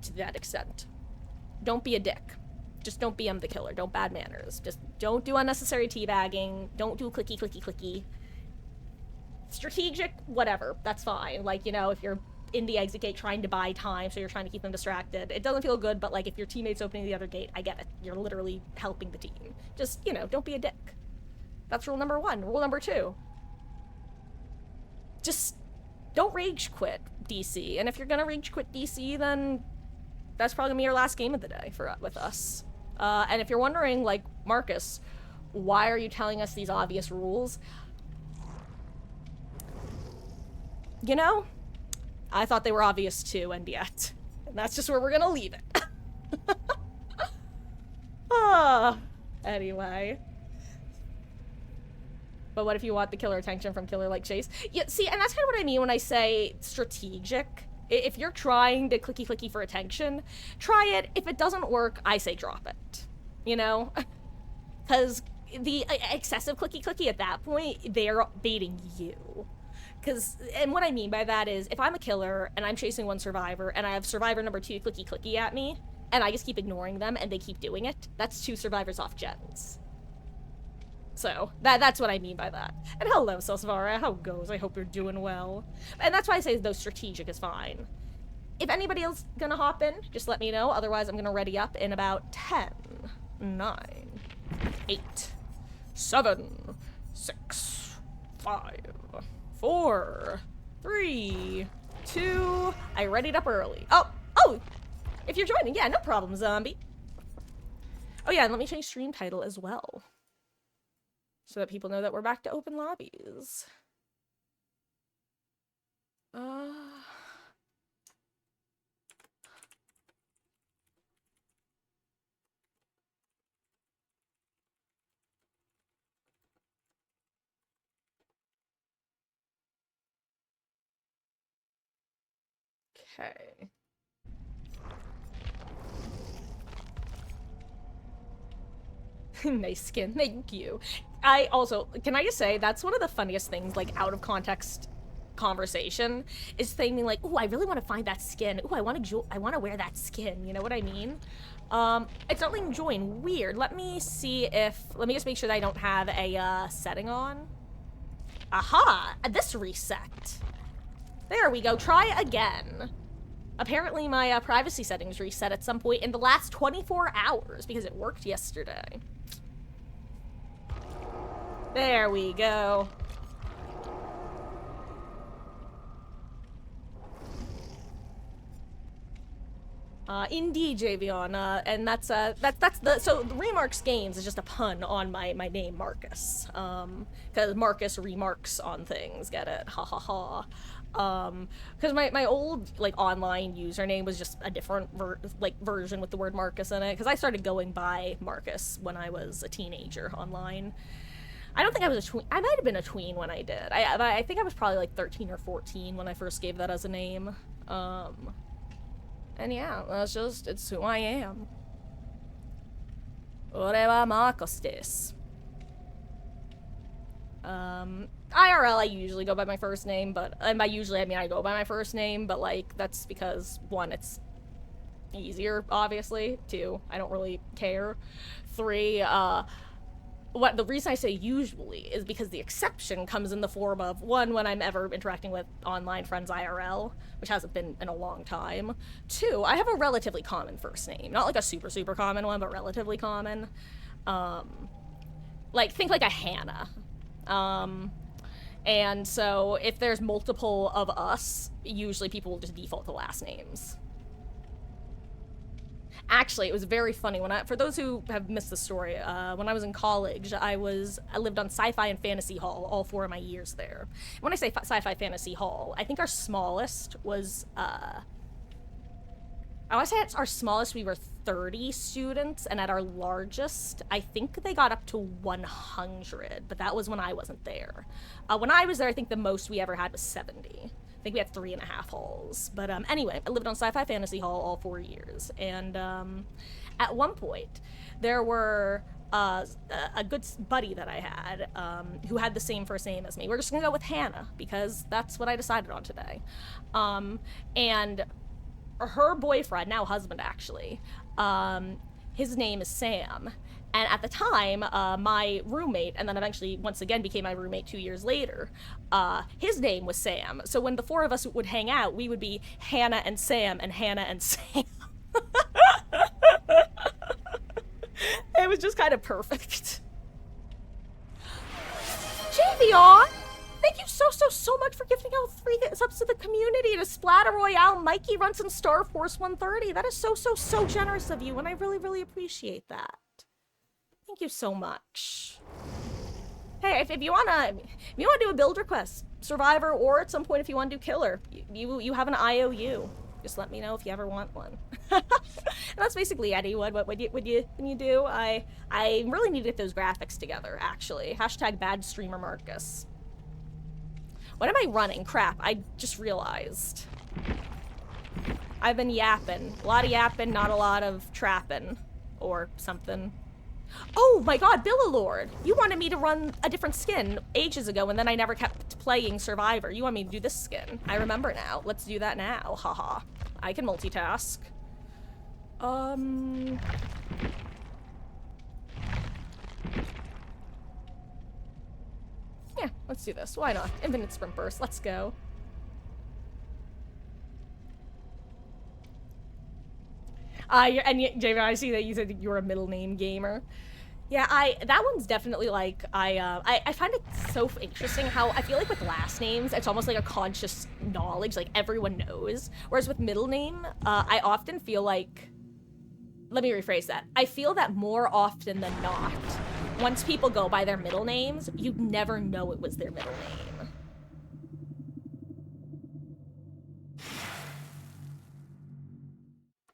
To that extent. Don't be a dick. Just don't be the killer. Don't bad manners. Just don't do unnecessary teabagging. Don't do clicky, clicky, clicky. Strategic, whatever. That's fine. Like, you know, if you're in the exit gate trying to buy time, so you're trying to keep them distracted. It doesn't feel good, but, like, if your teammate's opening the other gate, I get it. You're literally helping the team. Just, you know, don't be a dick. That's rule number 1. Rule number 2. Just don't rage quit DC. And if you're gonna rage quit DC, then that's probably gonna be your last game of the day with us. And if you're wondering, like, Marcus, why are you telling us these obvious rules? You know, I thought they were obvious too, and yet. And that's just where we're gonna leave it. Anyway. But what if you want the killer attention from killer like Chase? Yeah, see, and that's kind of what I mean when I say strategic. If you're trying to clicky clicky for attention, try it. If it doesn't work, I say drop it. You know? Because the excessive clicky clicky at that point, they're baiting you. And what I mean by that is, if I'm a killer and I'm chasing one survivor and I have survivor number 2 clicky clicky at me, and I just keep ignoring them and they keep doing it, that's 2 survivors off gens. So, that's what I mean by that. And hello, Sosvara, how goes? I hope you're doing well. And that's why I say, though, strategic is fine. if anybody else gonna hop in, just let me know. Otherwise, I'm gonna ready up in about 10, 9, 8, 7, 6, 5, 4, 3, 2. I readied up early. Oh, if you're joining, yeah, no problem, zombie. Oh yeah, and let me change stream title as well, so that people know that we're back to open lobbies. Okay. Nice skin, thank you. I also, can I just say, that's one of the funniest things, like, out of context conversation, is thinking like, ooh, I really want to find that skin. Ooh, I want to wear that skin, you know what I mean? It's not letting join, weird. Let me just make sure that I don't have a, setting on. Aha, this reset. There we go, try again. Apparently my privacy settings reset at some point in the last 24 hours because it worked yesterday. There we go. Indeed, Javion, and that's so the Remarks Games is just a pun on my name, Marcus. Because Marcus remarks on things, get it? Ha ha ha. Because my old, like, online username was just a different, version with the word Marcus in it, because I started going by Marcus when I was a teenager online. I don't think I was a tween. I might have been a tween when I did. I think I was probably, like, 13 or 14 when I first gave that as a name. And yeah, it's who I am. Oreva Marcos des. IRL, I usually go by my first name, and by usually I mean I go by my first name, but, like, that's because, 1, it's easier, obviously. 2, I don't really care. 3, the reason I say usually is because the exception comes in the form of, 1, when I'm ever interacting with online friends IRL, which hasn't been in a long time. 2, I have a relatively common first name. Not like a super, super common one, but relatively common. Like, think like a Hannah. And so if there's multiple of us, usually people will just default to last names. Actually, it was very funny for those who have missed the story, when I was in college, I lived on Sci-Fi and Fantasy Hall all 4 of my years there. When I say Sci-Fi Fantasy Hall, I think our smallest was, I want to say our smallest we were 30 students, and at our largest, I think they got up to 100, but that was when I wasn't there. When I was there, I think the most we ever had was 70. I think we had 3.5 halls. But anyway, I lived on Sci-Fi Fantasy Hall all 4 years. And at one point, there were a good buddy that I had who had the same first name as me. We're just going to go with Hannah because that's what I decided on today. And her boyfriend, now husband actually, his name is Sam. And at the time, my roommate, and then eventually once again became my roommate 2 years later, his name was Sam. So when the 4 of us would hang out, we would be Hannah and Sam and Hannah and Sam. It was just kind of perfect. Javion! Thank you so much for gifting out 3 subs to the community, to Splatter Royale, Mikey Runs, and Star Force 130. That is so generous of you, and I really appreciate that. Thank you so much. Hey, if you wanna do a build request, Survivor, or at some point if you want to do Killer, you have an IOU. Just let me know if you ever want one. And that's basically anyone. What would you do? I really need to get those graphics together. Actually, hashtag bad streamer Marcus. What am I running? Crap! I just realized. I've been yapping. A lot of yapping, not a lot of trapping, or something. Oh my god, Billalord! You wanted me to run a different skin ages ago, and then I never kept playing Survivor. You want me to do this skin. I remember now. Let's do that now. Haha. I can multitask. Yeah, let's do this. Why not? Infinite Sprint Burst. Let's go. Jamie, I see that you said you're a middle name gamer. Yeah, that one's definitely like I find it so interesting how I feel like with last names it's almost like a conscious knowledge, like everyone knows. Whereas with middle name, I often feel like, let me rephrase that. I feel that more often than not, once people go by their middle names, you'd never know it was their middle name.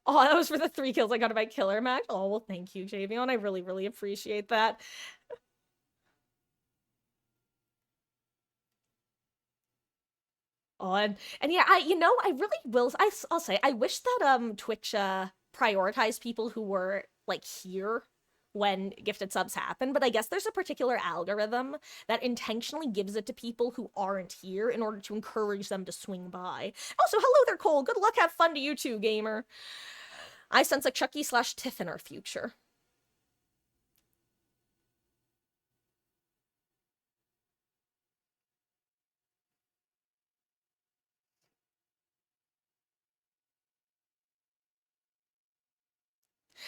Oh, that was for the 3 kills I got in my killer match. Oh, well, thank you, Javion. I really, really appreciate that. Oh, and yeah, I really will. I'll say, I wish that Twitch prioritized people who were like here when gifted subs happen, but I guess there's a particular algorithm that intentionally gives it to people who aren't here in order to encourage them to swing by. Also, hello there, Cole. Good luck, have fun to you too, gamer. I sense a Chucky/Tiff in our future.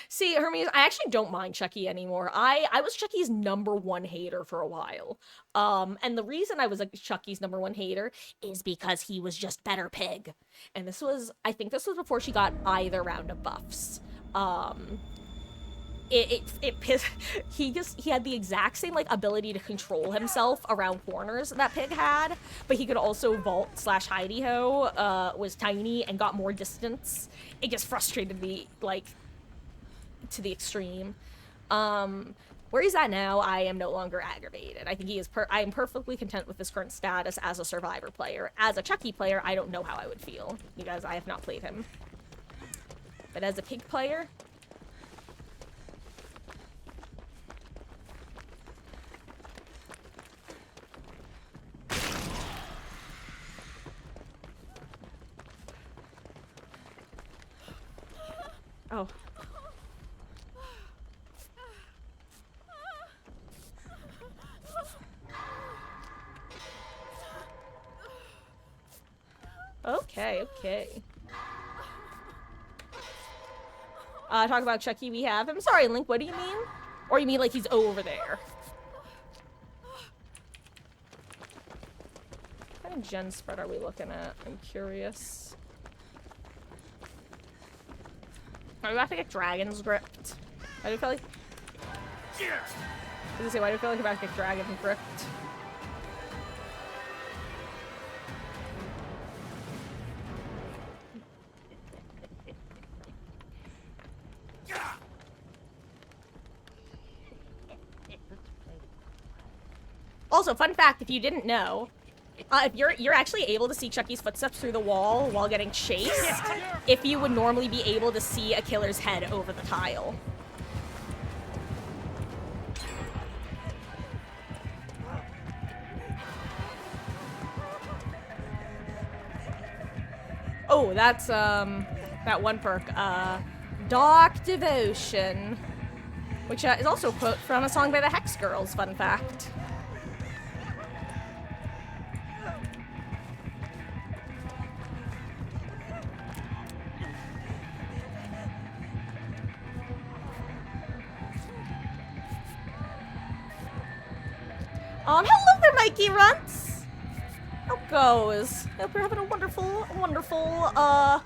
See, Hermes, I actually don't mind Chucky anymore. I was Chucky's #1 hater for a while. And the reason I was like Chucky's #1 hater is because he was just better pig. And I think this was before she got either round of buffs. He had the exact same like ability to control himself around corners that pig had, but he could also vault/hidey-ho, was tiny and got more distance. It just frustrated me like to the extreme. Where he's at now, I am no longer aggravated. I think I am perfectly content with his current status as a Survivor player. As a Chucky player, I don't know how I would feel, because I have not played him. But as a pig player, oh. Okay. Talk about Chucky, we have him. Sorry, Link, what do you mean? Or you mean like he's over there? What kind of gen spread are we looking at? I'm curious. Are we about to get dragons gripped? Why do I feel like... why do I feel like we're about to get dragons gripped? Also, fun fact, if you didn't know, if you're actually able to see Chucky's footsteps through the wall while getting chased, if you would normally be able to see a killer's head over the tile. Oh, that's that one perk, Dark Devotion, which is also a quote from a song by the Hex Girls, fun fact. Hello there, Mikey Runts! How goes? Hope you're having a wonderful, oh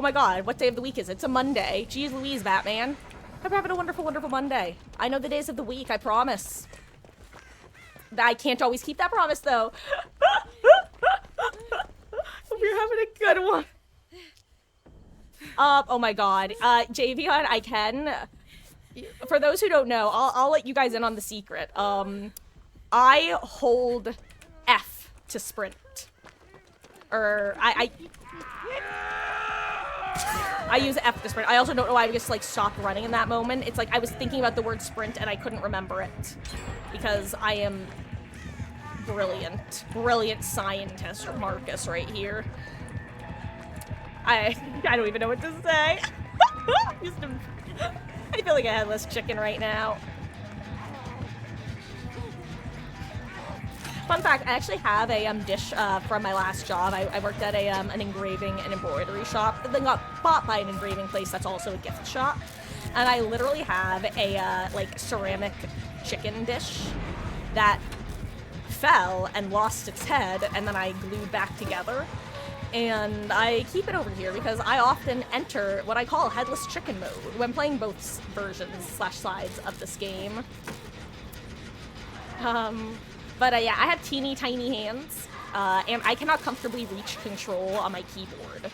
my god, what day of the week is it? It's a Monday. Jeez Louise, Batman. Hope you're having a wonderful, wonderful Monday. I know the days of the week, I promise. I can't always keep that promise, though. Hope you're having a good one. Oh my god. Javion, I can. For those who don't know, I'll let you guys in on the secret. I hold F to sprint. Or, I use F to sprint. I also don't know why I just, like, stopped running in that moment. It's like I was thinking about the word sprint and I couldn't remember it. Because I am brilliant. Brilliant scientist Marcus right here. I don't even know what to say. I feel like a headless chicken right now. Fun fact, I actually have a dish from my last job. I worked at an engraving and embroidery shop that then got bought by an engraving place that's also a gift shop. And I literally have a like ceramic chicken dish that fell and lost its head, and then I glued back together. And I keep it over here because I often enter what I call headless chicken mode when playing both versions / sides of this game. But yeah, I have teeny tiny hands, and I cannot comfortably reach control on my keyboard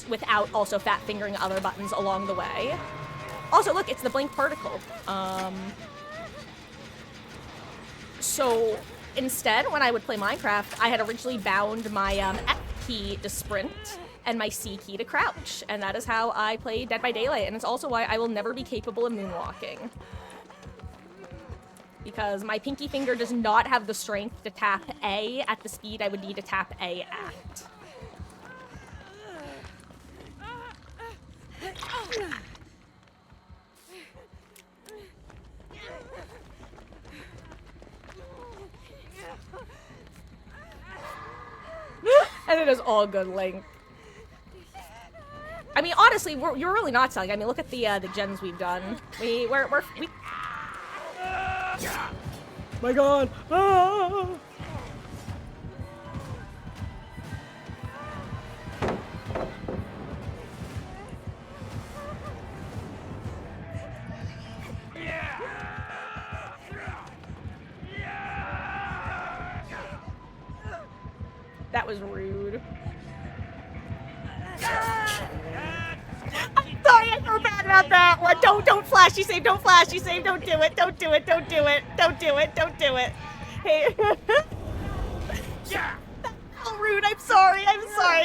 without also fat fingering other buttons along the way. Also, look, it's the blink particle. So instead, when I would play Minecraft, I had originally bound my F key to sprint and my C key to crouch, and that is how I play Dead by Daylight, and it's also why I will never be capable of moonwalking. Because my pinky finger does not have the strength to tap A at the speed I would need to tap A at. And it is all good, Link. I mean, honestly, you're really not selling. I mean, look at the gens we've done. We. My God! Ah! That was rude. I'm sorry, I feel bad about that one. Don't flashy save, don't flashy save, don't do it, don't do it, don't do it, don't do it, don't do it. Hey. That felt rude, I'm sorry.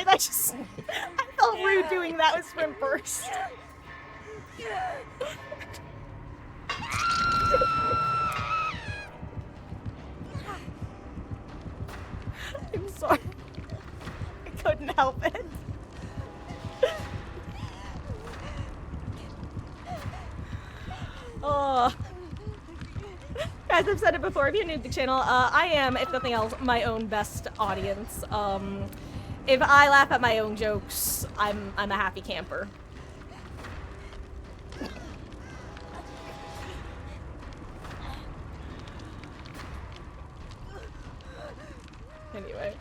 That just, I felt rude doing that with Sprint Burst. I'm sorry. I couldn't help it. Oh. Guys, I've said it before, if you're new to the channel, I am, if nothing else, my own best audience. If I laugh at my own jokes, I'm a happy camper. Anyway.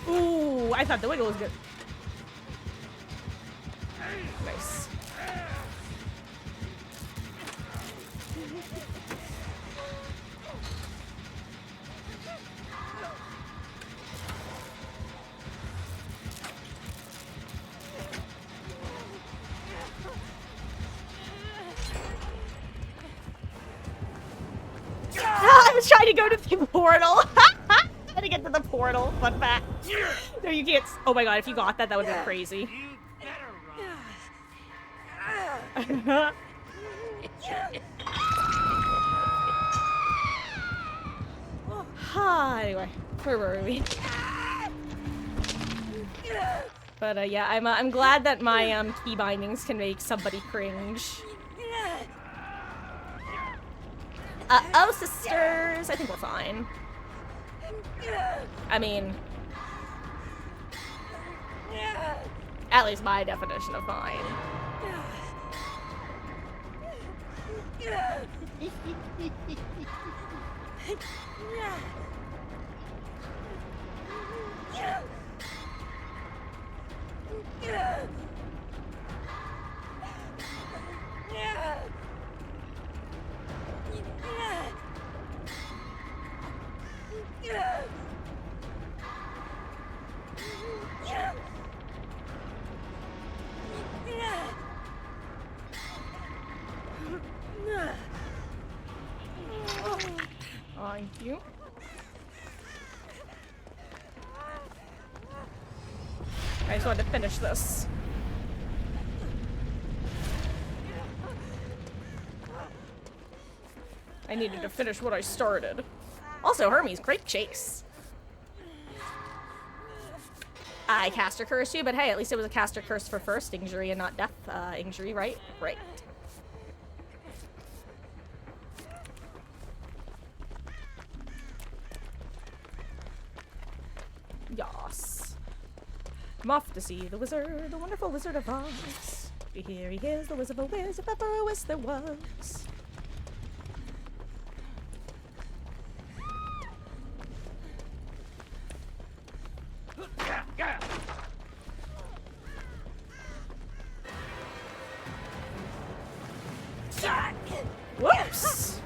Ooh, I thought the wiggle was good. Nice. I was trying to go to the portal. Trying to get to the portal. Fun fact. No, you can't. Oh my God! If you got that, that would have been crazy. Anyway, where were we? But yeah, I'm glad that my key bindings can make somebody cringe. Oh, sisters, I think we're fine. I mean, at least my definition of fine. you. I just wanted to finish this. I needed to finish what I started. Also, Hermes, great chase. I caster curse you, but hey, at least it was a caster curse for first injury and not death injury, right? Right. Yas. I'm off to see the wizard, the wonderful Wizard of Oz. Here he is, the Wizard of Oz, if ever a wiz there was. Whoops!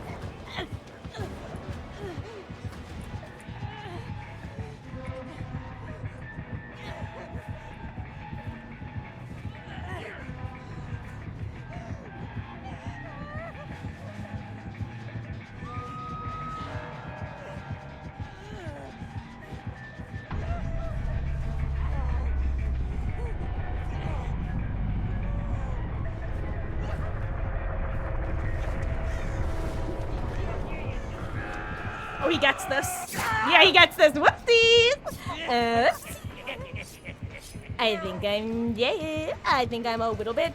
Oh, he gets this. Yeah, he gets this. Whoopsies! Oops. I think I'm a little bit.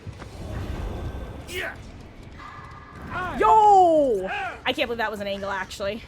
Yo! I can't believe that was an angle, actually.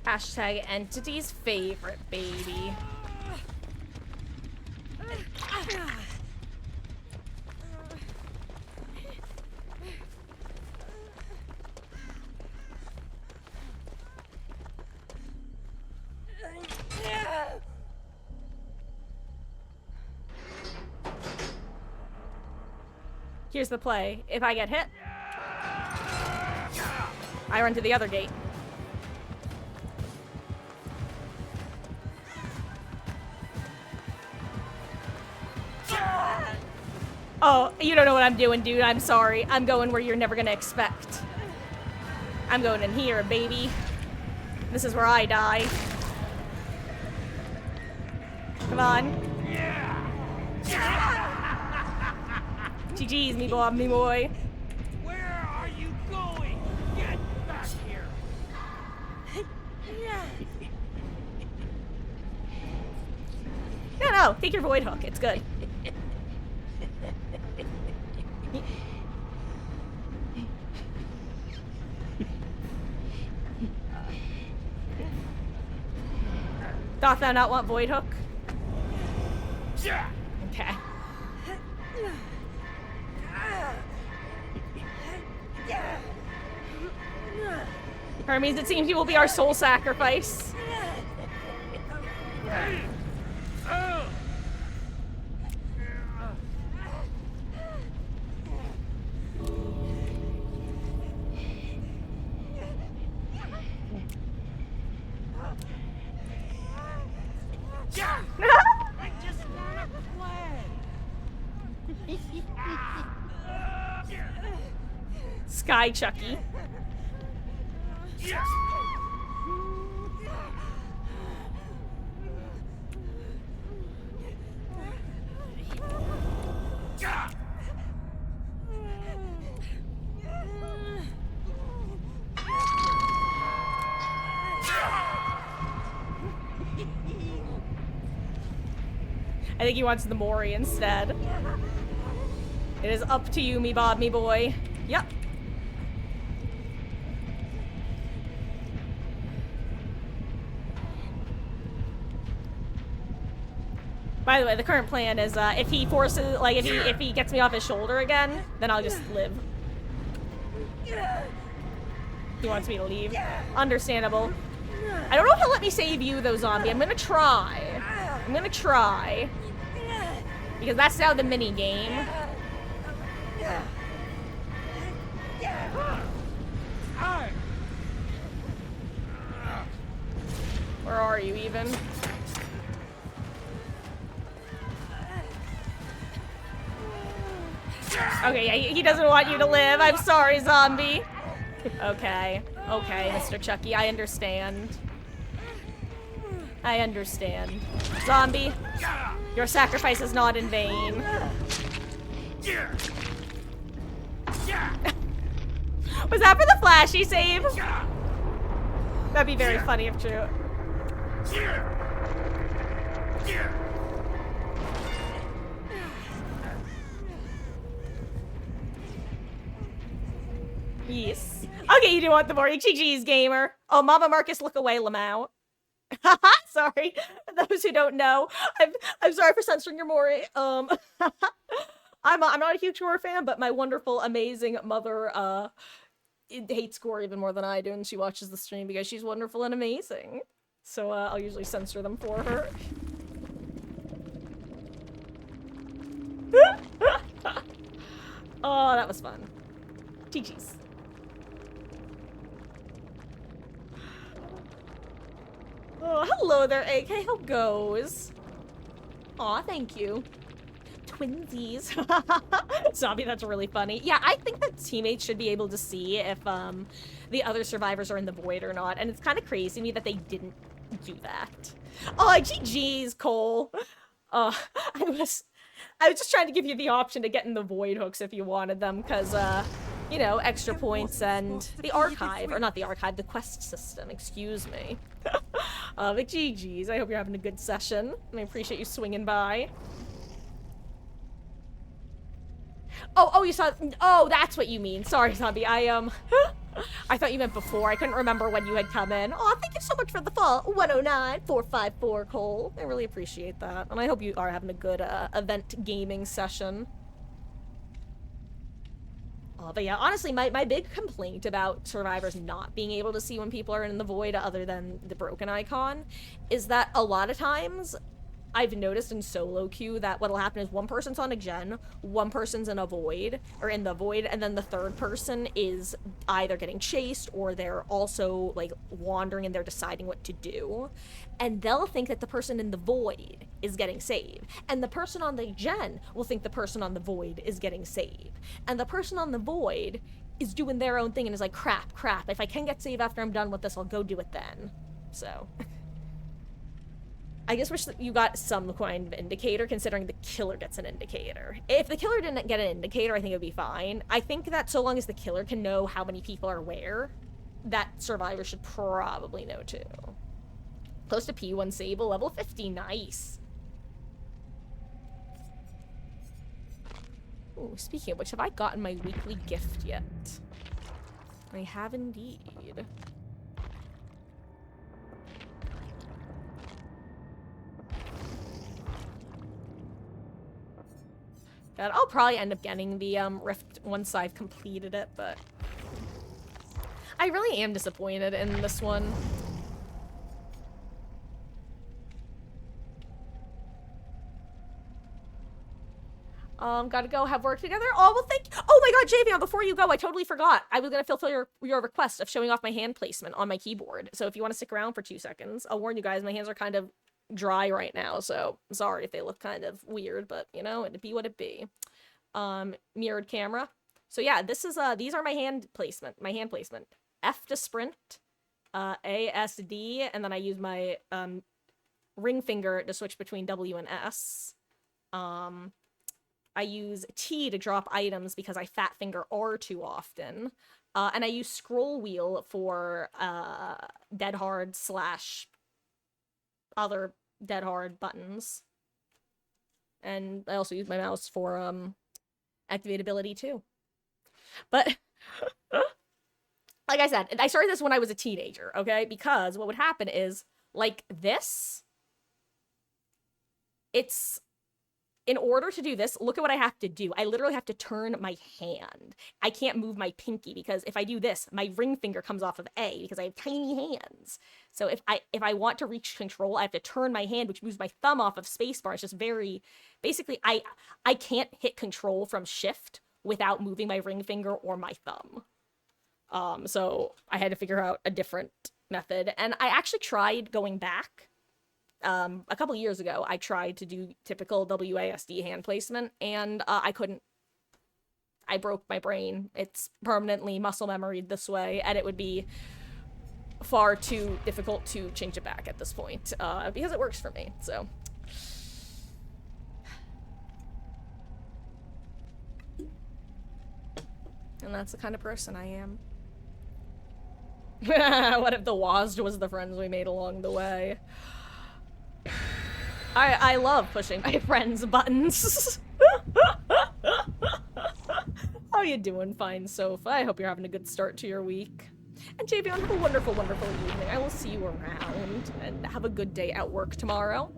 Hashtag entity's favorite, baby. Here's the play. If I get hit, I run to the other gate. Oh, you don't know what I'm doing, dude. I'm sorry. I'm going where you're never gonna expect. I'm going in here, baby. This is where I die. Come on. GG's, me boy, me boy. Where are you going? Get back here! No, take your void hook. It's good. Doth thou not want void hook? Okay. Hermes, it seems you will be our soul sacrifice. I just wanna play! Sky Chucky. think he wants the Mori instead. It is up to you, me bob, me boy. Yep. By the way, the current plan is if he forces, like, if he gets me off his shoulder again, then I'll just live. He wants me to leave. Understandable. I don't know if he'll let me save you, though, zombie. I'm gonna try. I'm gonna try. Because that's now the mini game. Where are you, even? Okay, yeah, he doesn't want you to live. I'm sorry, zombie. Okay. Okay, Mr. Chucky, I understand. I understand. Zombie, your sacrifice is not in vain. Was that for the flashy save? That'd be very funny if true. Yes. Okay, you do want the Mori. GG's, gamer. Oh, Mama Marcus, look away, Lamau. Sorry. For those who don't know, I'm sorry for censoring your Mori. I'm not a huge horror fan, but my wonderful, amazing mother hates gore even more than I do, and she watches the stream because she's wonderful and amazing. So I'll usually censor them for her. Oh, that was fun. GG's. Oh, hello there, AK. How goes? Aw, thank you. Twinsies. Zombie, that's really funny. Yeah, I think that teammates should be able to see if the other survivors are in the void or not, and it's kind of crazy to me that they didn't do that. Oh, GG's, Cole. I was just trying to give you the option to get in the void hooks if you wanted them, because, you know, extra points and the archive, or not the archive, the quest system, excuse me. But GG's, I hope you're having a good session, and I appreciate you swinging by. Oh, you saw, oh, that's what you mean. Sorry, zombie, I thought you meant before. I couldn't remember when you had come in. Oh, thank you so much for the fall. 109-454, Cole. I really appreciate that, and I hope you are having a good, event gaming session. But yeah, honestly, my big complaint about survivors not being able to see when people are in the void, other than the broken icon, is that a lot of times I've noticed in solo queue that what'll happen is one person's on a gen, one person's in a void, or in the void, and then the third person is either getting chased or they're also, like, wandering and they're deciding what to do. And they'll think that the person in the void is getting saved. And the person on the gen will think the person on the void is getting saved. And the person on the void is doing their own thing and is like, crap, if I can get saved after I'm done with this, I'll go do it then. So... I just wish that you got some kind of indicator, considering the killer gets an indicator. If the killer didn't get an indicator, I think it would be fine. I think that so long as the killer can know how many people are where, that survivor should probably know too. Close to P1 Sable, level 50, nice. Ooh, speaking of which, have I gotten my weekly gift yet? I have indeed. God, I'll probably end up getting the Rift once I've completed it, but I really am disappointed in this one. Gotta go have work together. Oh, well, thank you. Oh my god, Javion, before you go, I totally forgot. I was gonna fulfill your request of showing off my hand placement on my keyboard. So if you want to stick around for 2 seconds, I'll warn you guys, my hands are kind of dry right now, so sorry if they look kind of weird, but you know, it'd be what it be. Mirrored camera. So yeah, this is these are my hand placement. F to sprint, A, S, D, and then I use my ring finger to switch between W and S. I use T to drop items because I fat finger R too often. And I use scroll wheel for dead hard / other dead hard buttons. And I also use my mouse for, activate ability too. But, like I said, I started this when I was a teenager, okay? Because what would happen is, like this, it's, in order to do this, look at what I have to do. I literally have to turn my hand. I can't move my pinky because if I do this, my ring finger comes off of A because I have tiny hands. So if I want to reach control, I have to turn my hand, which moves my thumb off of spacebar. It's just very, basically, I can't hit control from shift without moving my ring finger or my thumb. So I had to figure out a different method. And I actually tried going back. A couple years ago, I tried to do typical WASD hand placement, and I couldn't. I broke my brain. It's permanently muscle memoried this way, and it would be far too difficult to change it back at this point, because it works for me, so. And that's the kind of person I am. What if the WASD was the friends we made along the way? I love pushing my friends' buttons. How you doing, fine Sofa? I hope you're having a good start to your week. And Javion, have a wonderful, wonderful evening. I will see you around, and have a good day at work tomorrow.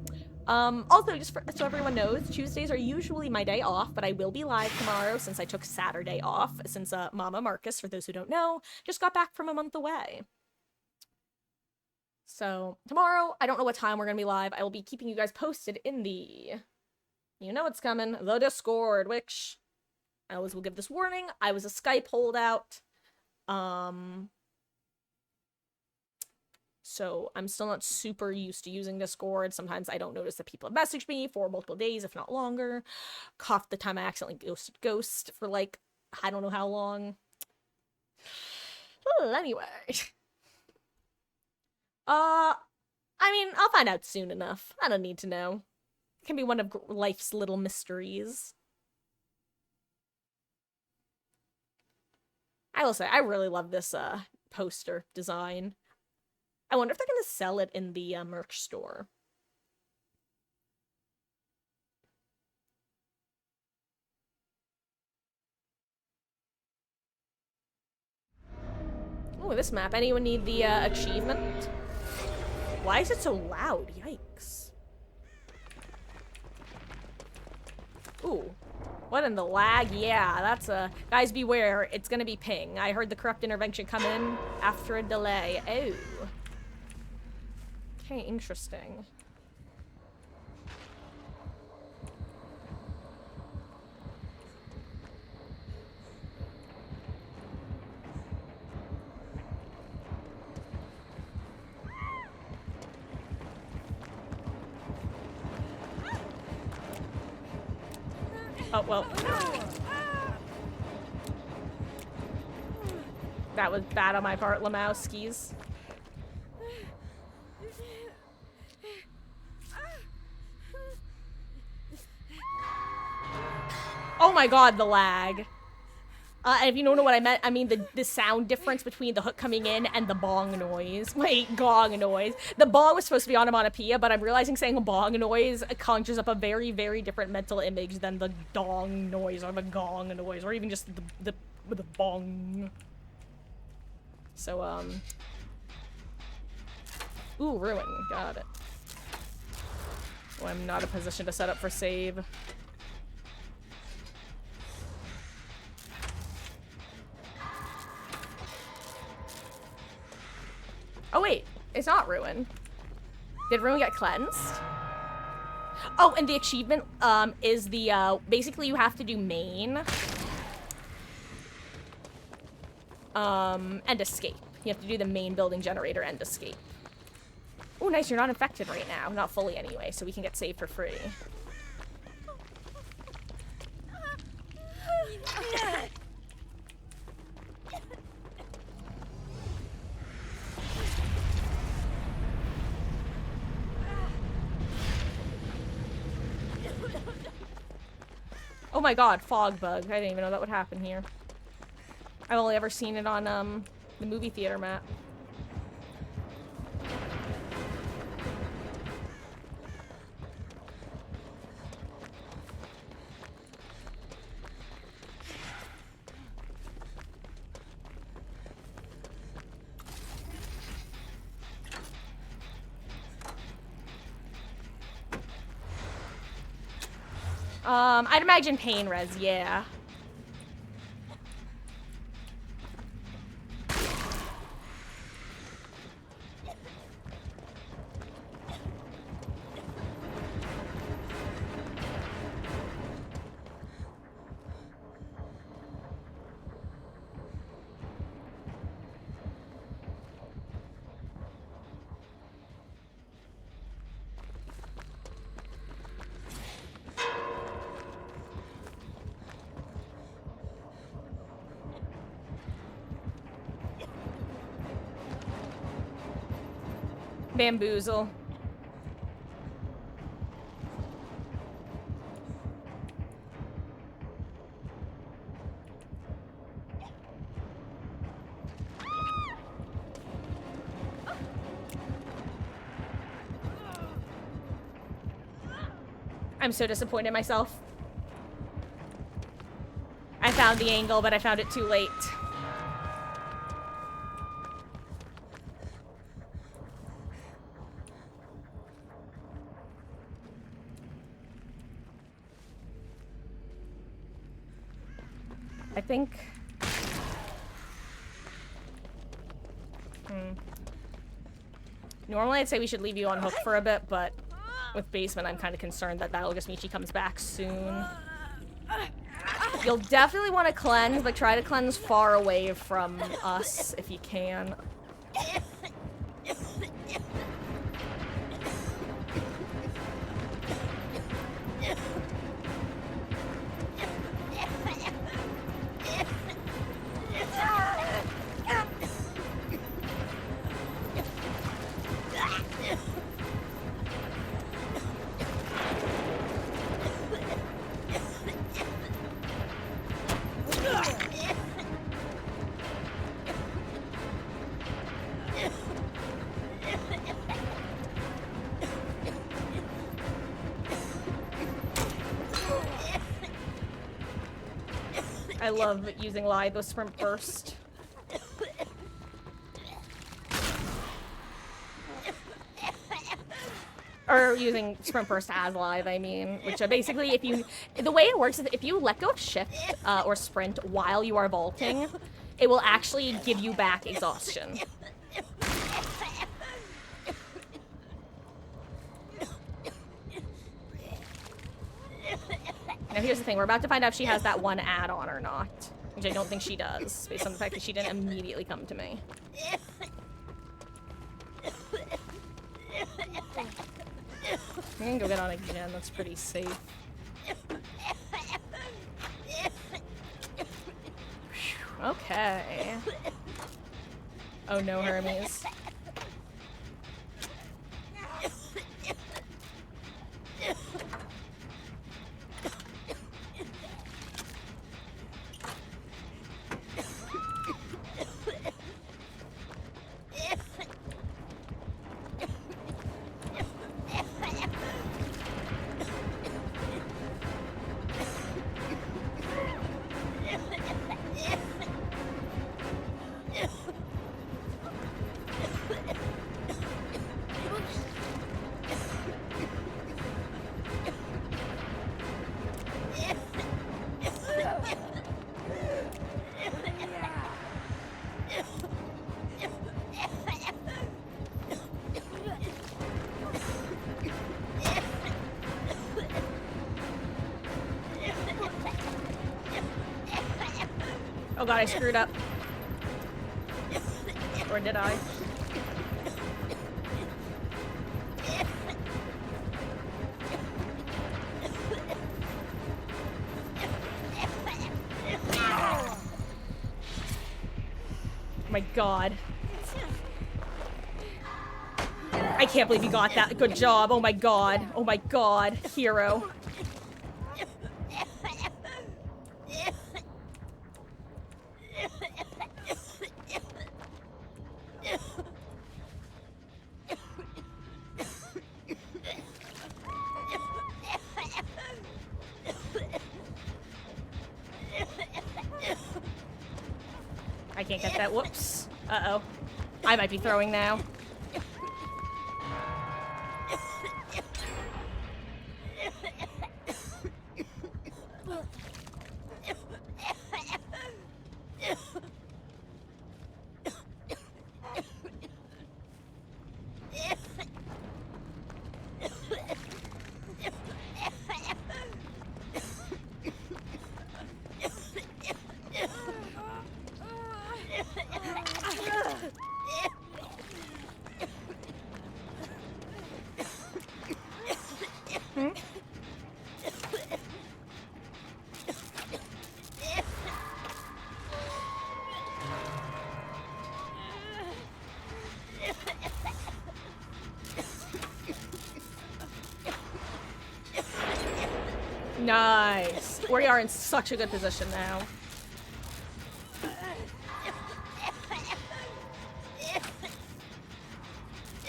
Also, just so everyone knows, Tuesdays are usually my day off, but I will be live tomorrow since I took Saturday off, since Mama Marcus, for those who don't know, just got back from a month away. So, tomorrow, I don't know what time we're gonna be live. I will be keeping you guys posted in the... You know what's coming. The Discord, which... I always will give this warning. I was a Skype holdout. So, I'm still not super used to using Discord. Sometimes I don't notice that people have messaged me for multiple days, if not longer. Coughed the time I accidentally ghosted Ghost for, like, I don't know how long. Well, anyway... I mean, I'll find out soon enough. I don't need to know. It can be one of life's little mysteries. I will say, I really love this, poster design. I wonder if they're gonna sell it in the, merch store. Oh, this map. Anyone need the, achievement? Why is it so loud? Yikes. Ooh. What in the lag? Yeah, that's a... Guys, beware. It's gonna be ping. I heard the corrupt intervention come in after a delay. Oh. Okay, interesting. Oh, well. That was bad on my part, Lemowskis. Oh my god, the lag. And if you don't know what I meant, I mean the sound difference between the hook coming in and the bong noise. Wait, gong noise. The bong was supposed to be onomatopoeia, but I'm realizing saying bong noise conjures up a very, very different mental image than the dong noise or the gong noise, or even just the bong. So, ooh, ruin. Got it. Oh, I'm not in a position to set up for save. Oh wait, it's not ruin. Did ruin get cleansed? Oh, and the achievement is the basically you have to do main and escape. You have to do the main building generator and escape. Oh, nice, you're not infected right now. Not fully anyway, so we can get saved for free. Oh my god, fog bug. I didn't even know that would happen here. I've only ever seen it on, the movie theater map. I'd imagine pain res, yeah. Bamboozle. I'm so disappointed in myself. I found the angle, but I found it too late. I think... Normally I'd say we should leave you on hook for a bit, but with basement I'm kind of concerned that Michi comes back soon. You'll definitely want to cleanse, but try to cleanse far away from us if you can. I love using Lithe with Sprint Burst. Or using Sprint Burst as Lithe, I mean. Which basically, if you... The way it works is if you let go of Shift or Sprint while you are vaulting, it will actually give you back exhaustion. Now here's the thing, we're about to find out if she has that one add-on or not. Which I don't think she does, based on the fact that she didn't immediately come to me. I'm gonna go get on again, that's pretty safe. Okay. Oh no, Hermes. Oh god, I screwed up. Or did I? Oh my god. I can't believe you got that. Good job. Oh my god. Oh my god. Hero. I can't get that. Whoops. Uh-oh. I might be throwing now. Nice. We are in such a good position now.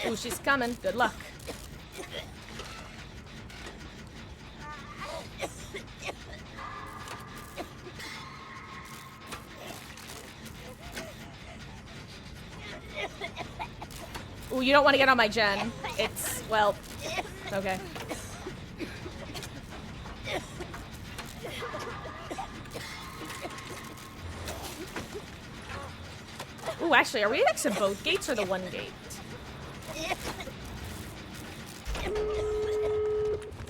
Ooh, she's coming. Good luck. Ooh, you don't want to get on my gen. It's, well, okay. Ooh, actually, are we next to both gates or the one gate?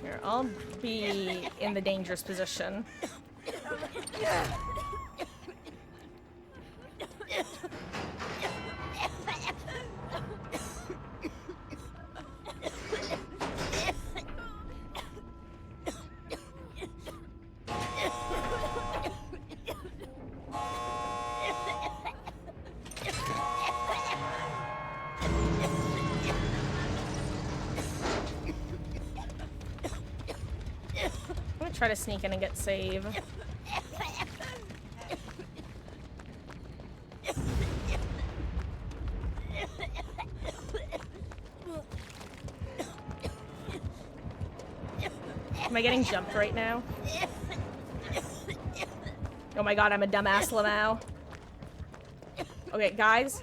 Here, I'll be in the dangerous position. I'm gonna try to sneak in and get save. Am I getting jumped right now? Oh my god, I'm a dumbass Lamau. Okay, guys.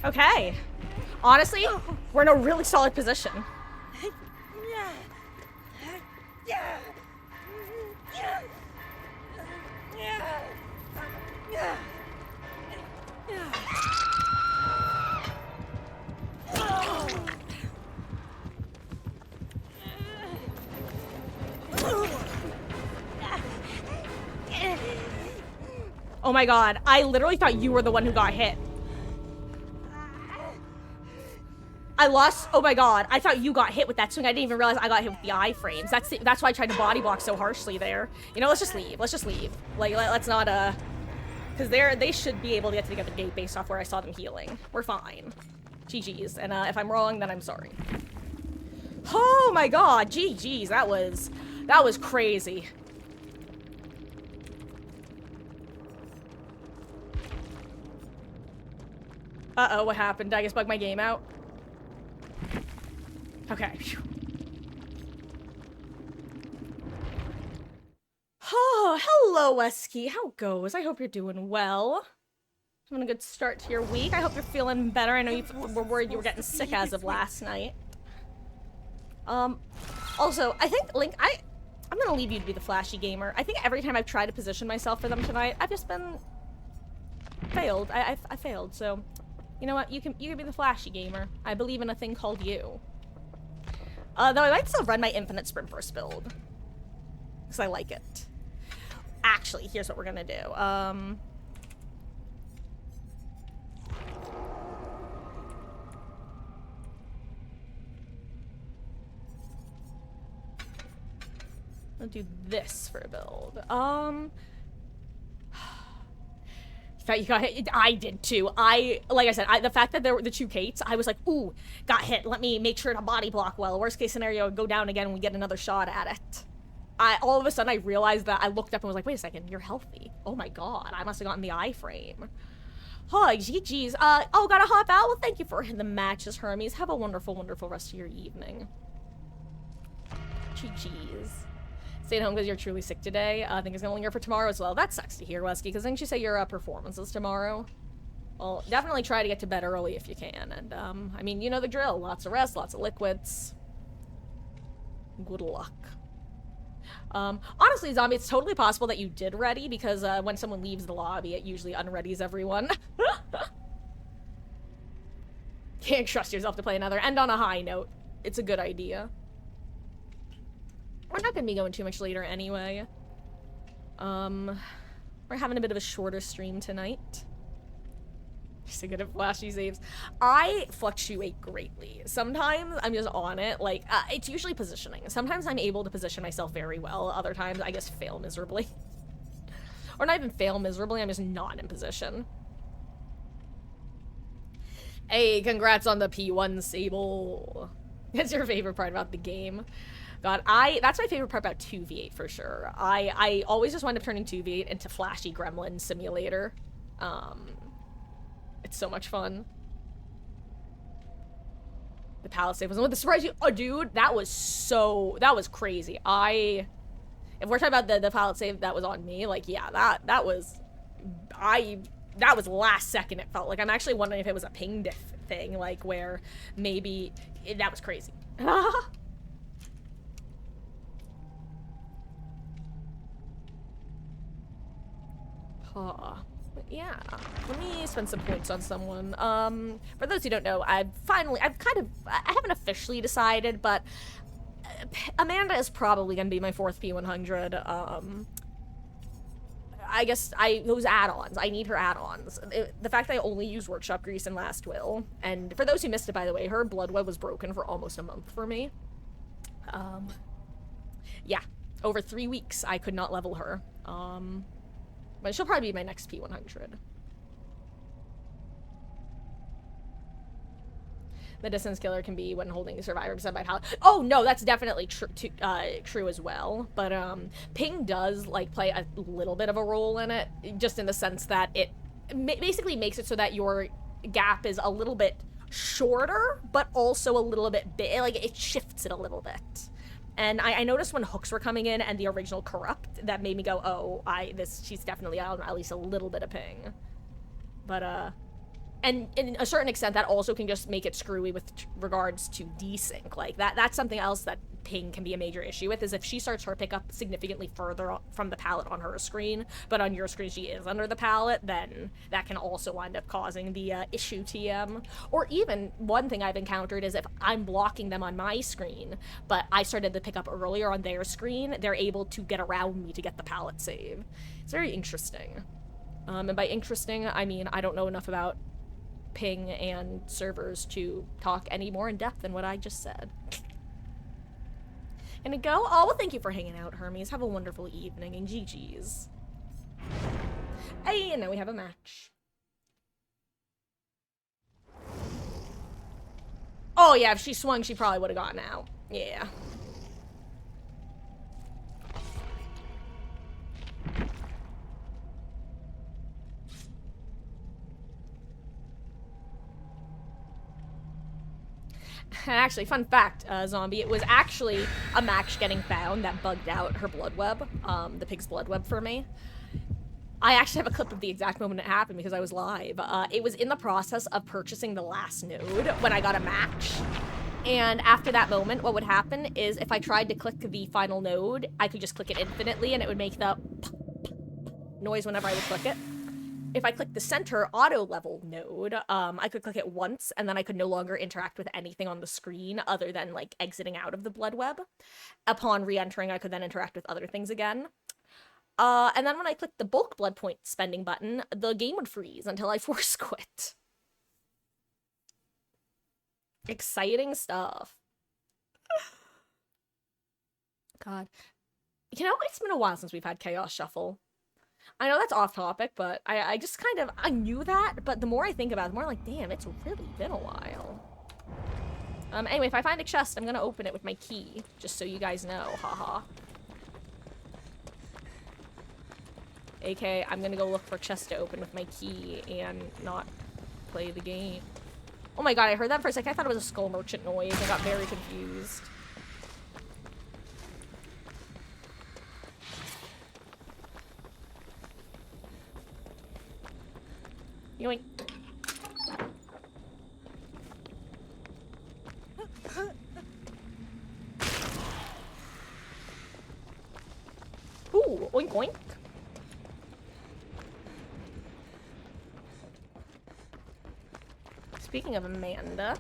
Okay. Honestly, we're in a really solid position. Oh my god, I literally thought you were the one who got hit. I lost, oh my god, I thought you got hit with that swing. I didn't even realize I got hit with the iframes. That's why I tried to body block so harshly there. You know, let's just leave. Let's just leave. Like, let's not, because they should be able to get to the other gate based off where I saw them healing. We're fine. GG's. And, if I'm wrong, then I'm sorry. Oh my god, GG's. That was crazy. Uh-oh, what happened? Did I just bug my game out? Okay. Oh, hello, Esky. How goes? I hope you're doing well. Having a good start to your week. I hope you're feeling better. I know you were worried you were getting sick as of last night. Also, I think, Link, I'm gonna leave you to be the flashy gamer. I think every time I've tried to position myself for them tonight, I've just been failed. I failed, so you know what? You can be the flashy gamer. I believe in a thing called you. Though I might still run my infinite sprint burst build. Because I like it. Actually, here's what we're gonna do. I'll do this for a build. Thought you got hit. I did too. Like I said, the fact that there were the two gates, I was like, ooh, got hit. Let me make sure to body block well. Worst case scenario, go down again and we get another shot at it. All of a sudden, I realized that I looked up and was like, wait a second, you're healthy. Oh my god, I must have gotten the iframe. Oh, GG's. Oh, gotta hop out? Well, thank you for the matches, Hermes. Have a wonderful, wonderful rest of your evening. GG's. Stay at home because you're truly sick today. I think it's gonna linger for tomorrow as well. That sucks to hear, Wesky, because didn't you say your performances tomorrow? Well, definitely try to get to bed early if you can. And, I mean, you know the drill. Lots of rest, lots of liquids. Good luck. Honestly, Zombie, it's totally possible that you did ready, because when someone leaves the lobby, it usually unreadies everyone. Can't trust yourself to play another. End on a high note. It's a good idea. We're not gonna be going too much later anyway. We're having a bit of a shorter stream tonight. So good at flashy saves. I fluctuate greatly. Sometimes I'm just on it. Like, it's usually positioning. Sometimes I'm able to position myself very well. Other times I just fail miserably. Or not even fail miserably, I'm just not in position. Hey, congrats on the P1 Sable. That's your favorite part about the game. God, that's my favorite part about 2v8 for sure. I always just wind up turning 2v8 into flashy gremlin simulator. It's so much fun. The pallet save was with the surprise you. Oh, dude, that was crazy. If we're talking about the pallet save that was on me, like, yeah, that was last second. It felt like I'm actually wondering if it was a ping diff thing, like where maybe that was crazy. Huh. Yeah, let me spend some points on someone. For those who don't know, I haven't officially decided, but Amanda is probably gonna be my 4th P100. I guess those add-ons, I need her add-ons. The fact that I only use Workshop Grease and Last Will, and for those who missed it, by the way, her blood web was broken for almost a month for me. Yeah, over 3 weeks I could not level her. But she'll probably be my next P100. The distance killer can be when holding a survivor beside by pallet. Oh no, that's definitely true as well. But ping does like play a little bit of a role in it, just in the sense that it basically makes it so that your gap is a little bit shorter, but also a little bit big. Like it shifts it a little bit. And I noticed when hooks were coming in and the original corrupt, that made me go, oh, she's definitely on at least a little bit of ping. But, and in a certain extent, that also can just make it screwy with regards to desync. Like, that's something else that ping can be a major issue with, is if she starts her pickup significantly further from the pallet on her screen, but on your screen she is under the pallet, then that can also wind up causing the issue TM. Or even, one thing I've encountered is if I'm blocking them on my screen, but I started the pickup earlier on their screen, they're able to get around me to get the pallet save. It's very interesting. And by interesting, I mean I don't know enough about ping and servers to talk any more in depth than what I just said. Gonna go? Oh, well, thank you for hanging out, Hermes. Have a wonderful evening, and GG's. Hey, and now we have a match. Oh, yeah, if she swung, she probably would have gotten out. Yeah. Actually, fun fact, Zombie, it was actually a match getting found that bugged out her blood web, the pig's blood web for me. I actually have a clip of the exact moment it happened because I was live. It was in the process of purchasing the last node when I got a match. And after that moment, what would happen is if I tried to click the final node, I could just click it infinitely and it would make the noise whenever I would click it. If I click the center auto level node, I could click it once and then I could no longer interact with anything on the screen other than like exiting out of the blood web. Upon re-entering, I could then interact with other things again. And then when I clicked the bulk blood point spending button, the game would freeze until I force quit. Exciting stuff. God. You know, it's been a while since we've had Chaos Shuffle. I know that's off topic, but I just kind of, I knew that, but the more I think about it, the more I'm like, damn, it's really been a while. Anyway, if I find a chest, I'm gonna open it with my key, just so you guys know, haha. AK, I'm gonna go look for a chest to open with my key and not play the game. Oh my god, I heard that for a second. I thought it was a skull merchant noise. I got very confused. Yoink. Boink. Speaking of Amanda.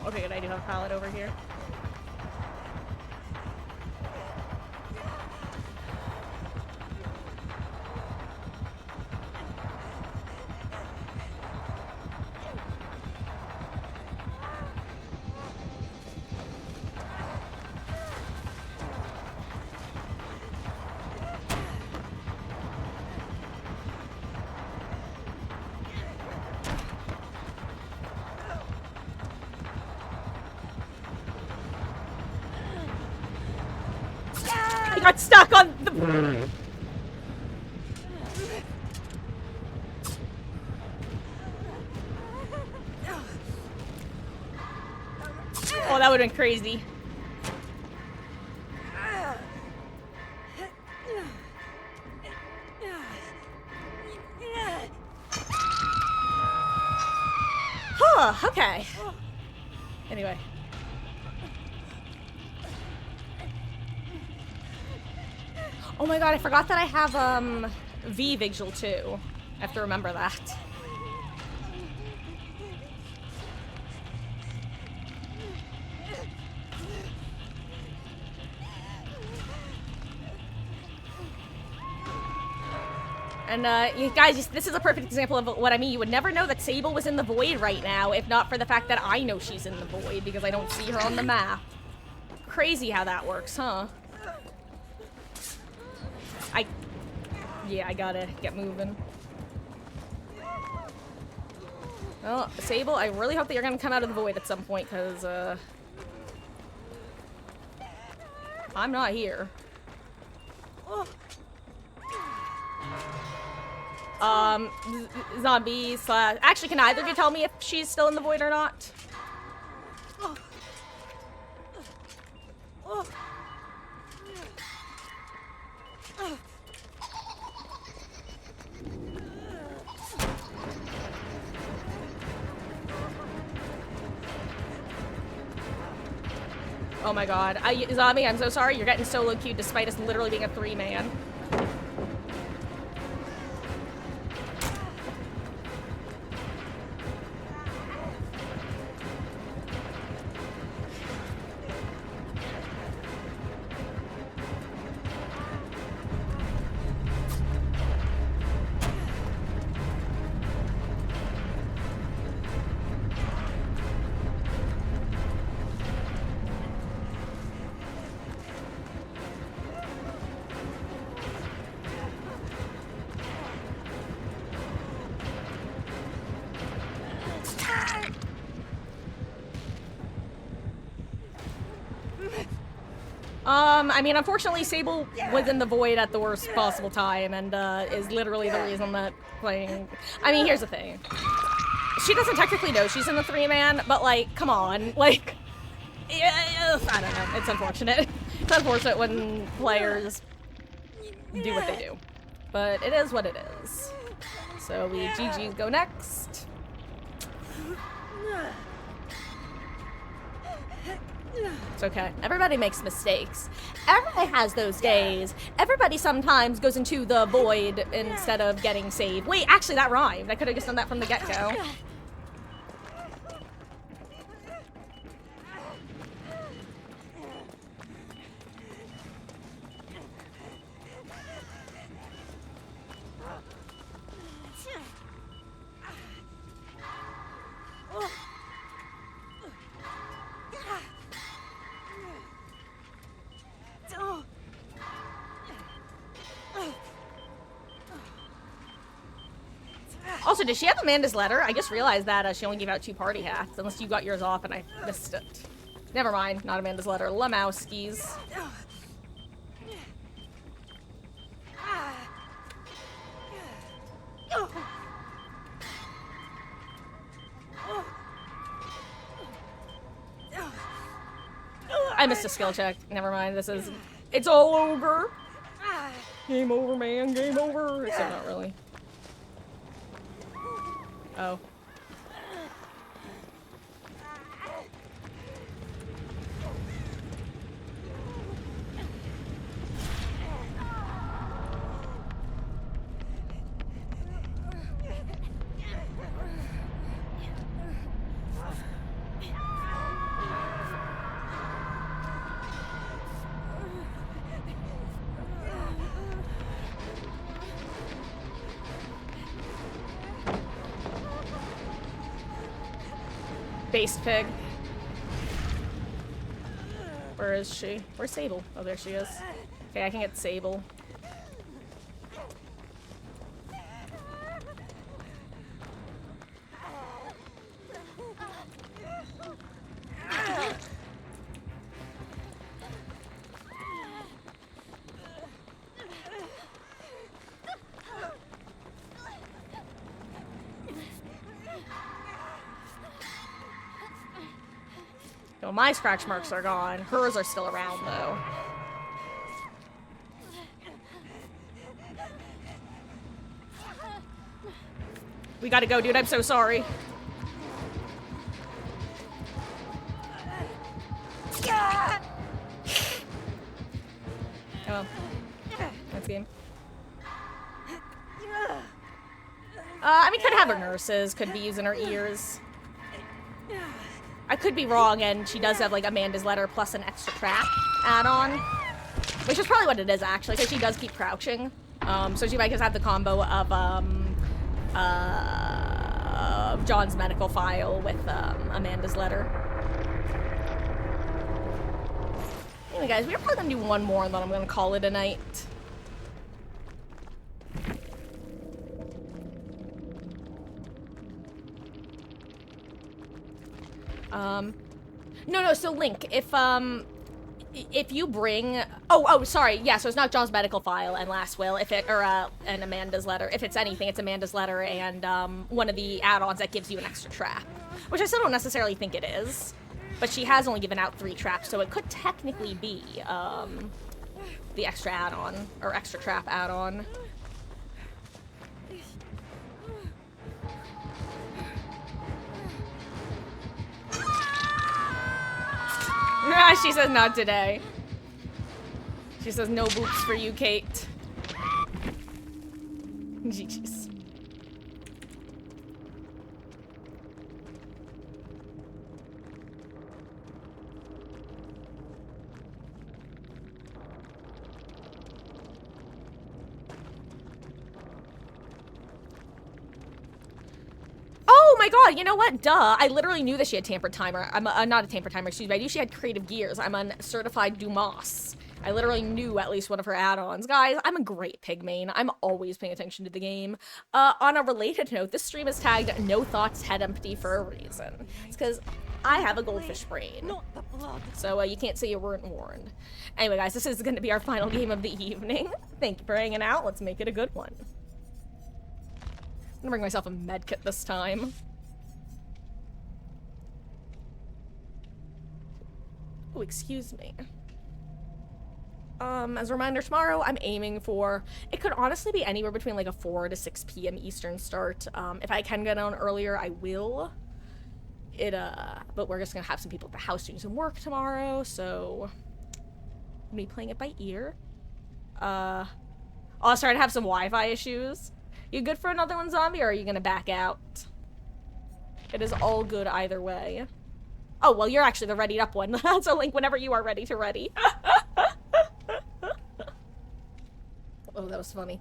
Okay, good. I do have a pallet over here. I got stuck on the... Oh, that would've been crazy. Huh, okay. Anyway. Oh my god, I forgot that I have, V Vigil too. I have to remember that. And, you guys, this is a perfect example of what I mean. You would never know that Sable was in the void right now, if not for the fact that I know she's in the void, because I don't see her on the map. Crazy how that works, huh? Yeah, I gotta get moving. Well, Sable, I really hope that you're gonna come out of the void at some point, because, I'm not here. Zombie slash... Actually, can either of you tell me if she's still in the void or not? Oh my god. Zombie, I'm so sorry. You're getting solo queued despite us literally being a 3-man. I mean, unfortunately, Sable was in the void at the worst possible time, and, is literally the reason that playing... I mean, here's the thing. She doesn't technically know she's in the 3-man, but, like, come on. Like, I don't know. It's unfortunate. It's unfortunate when players do what they do. But it is what it is. So we GG's go next. It's okay. Everybody makes mistakes. Everybody has those days. Everybody sometimes goes into the void instead of getting saved. Wait, actually that rhymed. I could have just done that from the get-go. Also, did she have Amanda's letter? I just realized that she only gave out 2 party hats, unless you got yours off and I missed it. Never mind, not Amanda's letter. Lemowski's. I missed a skill check. Never mind, it's all over. Game over, man, game over. Except not really. Oh. Base pig. Where is she? Where's Sable? Oh, there she is. Okay, I can get Sable. No, my scratch marks are gone. Hers are still around, though. We gotta go, dude. I'm so sorry. Oh. That's game. I mean, could have her nurses, could be using her ears. I could be wrong, and she does have, like, Amanda's letter plus an extra trap add-on. Which is probably what it is, actually, because she does keep crouching. So she might just have the combo of, John's medical file with, Amanda's letter. Anyway, guys, we're probably gonna do one more, and then I'm gonna call it a night. No, so Link, if you bring, sorry, yeah, so it's not John's medical file and last will, and Amanda's letter. If it's anything, it's Amanda's letter and, one of the add-ons that gives you an extra trap. Which I still don't necessarily think it is, but she has only given out 3 traps, so it could technically be, the extra add-on, or extra trap add-on. She says not today. She says no boops for you, Kate. Jeez. Oh my god, you know what? Duh. I literally knew that she had tampered timer. I'm not a tampered timer, excuse me. I knew she had creative gears. I'm on certified Dumas. I literally knew at least one of her add-ons. Guys, I'm a great pig main. I'm always paying attention to the game. On a related note, this stream is tagged No Thoughts Head Empty for a reason. It's because I have a goldfish brain. So you can't say you weren't warned. Anyway, guys, this is going to be our final game of the evening. Thank you for hanging out. Let's make it a good one. I'm gonna bring myself a med kit this time. Oh, excuse me. As a reminder, tomorrow I'm aiming for, it could honestly be anywhere between like a 4 to 6 p.m. Eastern start. If I can get on earlier, I will. but we're just gonna have some people at the house doing some work tomorrow, so me playing it by ear. Oh, sorry, to have some Wi-Fi issues. You good for another one, zombie, or are you gonna back out? It is all good either way. Oh, well, you're actually the readied up one. So, Link, whenever you are ready to ready. Oh, that was funny.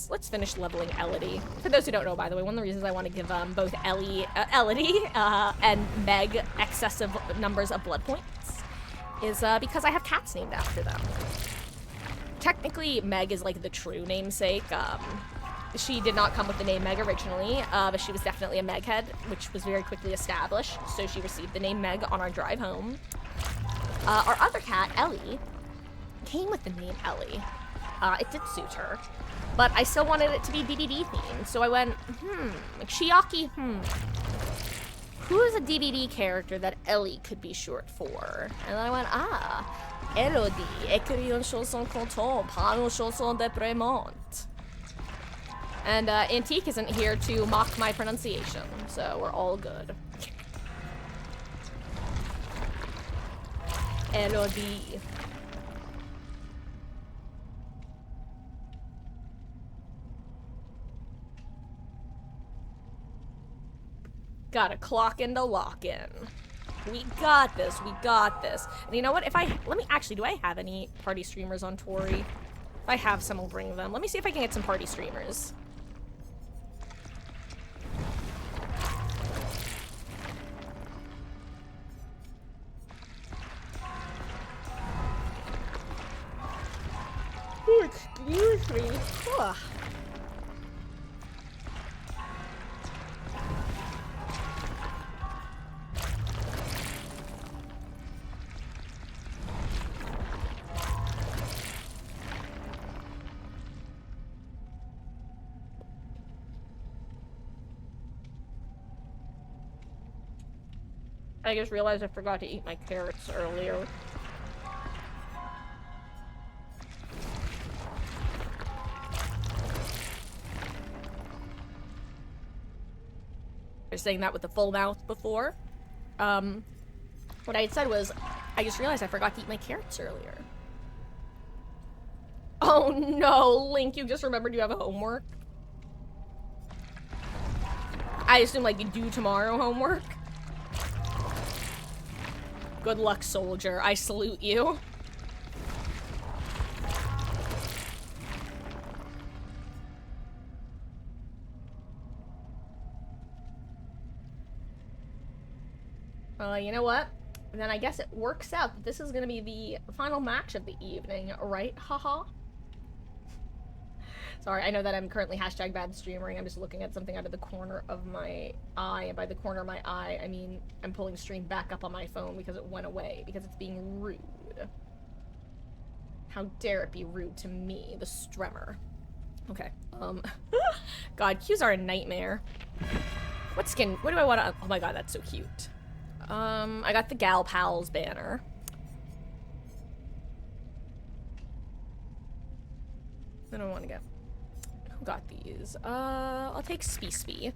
Let's finish leveling Elodie. For those who don't know, by the way, one of the reasons I want to give both Elodie and Meg excessive numbers of blood points is because I have cats named after them. Technically, Meg is like the true namesake. She did not come with the name Meg originally, but she was definitely a Meghead, which was very quickly established. So she received the name Meg on our drive home. Our other cat, Ellie, came with the name Ellie. It did suit her. But I still wanted it to be DBD themed, so I went, like Chiaki, who is a DBD character that Ellie could be short for? And then I went, Elodie, écrit une chanson contente, pas une chanson déprimante. And Antique isn't here to mock my pronunciation, so we're all good. Elodie. Gotta clock in to lock in. We got this, we got this. And you know what, do I have any party streamers on Tori? If I have some, I'll bring them. Let me see if I can get some party streamers. Oh, excuse me. Ugh. I just realized I forgot to eat my carrots earlier. I was saying that with the full mouth before. What I had said was, I just realized I forgot to eat my carrots earlier. Oh no, Link, you just remembered you have homework? I assume, like, you do tomorrow homework? Good luck, soldier. I salute you. You know what? Then I guess it works out that this is gonna be the final match of the evening, right? Haha. Sorry, I know that I'm currently hashtag bad streamering. I'm just looking at something out of the corner of my eye. And by the corner of my eye, I mean I'm pulling stream back up on my phone because it went away. Because it's being rude. How dare it be rude to me, the stremmer. Okay, God, cues are a nightmare. What skin? What do I want to... Oh my god, that's so cute. I got the Gal Pals banner. I don't want to get... Who got these? I'll take Spee.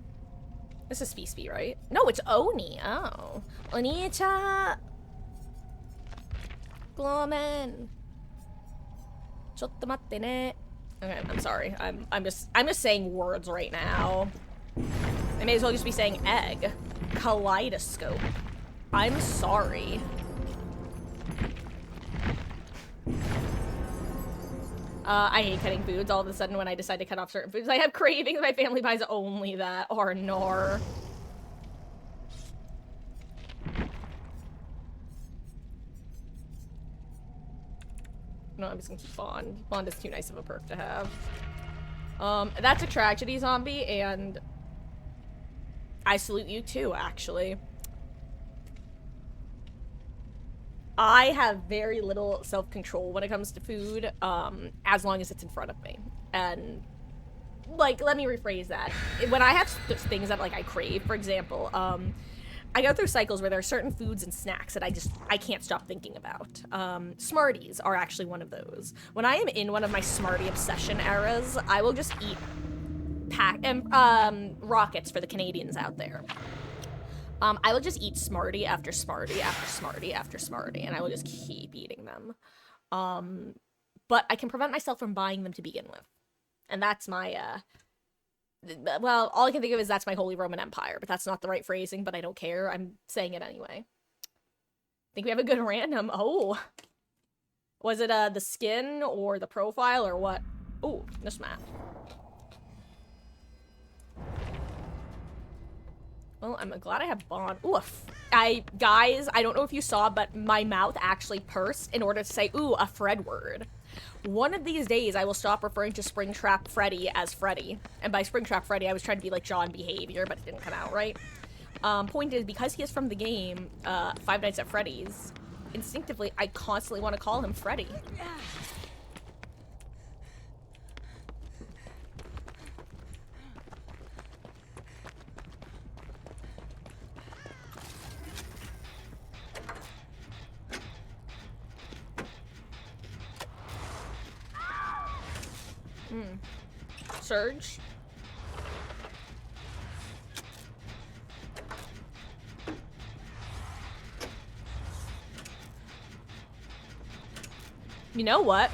This is Spee, right? No, it's Oni. Oh. Oni-cha! Glomen! Chotto matte ne. Okay, I'm sorry. I'm just saying words right now. I may as well just be saying egg. Kaleidoscope. I'm sorry. I hate cutting foods. All of a sudden, when I decide to cut off certain foods, I have cravings. My family buys only that. Or nor. No, I'm just gonna keep Bond. Bond is too nice of a perk to have. That's a tragedy, zombie, and I salute you too, actually. I have very little self-control when it comes to food, as long as it's in front of me. And, like, let me rephrase that. When I have things that, like, I crave, for example, I go through cycles where there are certain foods and snacks that I can't stop thinking about. Smarties are actually one of those. When I am in one of my Smartie obsession eras, I will just eat rockets for the Canadians out there. I will just eat Smartie after Smartie after Smartie after Smartie, and I will just keep eating them. But I can prevent myself from buying them to begin with. And that's my, well, all I can think of is that's my Holy Roman Empire, but that's not the right phrasing, but I don't care. I'm saying it anyway. Think we have a good random. Oh. Was it, the skin or the profile or what? Oh, this map. Well, I'm glad I have Bond. Ooh, guys, I don't know if you saw, but my mouth actually pursed in order to say, ooh, a Fred word. One of these days, I will stop referring to Springtrap Freddy as Freddy. And by Springtrap Freddy, I was trying to be like John Behavior, but it didn't come out right. Point is, because he is from the game, Five Nights at Freddy's, instinctively, I constantly want to call him Freddy. Surge. You know what?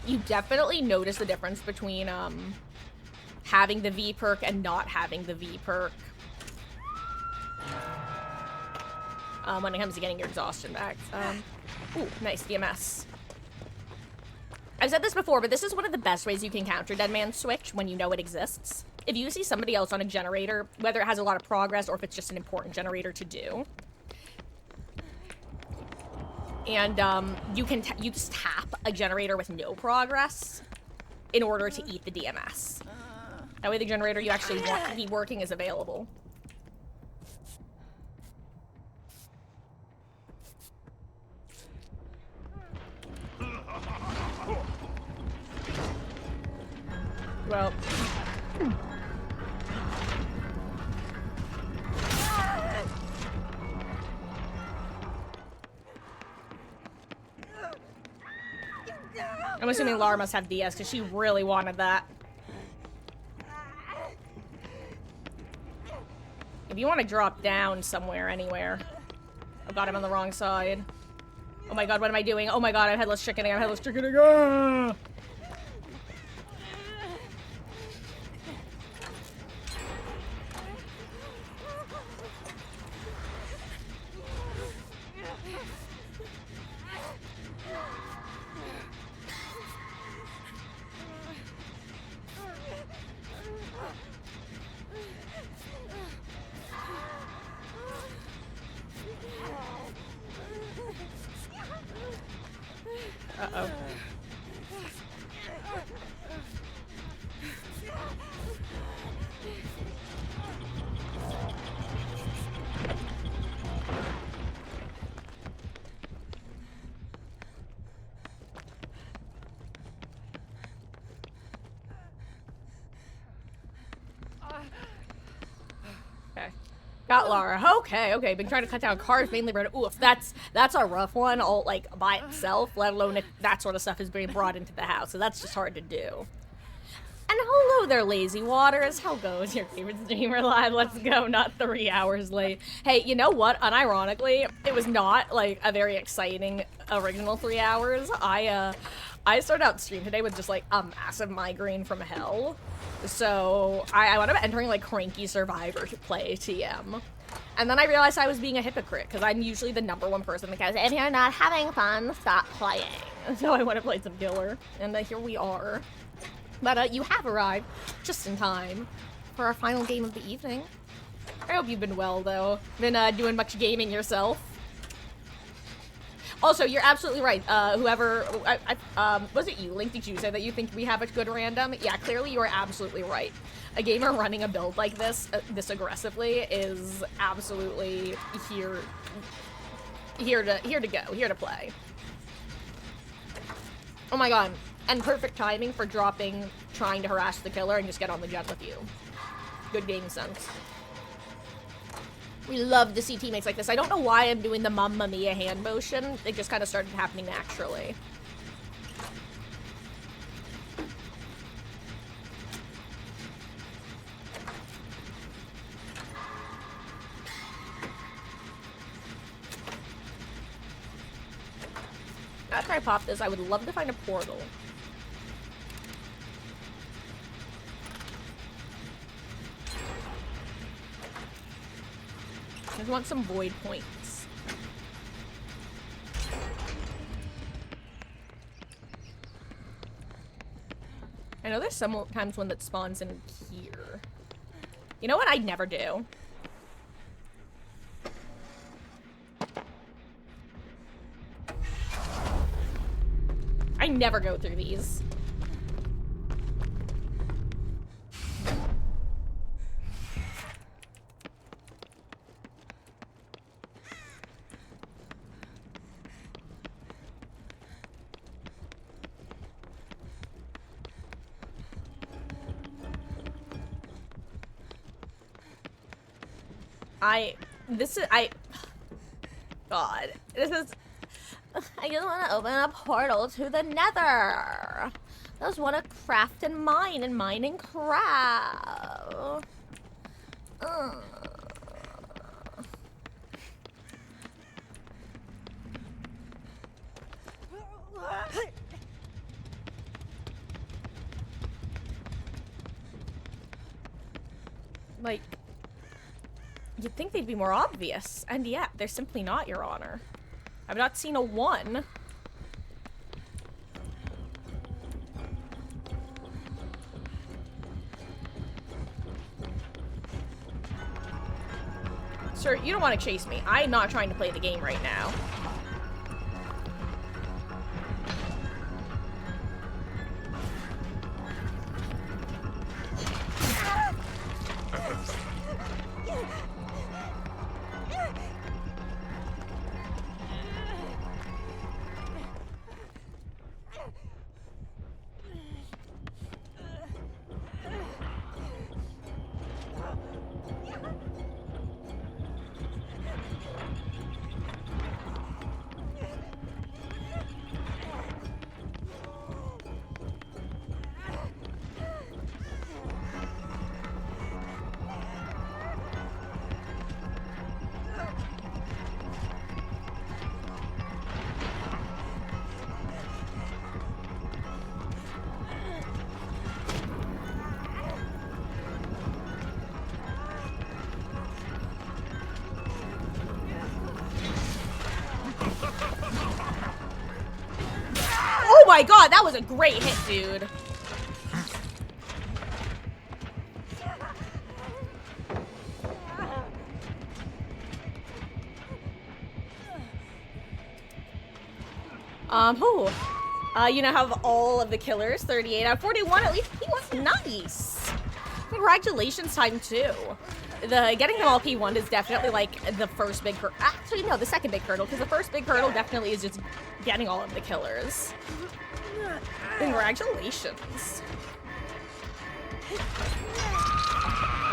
You definitely notice the difference between having the V perk and not having the V perk. When it comes to getting your exhaustion back. Ooh, nice DMS. I've said this before, but this is one of the best ways you can counter Dead Man's Switch when you know it exists. If you see somebody else on a generator, whether it has a lot of progress or if it's just an important generator to do, and you just tap a generator with no progress in order to eat the DMS. That way the generator you actually want to be working is available. Well. I'm assuming Lara must have DS because she really wanted that. If you want to drop down somewhere, anywhere. Oh god, I'm on the wrong side. Oh my god, what am I doing? Oh my god, I'm headless chickening, I'm headless chickening. Ah! Uh-oh. Okay. Got Lara. Okay. Been trying to cut down cars mainly red. Ooh, if that's a rough one all like by itself, let alone if that sort of stuff is being brought into the house. So that's just hard to do. And hello there, Lazy Waters. How goes your favorite streamer live? Let's go, not 3 hours late. Hey, you know what? Unironically, it was not like a very exciting original 3 hours. I started out stream today with just like a massive migraine from hell. So I wound up entering like Cranky Survivor to play TM. And then I realized I was being a hypocrite because I'm usually the #1 person that goes, if you're not having fun, stop playing. So I went and played some Diller, and here we are. But you have arrived just in time for our final game of the evening. I hope you've been well, though. Been doing much gaming yourself. Also, you're absolutely right. Whoever, was it you, Link? Did you say that you think we have a good random? Yeah, clearly you are absolutely right. A gamer running a build like this, this aggressively, is absolutely here to play. Oh my god. And perfect timing for dropping trying to harass the killer and just get on the jet with you. Good game sense. We love to see teammates like this. I don't know why I'm doing the Mamma Mia hand motion. It just kind of started happening naturally. After I pop this, I would love to find a portal. I just want some void points. I know there's sometimes one that spawns in here. You know what I'd never do? I never go through these. God, this is, I just want to open a portal to the nether. I just want to craft and mine and craft. Like, you'd think they'd be more obvious, and yet they're simply not, Your Honor. I've not seen a one. Sir, you don't want to chase me. I'm not trying to play the game right now. Oh my god, that was a great hit, dude. Who? You now have all of the killers, 38 out of 41. At least P1's nice. Congratulations, time 2. Getting them all P1 is definitely like the first big hurdle. Actually, no, the second big hurdle, because the first big hurdle definitely is just getting all of the killers. Congratulations.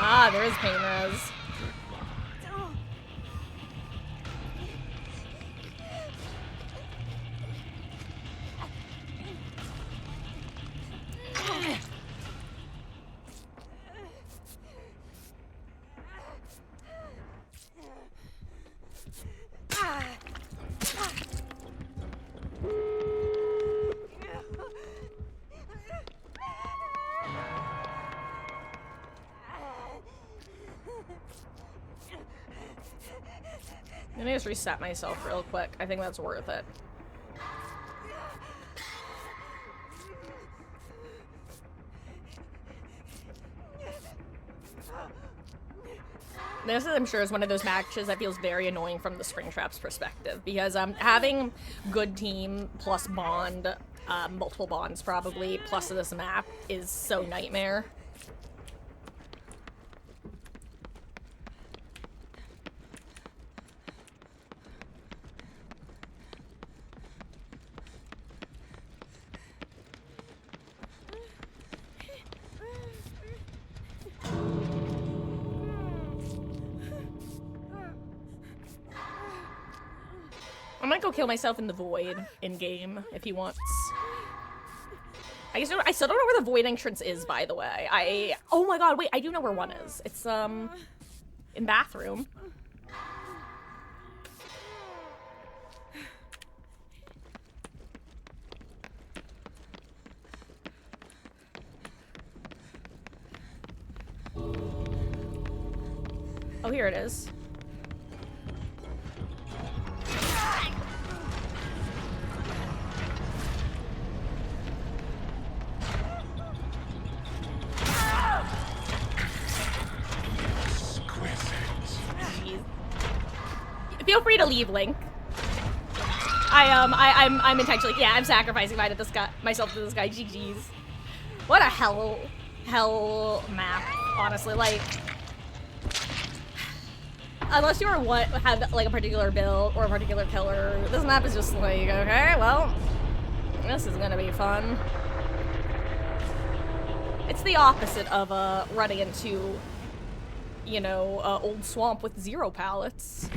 Ah, there is pain res. Let me just reset myself real quick. I think that's worth it. This, I'm sure, is one of those matches that feels very annoying from the Springtrap's perspective, because having good team plus bond, multiple bonds probably, plus this map is so nightmare. might go kill myself in the void in game if he wants. I still don't know where the void entrance is, by the way. Oh my god, wait, I do know where one is. It's in bathroom. Oh, here it is. Jeez. Feel free to leave, Link. I'm intentionally, yeah, I'm sacrificing myself to this guy. GG's. What a hell map, honestly. Like, unless you have like a particular build or a particular killer, this map is just like, okay, well, this is gonna be fun. It's the opposite of running into, you know, old swamp with 0 pallets.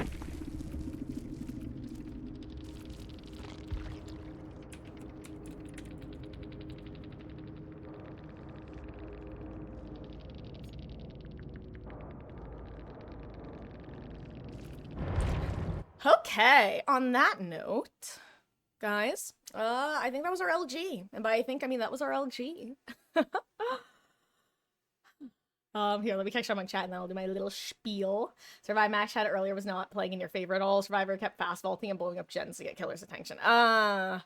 Okay, on that note, guys, I think that was our LG. And by I think, I mean that was our LG. Here, let me catch up on chat and then I'll do my little spiel. Survive Max chat earlier was not playing in your favorite at all. Survivor kept fast vaulting and blowing up gens to get killer's attention. Yeah,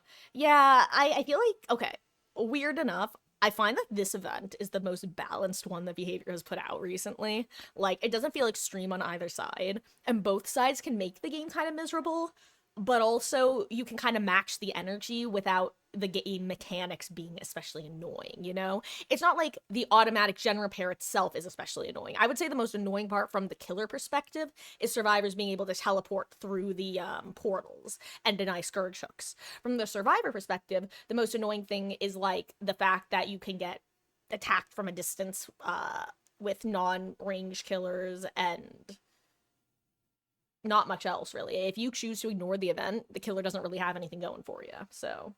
I feel like, okay, weird enough, I find that this event is the most balanced one that Behavior has put out recently. Like, it doesn't feel extreme on either side, and both sides can make the game kind of miserable, but also you can kind of match the energy without the game mechanics being especially annoying, you know? It's not like the automatic gen repair itself is especially annoying. I would say the most annoying part from the killer perspective is survivors being able to teleport through the portals and deny scourge hooks. From the survivor perspective, the most annoying thing is like the fact that you can get attacked from a distance with non-range killers and not much else, really. If you choose to ignore the event, the killer doesn't really have anything going for you, so.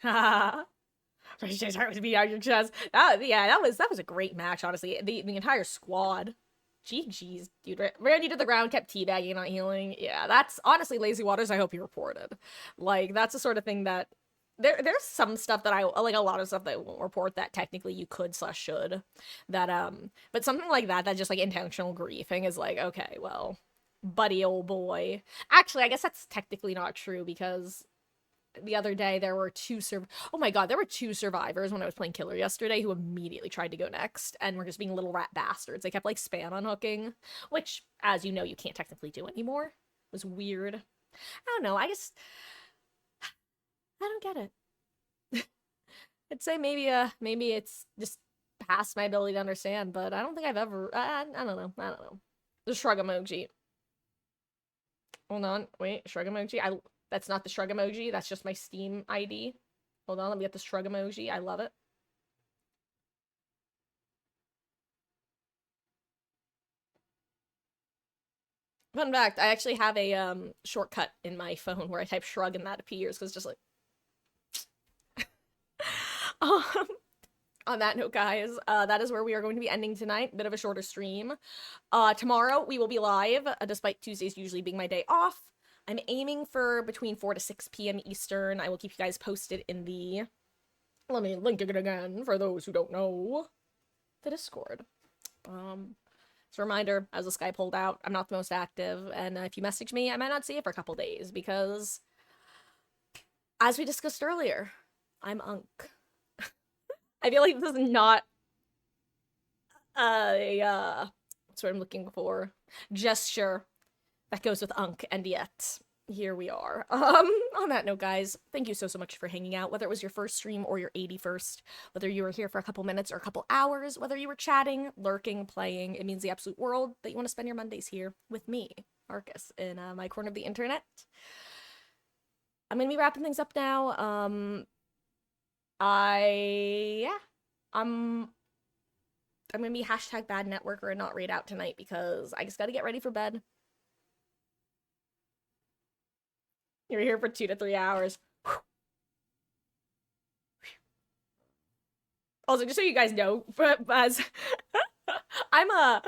Haha. His heart was beat out your chest. Yeah, that was a great match, honestly. The entire squad. GG's, dude. Ran you to the ground, kept teabagging, not healing. Yeah, that's honestly Lazy Waters. I hope you reported. Like, that's the sort of thing that there's some stuff that I like, a lot of stuff that I won't report that technically you could/should. That but something like that just like intentional griefing is like, okay, well, buddy, old boy. Actually, I guess that's technically not true because the other day there were oh my god, there were 2 survivors when I was playing killer yesterday who immediately tried to go next and were just being little rat bastards. They kept like spam unhooking, which, as you know, you can't technically do anymore. It was weird. I don't know, I guess I don't get it. I'd say maybe it's just past my ability to understand, but I don't think I've ever I don't know. The shrug emoji. Hold on, wait, shrug emoji. That's not the shrug emoji, that's just my Steam ID. Hold on, let me get the shrug emoji. I love it. Fun fact, I actually have a shortcut in my phone where I type shrug and that appears, because it's just like on that note, guys, that is where we are going to be ending tonight. Bit of a shorter stream. Tomorrow we will be live, despite Tuesdays usually being my day off. I'm aiming for between 4 to 6 p.m. Eastern. I will keep you guys posted in the... Let me link it again for those who don't know. The Discord. As a reminder, as the Skype holdout, I'm not the most active, and if you message me, I might not see it for a couple days, because, as we discussed earlier, I'm Unk. I feel like this is not what's what I'm looking for. Gesture that goes with Unk, and yet here we are. On that note, guys, thank you so much for hanging out, whether it was your first stream or your 81st, whether you were here for a couple minutes or a couple hours, whether you were chatting, lurking, playing, it means the absolute world that you want to spend your Mondays here with me, Marcus, in my corner of the internet. I'm gonna be wrapping things up now. I'm gonna be #bad networker and not raid out tonight because I just gotta get ready for bed. You're here for 2 to 3 hours. Also, just so you guys know, as I'm a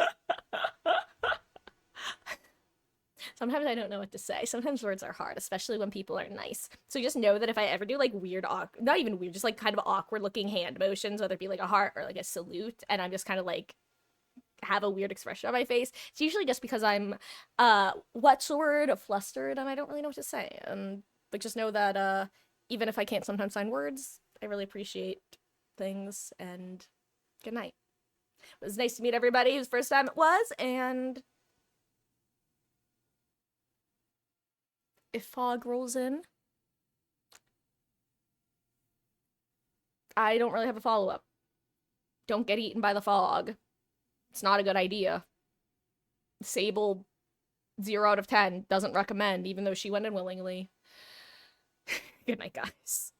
sometimes I don't know what to say. Sometimes words are hard, especially when people are nice. So just know that if I ever do like weird, not even weird, just like kind of awkward looking hand motions, whether it be like a heart or like a salute, and I'm just kind of like have a weird expression on my face, it's usually just because I'm, what's the word? Flustered, and I don't really know what to say. And like just know that even if I can't sometimes find words, I really appreciate things. And good night. It was nice to meet everybody whose first time it was, and if fog rolls in, I don't really have a follow-up. Don't get eaten by the fog. It's not a good idea. Sable, 0 out of 10, doesn't recommend, even though she went in willingly. Good night, guys.